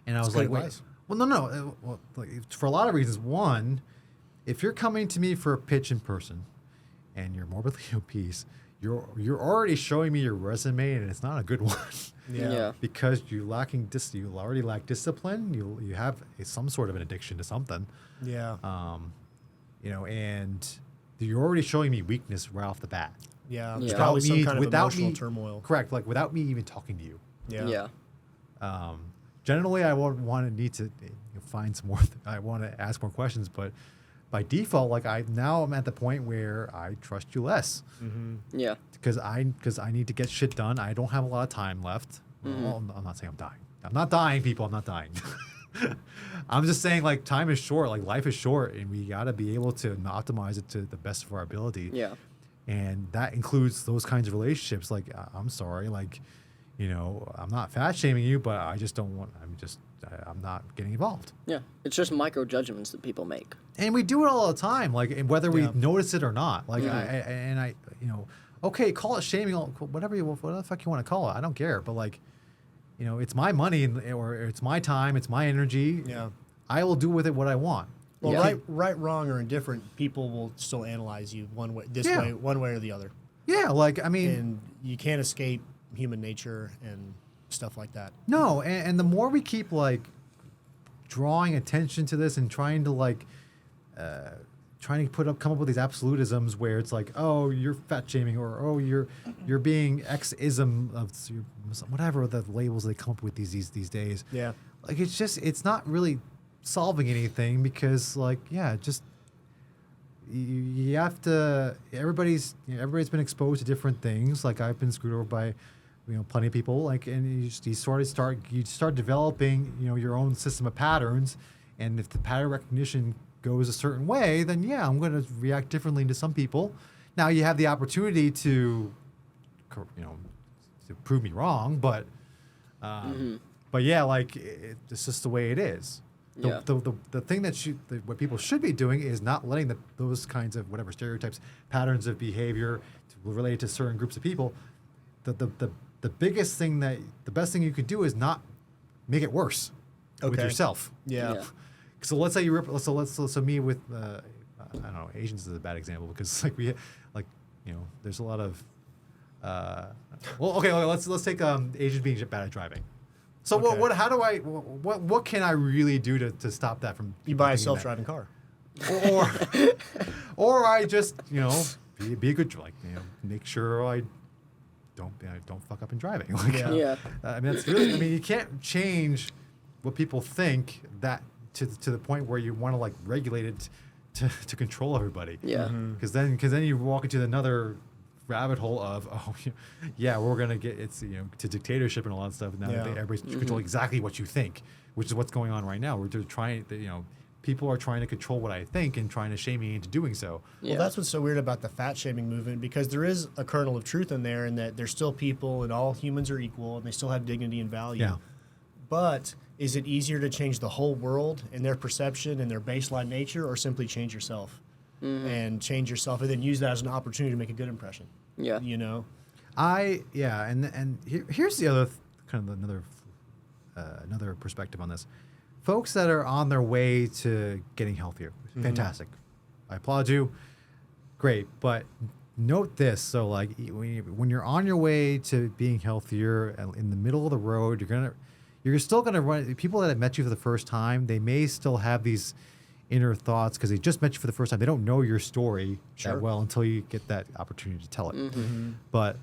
I was like, wait, well, no. Well, for a lot of reasons. One, if you're coming to me for a pitch in person and you're morbidly obese, you're already showing me your resume, and it's not a good one. Yeah. Because you already lack discipline. You have some sort of an addiction to something. Yeah. And you're already showing me weakness right off the bat. Yeah. There's Probably some kind of without emotional turmoil. Correct. Without me even talking to you. Yeah. Generally, I would need to find some more. I want to ask more questions, but by default, I'm at the point where I trust you less. Mm-hmm. Yeah. Because I need to get shit done. I don't have a lot of time left. Well, I'm not saying I'm dying. I'm not dying, people. I'm not dying. I'm just saying time is short. Life is short, and we got to be able to optimize it to the best of our ability. Yeah. And that includes those kinds of relationships. I'm sorry, I'm not fat shaming you, but I just don't want. I'm not getting involved. Yeah. It's just micro judgments that people make. And we do it all the time, whether we notice it or not. Okay, call it shaming, whatever the fuck you want to call it. I don't care, but it's my money, or it's my time, it's my energy. Yeah. I will do with it what I want. Well, Yeah. right, wrong, or indifferent, people will still analyze you one way or the other. Yeah, And you can't escape human nature and stuff like that. No, and the more we keep drawing attention to this and trying to come up with these absolutisms where it's oh, you're fat shaming, or oh, you're being X-ism of whatever the labels they come up with these days. Yeah. It's not really solving anything, because you have to. Everybody's been exposed to different things. I've been screwed over by plenty of people. And you start developing your own system of patterns, and if the pattern recognition goes a certain way, then I'm going to react differently to some people. Now you have the opportunity to prove me wrong, but it's just the way it is. The thing that what people should be doing is not letting those kinds of whatever stereotypes, patterns of behavior related to certain groups of people. The biggest thing the best thing you could do is not make it worse with yourself. Yeah. So let's say so me with I don't know, Asians is a bad example, because there's a lot of let's take Asians being bad at driving. So Okay. what can I really do to stop that from You buy a happening? self-driving car. or I just be a good, like, make sure I don't fuck up in driving. Like, Yeah. I mean, that's really, I mean, you can't change what people think that to the point where you want to like regulate it to control everybody. Yeah. Because then you walk into another rabbit hole of we're gonna get to dictatorship and all that stuff. Now everybody's control exactly what you think, which is what's going on right now. We're trying, people are trying to control what I think and trying to shame me into doing so. Well, that's what's so weird about the fat shaming movement, because there is a kernel of truth in there, and that there's still people and all humans are equal and they still have dignity and value. Yeah. But is it easier to change the whole world and their perception and their baseline nature, or simply change yourself and change yourself and then use that as an opportunity to make a good impression? Yeah. And here's the other kind of another perspective on this. Folks that are on their way to getting healthier, fantastic. I applaud you. Great, but note this. So, like, when you're on your way to being healthier, in the middle of the road, you're still gonna run. People that have met you for the first time, they may still have these inner thoughts because they just met you for the first time. They don't know your story that well until you get that opportunity to tell it. But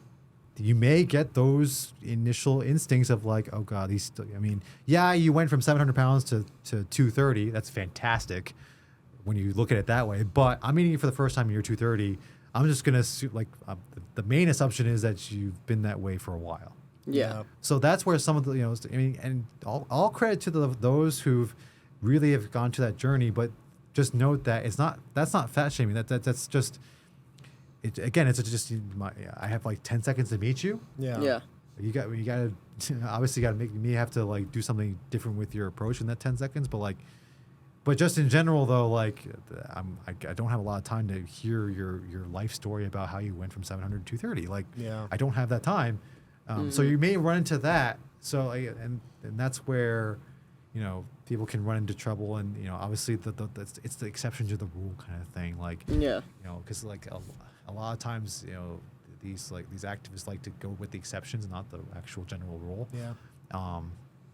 you may get those initial instincts of like, oh God, you went from 700 pounds to 230. That's fantastic when you look at it that way. But I'm meeting you for the first time and you're 230. I'm just going to the main assumption is that you've been that way for a while. Yeah. So that's where some of the, and all credit to those who've really have gone to that journey, but just note that that's not fat shaming. That's just, I have like 10 seconds to meet you. Yeah. Yeah. You got to obviously got to make me have to like do something different with your approach in that 10 seconds. But just in general though, like I don't have a lot of time to hear your life story about how you went from 700 to 230. Like, I don't have that time. So you may run into that. So and that's where, people can run into trouble, and obviously it's the exception to the rule kind of thing. Like, because like a lot of times these activists like to go with the exceptions, not the actual general rule. Yeah.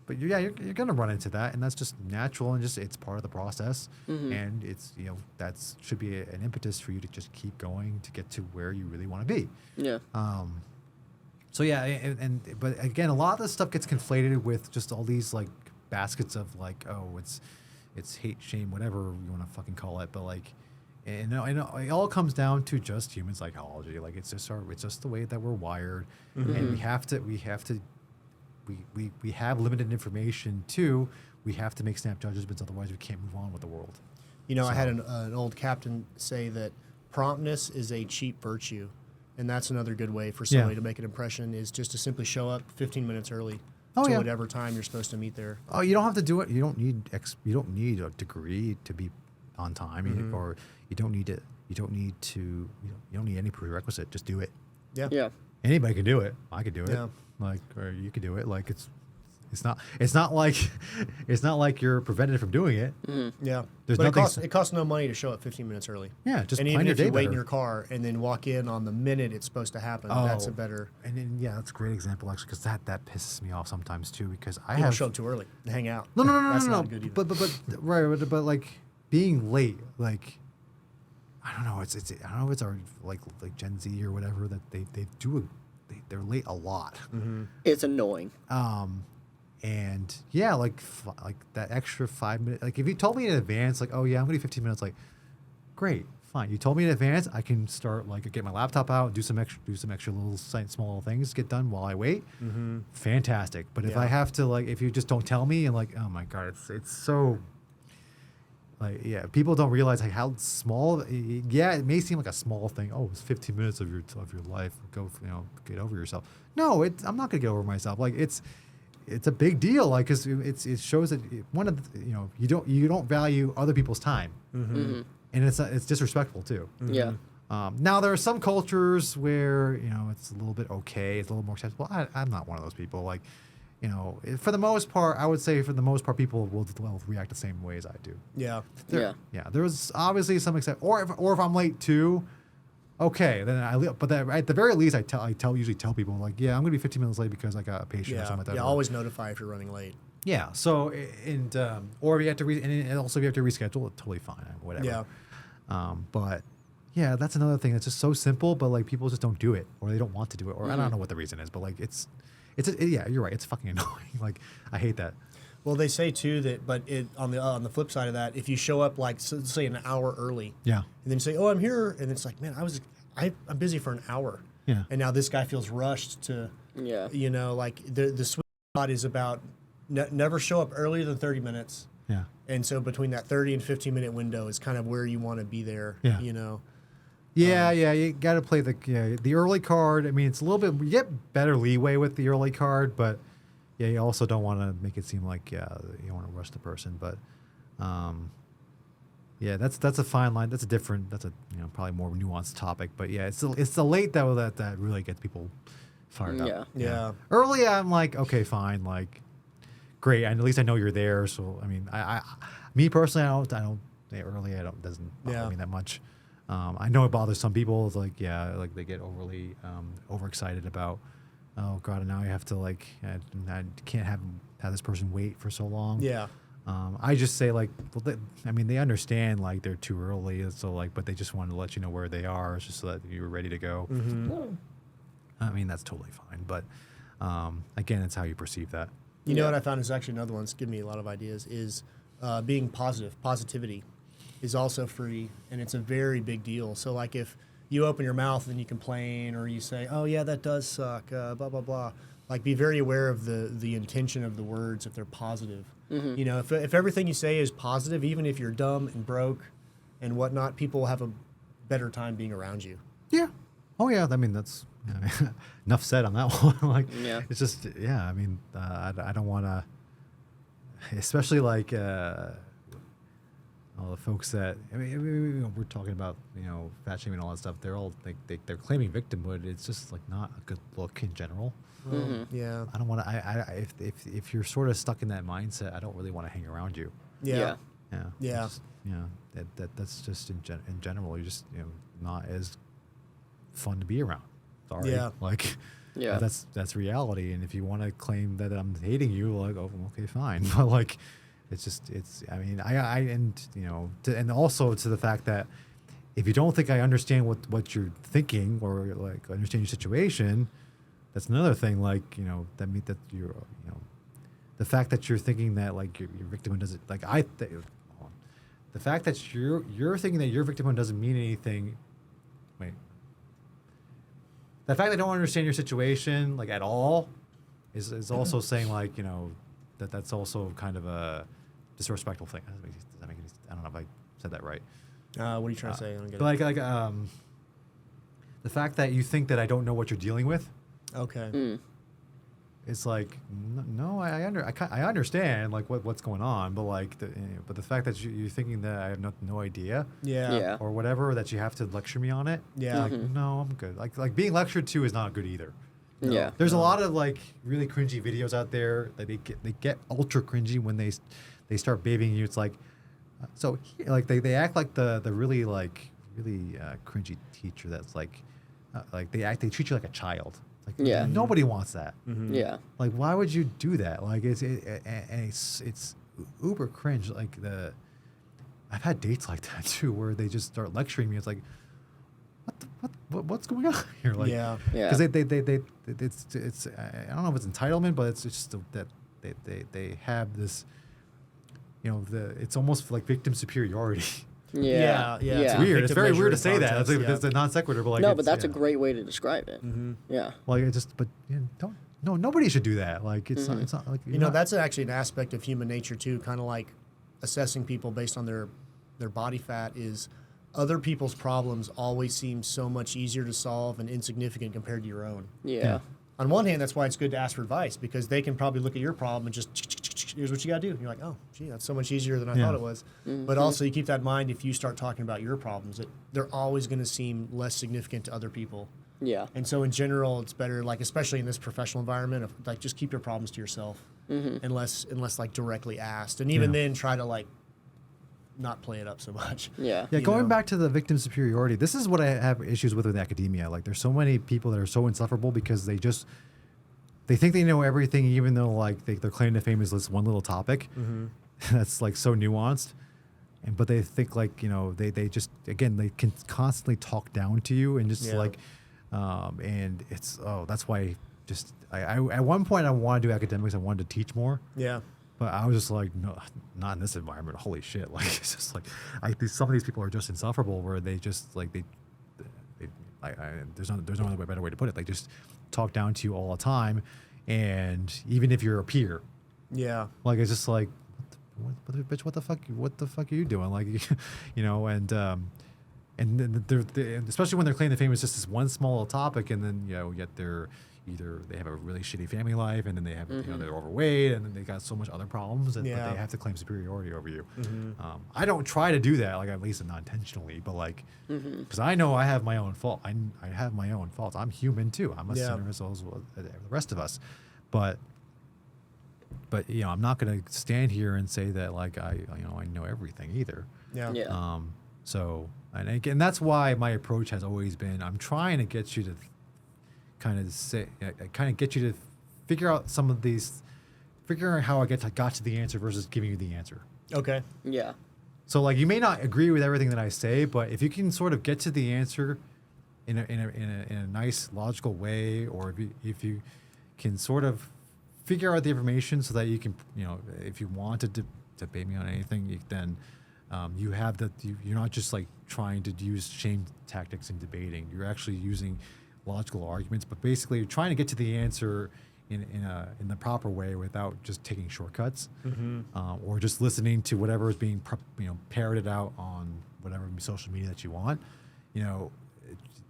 But you're gonna run into that, and that's just natural, and it's part of the process. And it's that should be an impetus for you to just keep going to get to where you really want to be. Yeah. So but again, a lot of this stuff gets conflated with just all these like baskets of like, oh, it's hate, shame, whatever you want to fucking call it. But like, and it all comes down to just human psychology. Like it's just the way that we're wired, and we have limited information too. We have to make snap judgments, otherwise we can't move on with the world. I had an old captain say that promptness is a cheap virtue. And that's another good way for somebody to make an impression, is just to simply show up 15 minutes early to whatever time you're supposed to meet there. Oh, you don't have to do it. You don't need a degree to be on time, or you don't need any prerequisite. Just do it. Yeah. Yeah. Anybody can do it. I could do it. Yeah. Like, or you could do it. Like it's not like you're prevented from doing it. Yeah. There's but nothing. it costs no money to show up 15 minutes early. Yeah, just and plan even your if day you wait in better. your car and then walk in on the minute it's supposed to happen, that's a better. And then that's a great example actually, because that pisses me off sometimes too, because I People have show up too early and hang out. No. That's not good either. But like being late, like I don't know, I don't know if it's our like Gen Z or whatever, that they're late a lot. It's annoying. And like that extra 5 minutes. Like if you told me in advance, like, oh yeah, I'm gonna be 15 minutes, like, great, fine. You told me in advance, I can start like get my laptop out, do some extra little small little things, get done while I wait. Fantastic. But if I have to, like, if you just don't tell me, and like, oh my God, it's so. Like, people don't realize like how small. It may seem like a small thing. Oh, it's 15 minutes of your life. Go, get over yourself. No, I'm not gonna get over myself. Like it's a big deal. Like, cause it shows that one of the, you don't value other people's time, and it's disrespectful too. Yeah. Now there are some cultures where it's a little bit okay. It's a little more acceptable. I'm not one of those people. Like. For the most part, I would say people will react the same way as I do. Yeah. There's obviously some exception, or if I'm late too, okay, then but at the very least, I usually tell people like, I'm gonna be 15 minutes late because I got a patient or something like that. Yeah, always notify if you're running late. Yeah. So or if you have to and also if you have to reschedule, it's totally fine, whatever. Yeah. But yeah, that's another thing that's just so simple, but like people just don't do it, or they don't want to do it, or I don't know what the reason is, but like yeah, you're right, it's fucking annoying. Like I hate that. Well, they say too that, but on the flip side of that, if you show up like say an hour early, Yeah. and then you say, "Oh, I'm here," and it's like, "Man, I'm busy for an hour," Yeah. and now this guy feels rushed to, you know, like the sweet spot is about never show up earlier than 30 minutes, Yeah. and so between that 30 and 15-minute window is kind of where you want to be there, Yeah. you know. Yeah, you got to play the early card. I mean, it's a little bit, you get better leeway with the early card, but yeah, you also don't want to make it seem like you don't want to rush the person. But yeah, that's a fine line. That's a probably more nuanced topic. But yeah, it's the late that really gets people fired up. Yeah. Early, I'm like, okay, fine, like great. And at least I know you're there. So I mean, me personally, I don't early. Doesn't bother me that much. I know it bothers some people. It's like, like they get overly overexcited about, oh god, and now I have to like, I can't have this person wait for so long. Yeah. I just say like, well, they understand like they're too early, so like, but they just wanted to let you know where they are, just so that you're ready to go. Mm-hmm. I mean, that's totally fine, but again, it's how you perceive that. You know what I found is actually another one that's given me a lot of ideas is being positive. Positivity is also free, and it's a very big deal. So like if you open your mouth and you complain or you say, oh yeah, that does suck, blah, blah, blah. Like be very aware of the intention of the words if they're positive. Mm-hmm. You know, if everything you say is positive, even if you're dumb and broke and whatnot, people will have a better time being around you. Yeah. Oh yeah. I mean, that's enough said on that one. Like, it's just, I mean, I don't want to, especially like, all the folks that we're talking about, fat shaming and all that stuff. They're all they're claiming victimhood. It's just like not a good look in general. Mm-hmm. Yeah. I don't want to. If you're sort of stuck in that mindset, I don't really want to hang around you. Yeah. Yeah. That's just in general. You're just not as fun to be around. Sorry. Yeah. Like. Yeah. That's reality. And if you want to claim that I'm hating you, like, oh, okay, fine. But like. I mean, and also to the fact that if you don't think I understand what you're thinking or like understand your situation, that's another thing. Like, that means that you're, the fact that you're thinking that like your victimhood doesn't like the fact that you're thinking that your victimhood doesn't mean anything. Wait, the fact that I don't understand your situation like at all is also saying like that's also kind of a disrespectful thing. Does that make any, I don't know if I said that right. What are you trying to say? I don't get but like the fact that you think that I don't know what you're dealing with. Okay. It's like no, I understand like what's going on, but like the fact that you're thinking that I have no idea. Yeah. Or whatever, that you have to lecture me on it. Yeah. Like no, I'm good. Like being lectured to is not good either. No. Yeah. There's a lot of like really cringy videos out there that they get ultra cringy when they start babying you. It's like like they act like the really cringy teacher that's like they treat you like a child. Like nobody wants that. Mm-hmm. Yeah. Like why would you do that? Like it's uber cringe. Like I've had dates like that too where they just start lecturing me. It's like what's going on here? Like, because it's I don't know if it's entitlement, but it's just that they have this, it's almost like victim superiority. Yeah. It's weird. It's very weird to say that. It's a non sequitur, but like no, but that's a great way to describe it. Mm-hmm. Yeah. Like nobody should do that. Like it's not like that's actually an aspect of human nature too. Kind of like assessing people based on their body fat is. Other people's problems always seem so much easier to solve and insignificant compared to your own. Yeah. On one hand, that's why it's good to ask for advice because they can probably look at your problem and just, here's what you got to do. And you're like, oh, gee, that's so much easier than I thought it was. Mm-hmm. But also you keep that in mind if you start talking about your problems, that they're always going to seem less significant to other people. Yeah. And so in general, it's better, like especially in this professional environment, like just keep your problems to yourself unless like directly asked. And even then try to like not play it up so much. Yeah. Going back to the victim superiority, this is what I have issues with academia. Like there's so many people that are so insufferable because they think they know everything, even though like they're claiming to fame is this one little topic that's like so nuanced. but they think like, they just, again, they can constantly talk down to you and just like, and it's, that's why just, I at one point I wanted to do academics. I wanted to teach more. Yeah. But I was just like, no, not in this environment. Holy shit. Like, it's just like, some of these people are just insufferable where they just like, there's no other better way to put it. They just talk down to you all the time. And even if you're a peer, like, it's just like, bitch, what the fuck are you doing? Like, and then especially when they're claiming the fame is just this one small little topic, and then yet they're either they have a really shitty family life, and then they have they're overweight, and then they got so much other problems, but they have to claim superiority over you. I don't try to do that, like, at least not intentionally, but like, because I know I have my own fault. I have my own faults. I'm human too. I'm a sinner as well as the rest of us, but I'm not going to stand here and say that like I know everything either. So and again, that's why my approach has always been, I'm trying to get you to kind of get you to figure out some of these, figuring out how I got to the answer versus giving you the answer. Okay. Yeah. So like, you may not agree with everything that I say, but if you can sort of get to the answer in a nice logical way, or if you can sort of figure out the information so that you can, if you wanted to debate me on anything, then you have you're not just like trying to use shame tactics in debating. You're actually using logical arguments, but basically you're trying to get to the answer in the proper way without just taking shortcuts, or just listening to whatever is being parroted out on whatever social media that you want.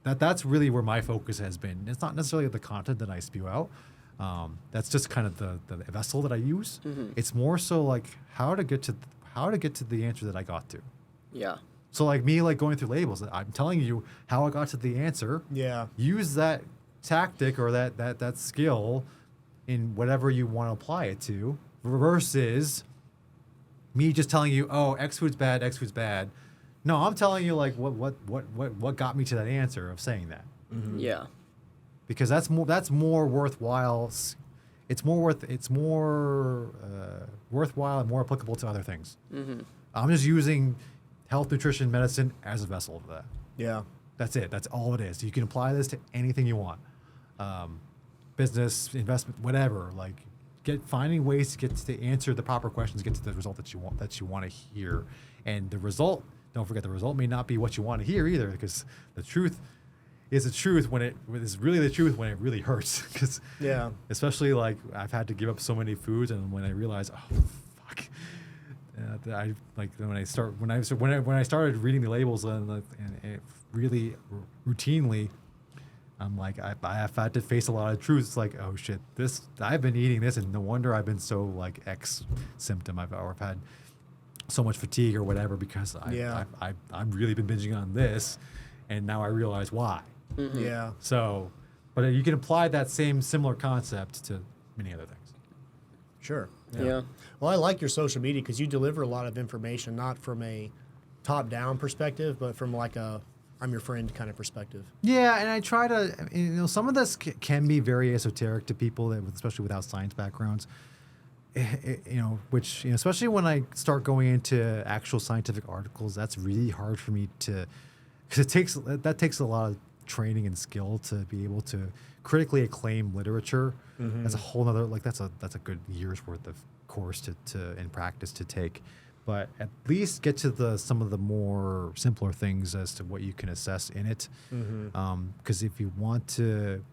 That's really where my focus has been. It's not necessarily the content that I spew out. That's just kind of the vessel that I use. It's more so like how to get to the answer that I got to. Yeah. So like me, like going through labels, I'm telling you how I got to the answer. Yeah. Use that tactic or that skill in whatever you want to apply it to, versus me just telling you, oh, X food's bad, X food's bad. No, I'm telling you like what got me to that answer of saying that. Yeah. Because that's more worthwhile. It's more worthwhile and more applicable to other things. I'm just using health, nutrition, medicine as a vessel for that. Yeah. That's it. That's all it is. You can apply this to anything you want. Business, investment, whatever. Like, finding ways to get to answer the proper questions, get to the result that you want to hear. And the result, don't forget, the result may not be what you want to hear either, because the truth is the truth when it is really the truth when it really hurts. Because especially like I've had to give up so many foods, and when I realize, oh fuck, I like when I started reading the labels and it really routinely, I'm like I've had to face a lot of truths. It's like, oh shit, I've been eating this, and no wonder I've been so like X symptom. I've had so much fatigue or whatever because I've really been binging on this, and now I realize why. Yeah. So, but you can apply that similar concept to many other things. Sure. Yeah. Well, I like your social media because you deliver a lot of information, not from a top-down perspective, but from like a I'm your friend kind of perspective. Yeah, and I try to, some of this can be very esoteric to people, especially without science backgrounds. Which, especially when I start going into actual scientific articles, that's really hard for me to, because that takes a lot of training and skill to be able to critically acclaim literature. That's a whole nother, like that's a good year's worth of course to in practice to take. But at least get to some of the more simpler things as to what you can assess in it. Because if you want to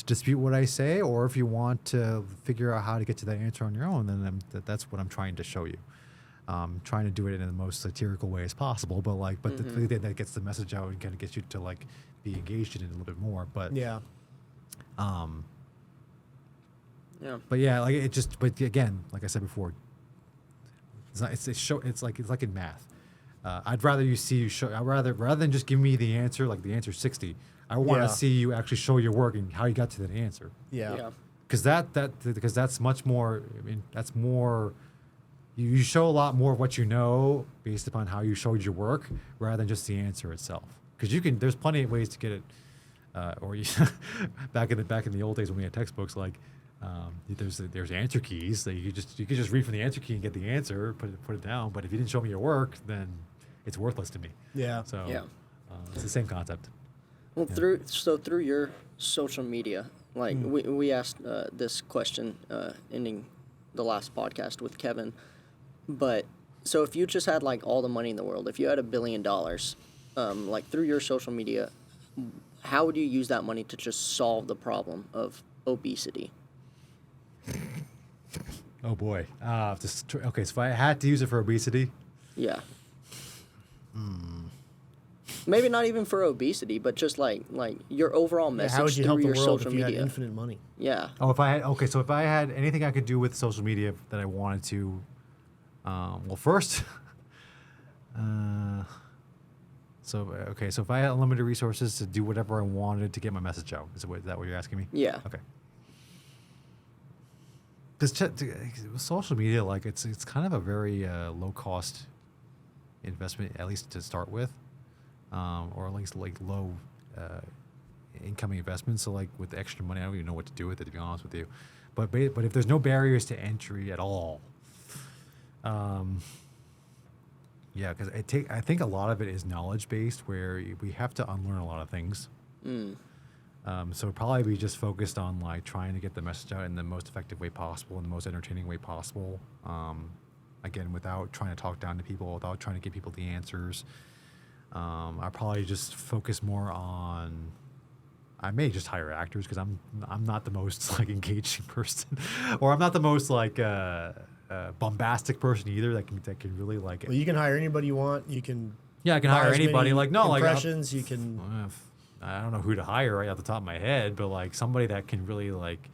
dispute what I say, or if you want to figure out how to get to that answer on your own, then that's what I'm trying to show you. Trying to do it in the most satirical way as possible, but the thing that gets the message out and kind of gets you to like be engaged in it a little bit more. But but yeah, like it just. But again, like I said before, it's like in math. I'd rather you see you show. Rather than just give me the answer, like the answer 60. I want to see you actually show your work and how you got to that answer. Yeah. Because that's much more. I mean, that's more. You show a lot more of what you know based upon how you showed your work, rather than just the answer itself. Because there's plenty of ways to get it. Back in the old days when we had textbooks, like There's answer keys that you could just read from the answer key and get the answer, put it down. But if you didn't show me your work, then it's worthless to me. Yeah. So Yeah. It's the same concept. Well, through your social media, like we asked this question ending the last podcast with Kevin, but so if you just had like all the money in the world, if you had $1 billion, like through your social media, how would you use that money to just solve the problem of obesity? Oh boy. Okay, so if I had to use it for obesity, Yeah. Maybe not even for obesity, but just like your overall message How would you through help the your world social if you media. had infinite money? Yeah. so if I had anything I could do with social media that I wanted to, well, first, so if I had unlimited resources to do whatever I wanted to get my message out, is that what you're asking me? Yeah. Okay. Because social media, like it's kind of a very low cost investment, at least to start with, or at least like low incoming investment. So like with extra money, I don't even know what to do with it, to be honest with you. But if there's no barriers to entry at all, yeah, because I think a lot of it is knowledge based, where we have to unlearn a lot of things. So probably be just focused on like trying to get the message out in the most effective way possible, in the most entertaining way possible. Again, without trying to talk down to people, without trying to give people the answers. I probably just focus more on. I may just hire actors because I'm not the most like engaging person, or I'm not the most like bombastic person either. That can really like. Well, you can hire anybody you want. You can. Yeah, I can hire anybody. Like no, like impressions. You can. I don't know who to hire right off the top of my head, but like somebody that can really like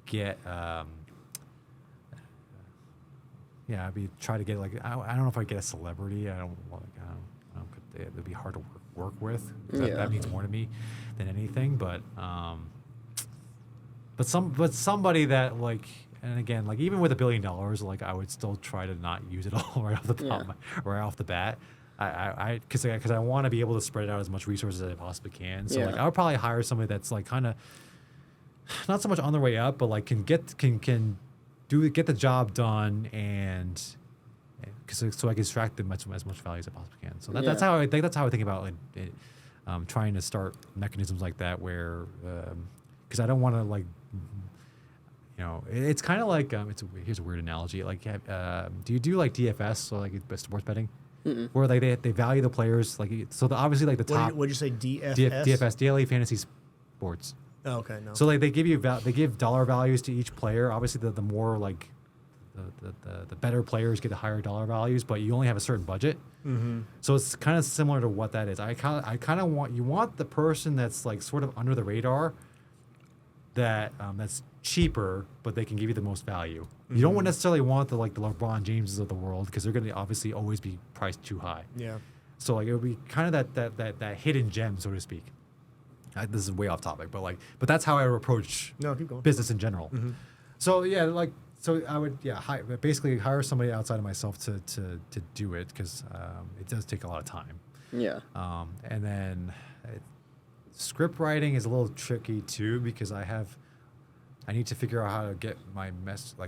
get. Yeah, try to get like I don't know if I get a celebrity. I don't. It'd be hard to work with. That means more to me than anything. But somebody that like, and again, like even with $1 billion, like I would still try to not use it all right off the top, right off the bat. Because I want to be able to spread out as much resources as I possibly can. So like I would probably hire somebody that's like kind of not so much on their way up, but like can get the job done and. So I can extract them as much value as I possibly can. So that's how I think about it, trying to start mechanisms like that where because I don't want to like it's kind of like here's a weird analogy like do you do like DFS, so like sports betting? Mm-mm. Where like they value the players like obviously like the top. What'd you say, DFS? DFS, daily fantasy sports. Oh, okay, no. So like they give dollar values to each player. Obviously the more like the better players get the higher dollar values, but you only have a certain budget. Mm-hmm. So it's kind of similar to what that is. I kind of want the person that's like sort of under the radar, that's cheaper, but they can give you the most value. Mm-hmm. You don't necessarily want the LeBron Jameses of the world because they're going to obviously always be priced too high. Yeah. So like it would be kind of that hidden gem, so to speak. This is way off topic, but that's how I would approach business in general. Mm-hmm. So yeah, So I would basically hire somebody outside of myself to do it because it does take a lot of time. Yeah. And then script writing is a little tricky too because I need to figure out how to get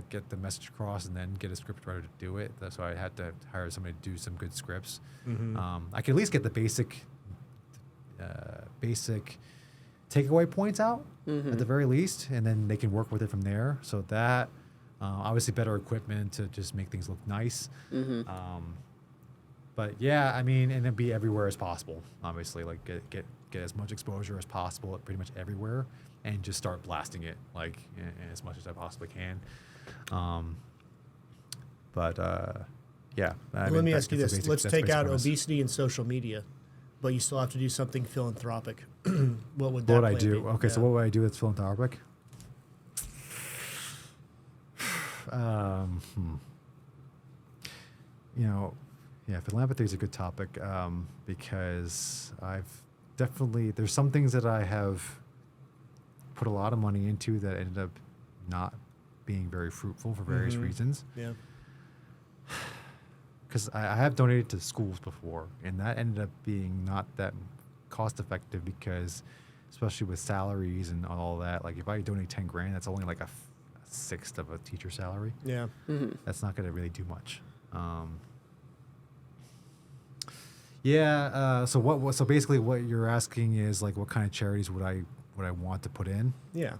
get the message across and then get a script writer to do it. So I had to hire somebody to do some good scripts. Mm-hmm. I can at least get the basic takeaway points out at the very least, and then they can work with it from there. So that. Obviously, better equipment to just make things look nice. Mm-hmm. But yeah, I mean, and then be everywhere as possible. Obviously, like get as much exposure as possible at pretty much everywhere, and just start blasting it like in as much as I possibly can. Yeah. Let me ask you this: let's take out obesity and social media, but you still have to do something philanthropic. What would that? What would I do? Be? Okay, so what would I do that's philanthropic? Philanthropy is a good topic because there's some things that I have put a lot of money into that ended up not being very fruitful for various reasons. Yeah. Because I have donated to schools before, and that ended up being not that cost effective because especially with salaries and all that. Like if I donate 10 grand, that's only like a sixth of a teacher salary. Yeah. That's not going to really do much. Yeah. So basically, what you're asking is like, what kind of charities would I want to put in? Yeah.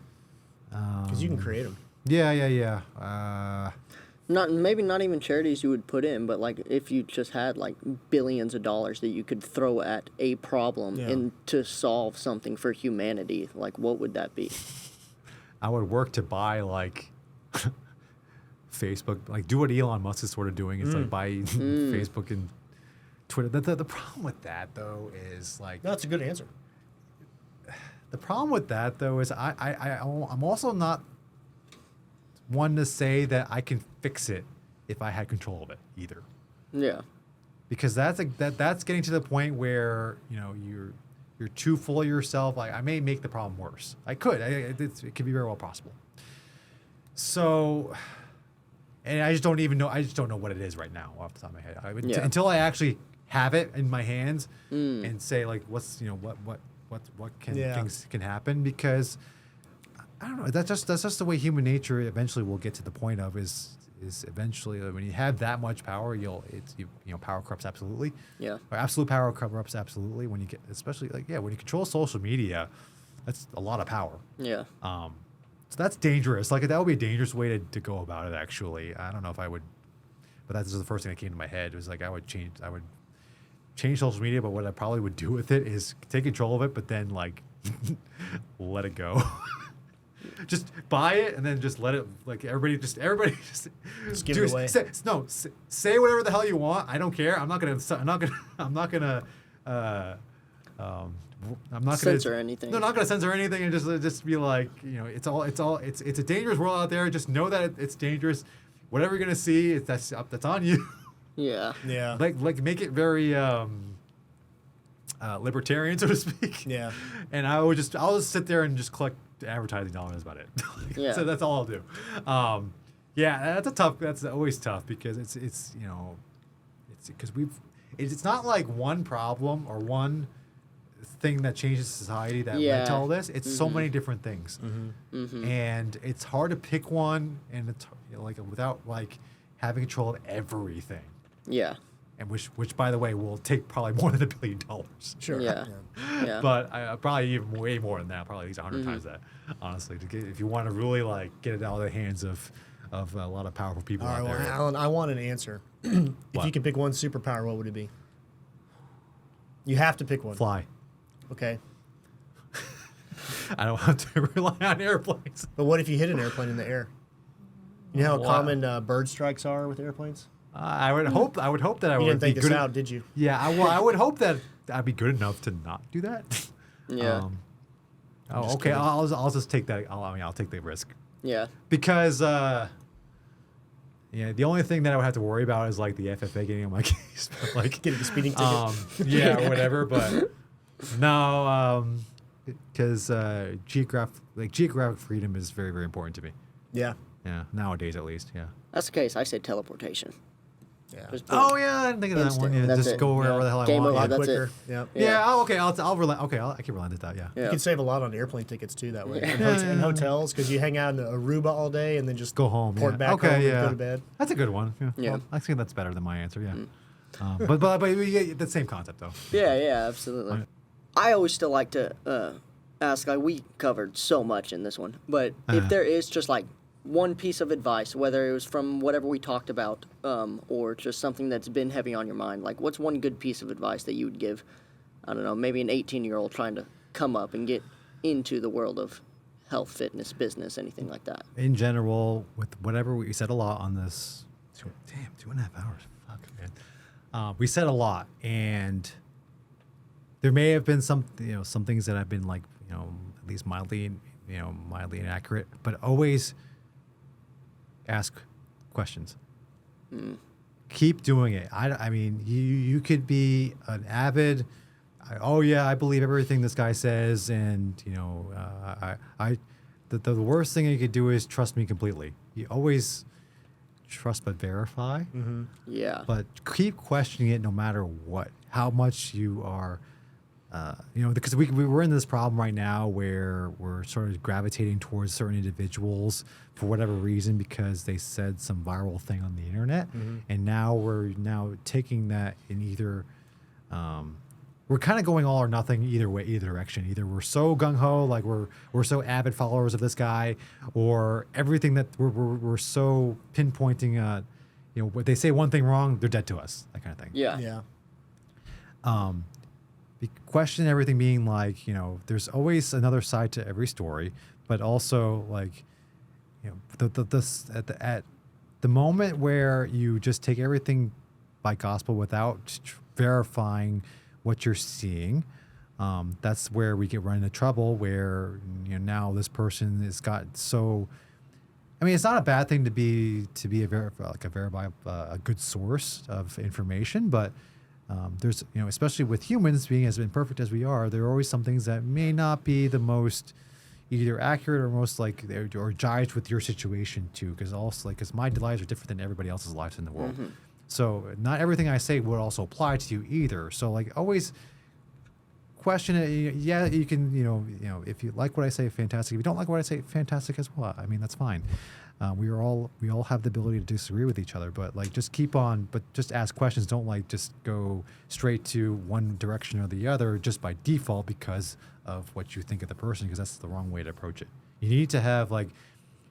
Because you can create them. Yeah. Maybe not even charities you would put in, but like if you just had like billions of dollars that you could throw at a problem and to solve something for humanity, like what would that be? I would work to buy like Facebook, like do what Elon Musk is sort of doing. It's like buy Facebook and Twitter. The problem with that though is like No, that's a good answer. the problem with that though is I'm also not one to say that I can fix it if I had control of it either. Yeah. Because that's getting to the point where you're too full of yourself. Like I may make the problem worse. I could. It could be very well possible. So, and I just don't even know. I just don't know what it is right now off the top of my head. Until I actually have it in my hands and say like, what's what things can happen, because I don't know. That's just the way human nature eventually will get to the point of is eventually when you have that much power, power corrupts absolutely. Yeah. Or absolute power corrupts absolutely. When you get, especially like when you control social media, that's a lot of power. Yeah. So that's dangerous. Like that would be a dangerous way to go about it. Actually, I don't know if I would, but that's just the first thing that came to my head. It was like I would change social media, but what I probably would do with it is take control of it, but then like let it go. Just buy it and then just let it, like everybody just give it away. Say whatever the hell you want. I don't care. I'm not gonna censor anything. No, not gonna censor anything and just be like, it's a dangerous world out there. Just know that it's dangerous. Whatever you're gonna see, that's on you. Yeah. Yeah. Like make it very libertarian, so to speak. Yeah. And I'll just sit there and just collect advertising dollars about it. So that's all I'll do. That's always tough because it's because it's not like one problem or one thing that changes society that led to all this. It's so many different things, and it's hard to pick one and it's like without like having control of everything. Yeah. And which, by the way, will take probably more than $1 billion. Sure. Yeah. Yeah. But probably even way more than that. Probably at least 100 times that. Honestly, if you want to really like get it out of the hands of a lot of powerful people out there. Well, Alan, I want an answer. If you could pick one superpower, what would it be? You have to pick one. Fly. Okay. I don't have to rely on airplanes. But what if you hit an airplane in the air? You know how common bird strikes are with airplanes? I would hope that I would You didn't be think good. this out, did you? Yeah, I would hope that I'd be good enough to not do that. Yeah. Okay. I'll just take that. I'll take the risk. Yeah. Because the only thing that I would have to worry about is like the FFA getting on my case, but like getting a speeding ticket. or whatever. But no, because geographic freedom is very, very important to me. Yeah. Yeah. Nowadays, at least. Yeah. That's the case. I say teleportation. Yeah. Oh yeah, I didn't think of that one. Yeah, just go wherever the hell I Game want. over. Yeah. That's quicker. it. Yep. Yeah. Okay. I'll relent. Okay. I can relent at that. Yeah. You can save a lot on airplane tickets too that way. Yeah. In hotels, because you hang out in Aruba all day and then just Go home. port back home and go to bed. That's a good one. Yeah. Yeah. Well, I think that's better than my answer. Yeah. But we get the same concept though. Yeah. Absolutely. I always still like to ask. Like we covered so much in this one, but if there is just like one piece of advice, whether it was from whatever we talked about, or just something that's been heavy on your mind, like what's one good piece of advice that you would give, I don't know, maybe an 18-year-old trying to come up and get into the world of health, fitness, business, anything like that? In general, with whatever we said a lot on this, 2.5 hours. Fuck, man. We said a lot, and there may have been some things that have been like, at least mildly inaccurate, but always ask questions. Keep doing it. I mean, you could be an avid, I believe everything this guy says, and the worst thing you could do is trust me completely. You always trust but verify. Yeah. But keep questioning it no matter what. How much you are because we were in this problem right now where we're sort of gravitating towards certain individuals for whatever reason because they said some viral thing on the internet, and now we're taking that in either. We're kind of going all or nothing either way, either direction. Either we're so gung ho, like we're so avid followers of this guy, or everything that we're so pinpointing. What they say one thing wrong, they're dead to us. That kind of thing. Yeah. Question everything being like, there's always another side to every story, but also like, at the moment where you just take everything by gospel without verifying what you're seeing, that's where we get run into trouble. Where now this person has got so. I mean, it's not a bad thing to be a good source of information, but there's especially with humans being as imperfect as we are, there are always some things that may not be the most either accurate or most or jived with your situation too, because my lives are different than everybody else's lives in the world. So not everything I say would also apply to you either. So always question it. Yeah, you can if you like what I say, fantastic. If you don't like what I say, fantastic as well. I mean, that's fine. We all have the ability to disagree with each other, but just keep on, but just ask questions. Don't just go straight to one direction or the other just by default because of what you think of the person, because that's the wrong way to approach it. You need to have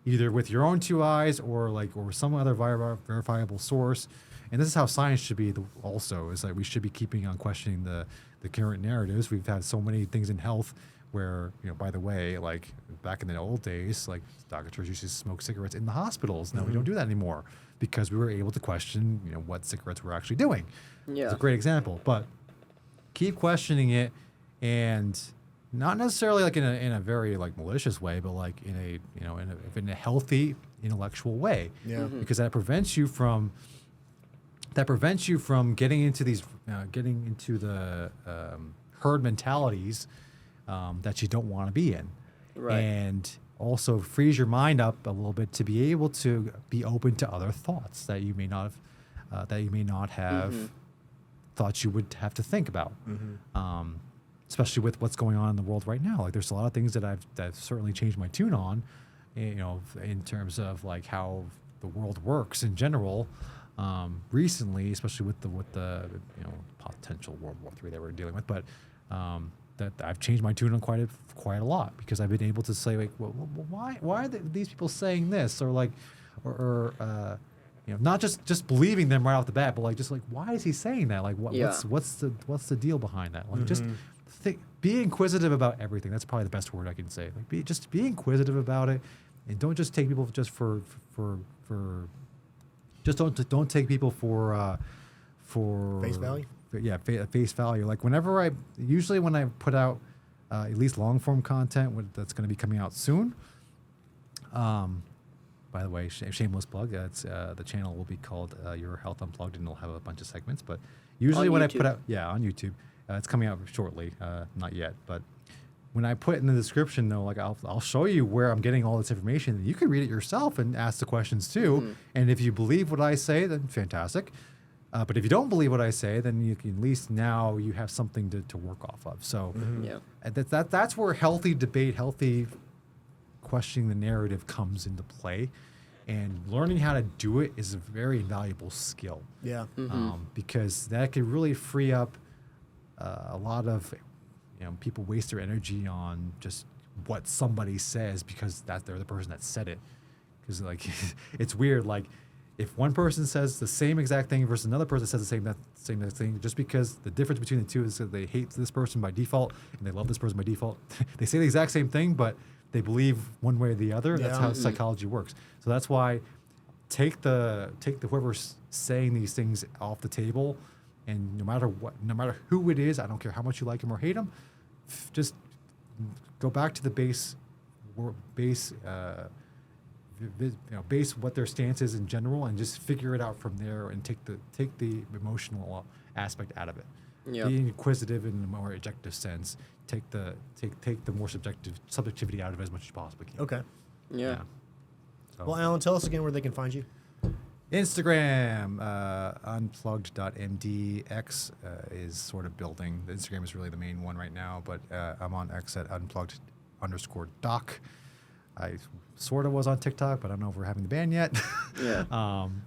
either with your own two eyes or some other verifiable source. And this is how science should be also, is we should be keeping on questioning the current narratives. We've had so many things in health where, by the way, back in the old days, doctors used to smoke cigarettes in the hospitals. Now we don't do that anymore because we were able to question, what cigarettes were actually doing. Yeah. It's a great example, but keep questioning it, and not necessarily in a very malicious way, but in a healthy intellectual way. Yeah. Because that prevents you from getting into the herd mentalities that you don't want to be in, Right. and also frees your mind up a little bit to be able to be open to other thoughts that you may not have thought you would have to think about. Especially with what's going on in the world right now, there's a lot of things that I've certainly changed my tune on, in terms of how the world works in general. Recently, especially with the potential World War III that we're dealing with, but that I've changed my tune on quite a lot, because I've been able to say why are these people saying this, or not just believing them right off the bat, but why is he saying that? What's the deal behind that? Just be inquisitive about everything. That's probably the best word I can say. Be inquisitive about it, and don't just take people just for just don't take people for Face value? Yeah, face value. Usually when I put out at least long form content that's going to be coming out soon. By the way, shameless plug. It's the channel will be called Your Health Unplugged, and it'll have a bunch of segments. But usually when I put out, on YouTube, it's coming out shortly. Not yet, but when I put in the description, though, I'll show you where I'm getting all this information. You can read it yourself and ask the questions too. And if you believe what I say, then fantastic. But if you don't believe what I say, then you can, at least now you have something to work off of. So that's where healthy debate, healthy questioning the narrative comes into play. And learning how to do it is a very valuable skill. Yeah. Because that could really free up a lot of people waste their energy on just what somebody says because they're the person that said it. Because it's weird. If one person says the same exact thing versus another person says the same thing, just because the difference between the two is that they hate this person by default and they love this person by default. They say the exact same thing, but they believe one way or the other. That's how psychology works. So that's why take the whoever's saying these things off the table, and no matter who it is, I don't care how much you like him or hate him, just go back to the base what their stance is in general, and just figure it out from there, and take the emotional aspect out of it. Yeah. Being inquisitive in a more objective sense, take the more subjectivity out of it as much as you possibly can. Okay. Yeah. So, well, Alan, tell us again where they can find you. Instagram, unplugged.md. Is sort of building. The Instagram is really the main one right now, but I'm on X at unplugged_doc. I sort of was on TikTok, but I don't know if we're having the ban yet. Yeah.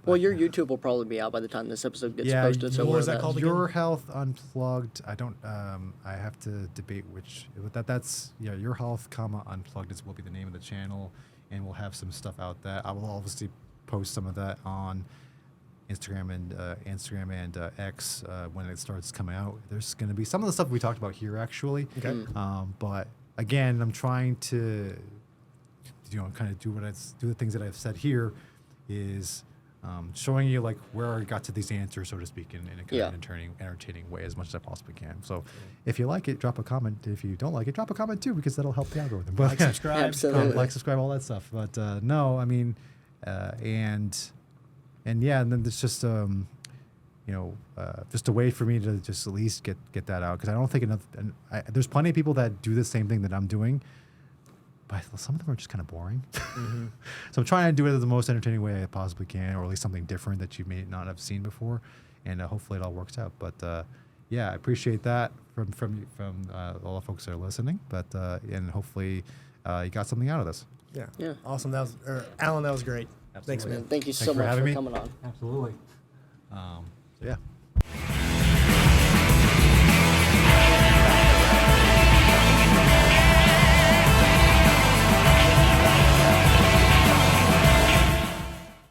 Well, your YouTube will probably be out by the time this episode gets posted. So what is that called again? Your Health Unplugged. I don't. I have to debate which. That's Your Health, Unplugged will be the name of the channel, and we'll have some stuff out there. I will obviously post some of that on Instagram and X when it starts coming out. There's going to be some of the stuff we talked about here actually. Okay. But again, I'm trying to kind of do the things that I've said here, is showing you like where I got to these answers, so to speak, in a kind of entertaining way as much as I possibly can. So if you like it, drop a comment. If you don't like it, drop a comment too, because that'll help the algorithm. But Like, subscribe. Absolutely. like, subscribe, all that stuff. But no, I mean, and then there's just just a way for me to just at least get that out, because I don't think there's plenty of people that do the same thing that I'm doing, but some of them are just kind of boring. Mm-hmm. So I'm trying to do it the most entertaining way I possibly can, or at least something different that you may not have seen before, and hopefully it all works out. But I appreciate that from all the folks that are listening. But and hopefully you got something out of this. Yeah. Awesome. Alan, that was great. Thanks, man. Thank you so Thanks for much having for me. coming on. Absolutely. Yeah.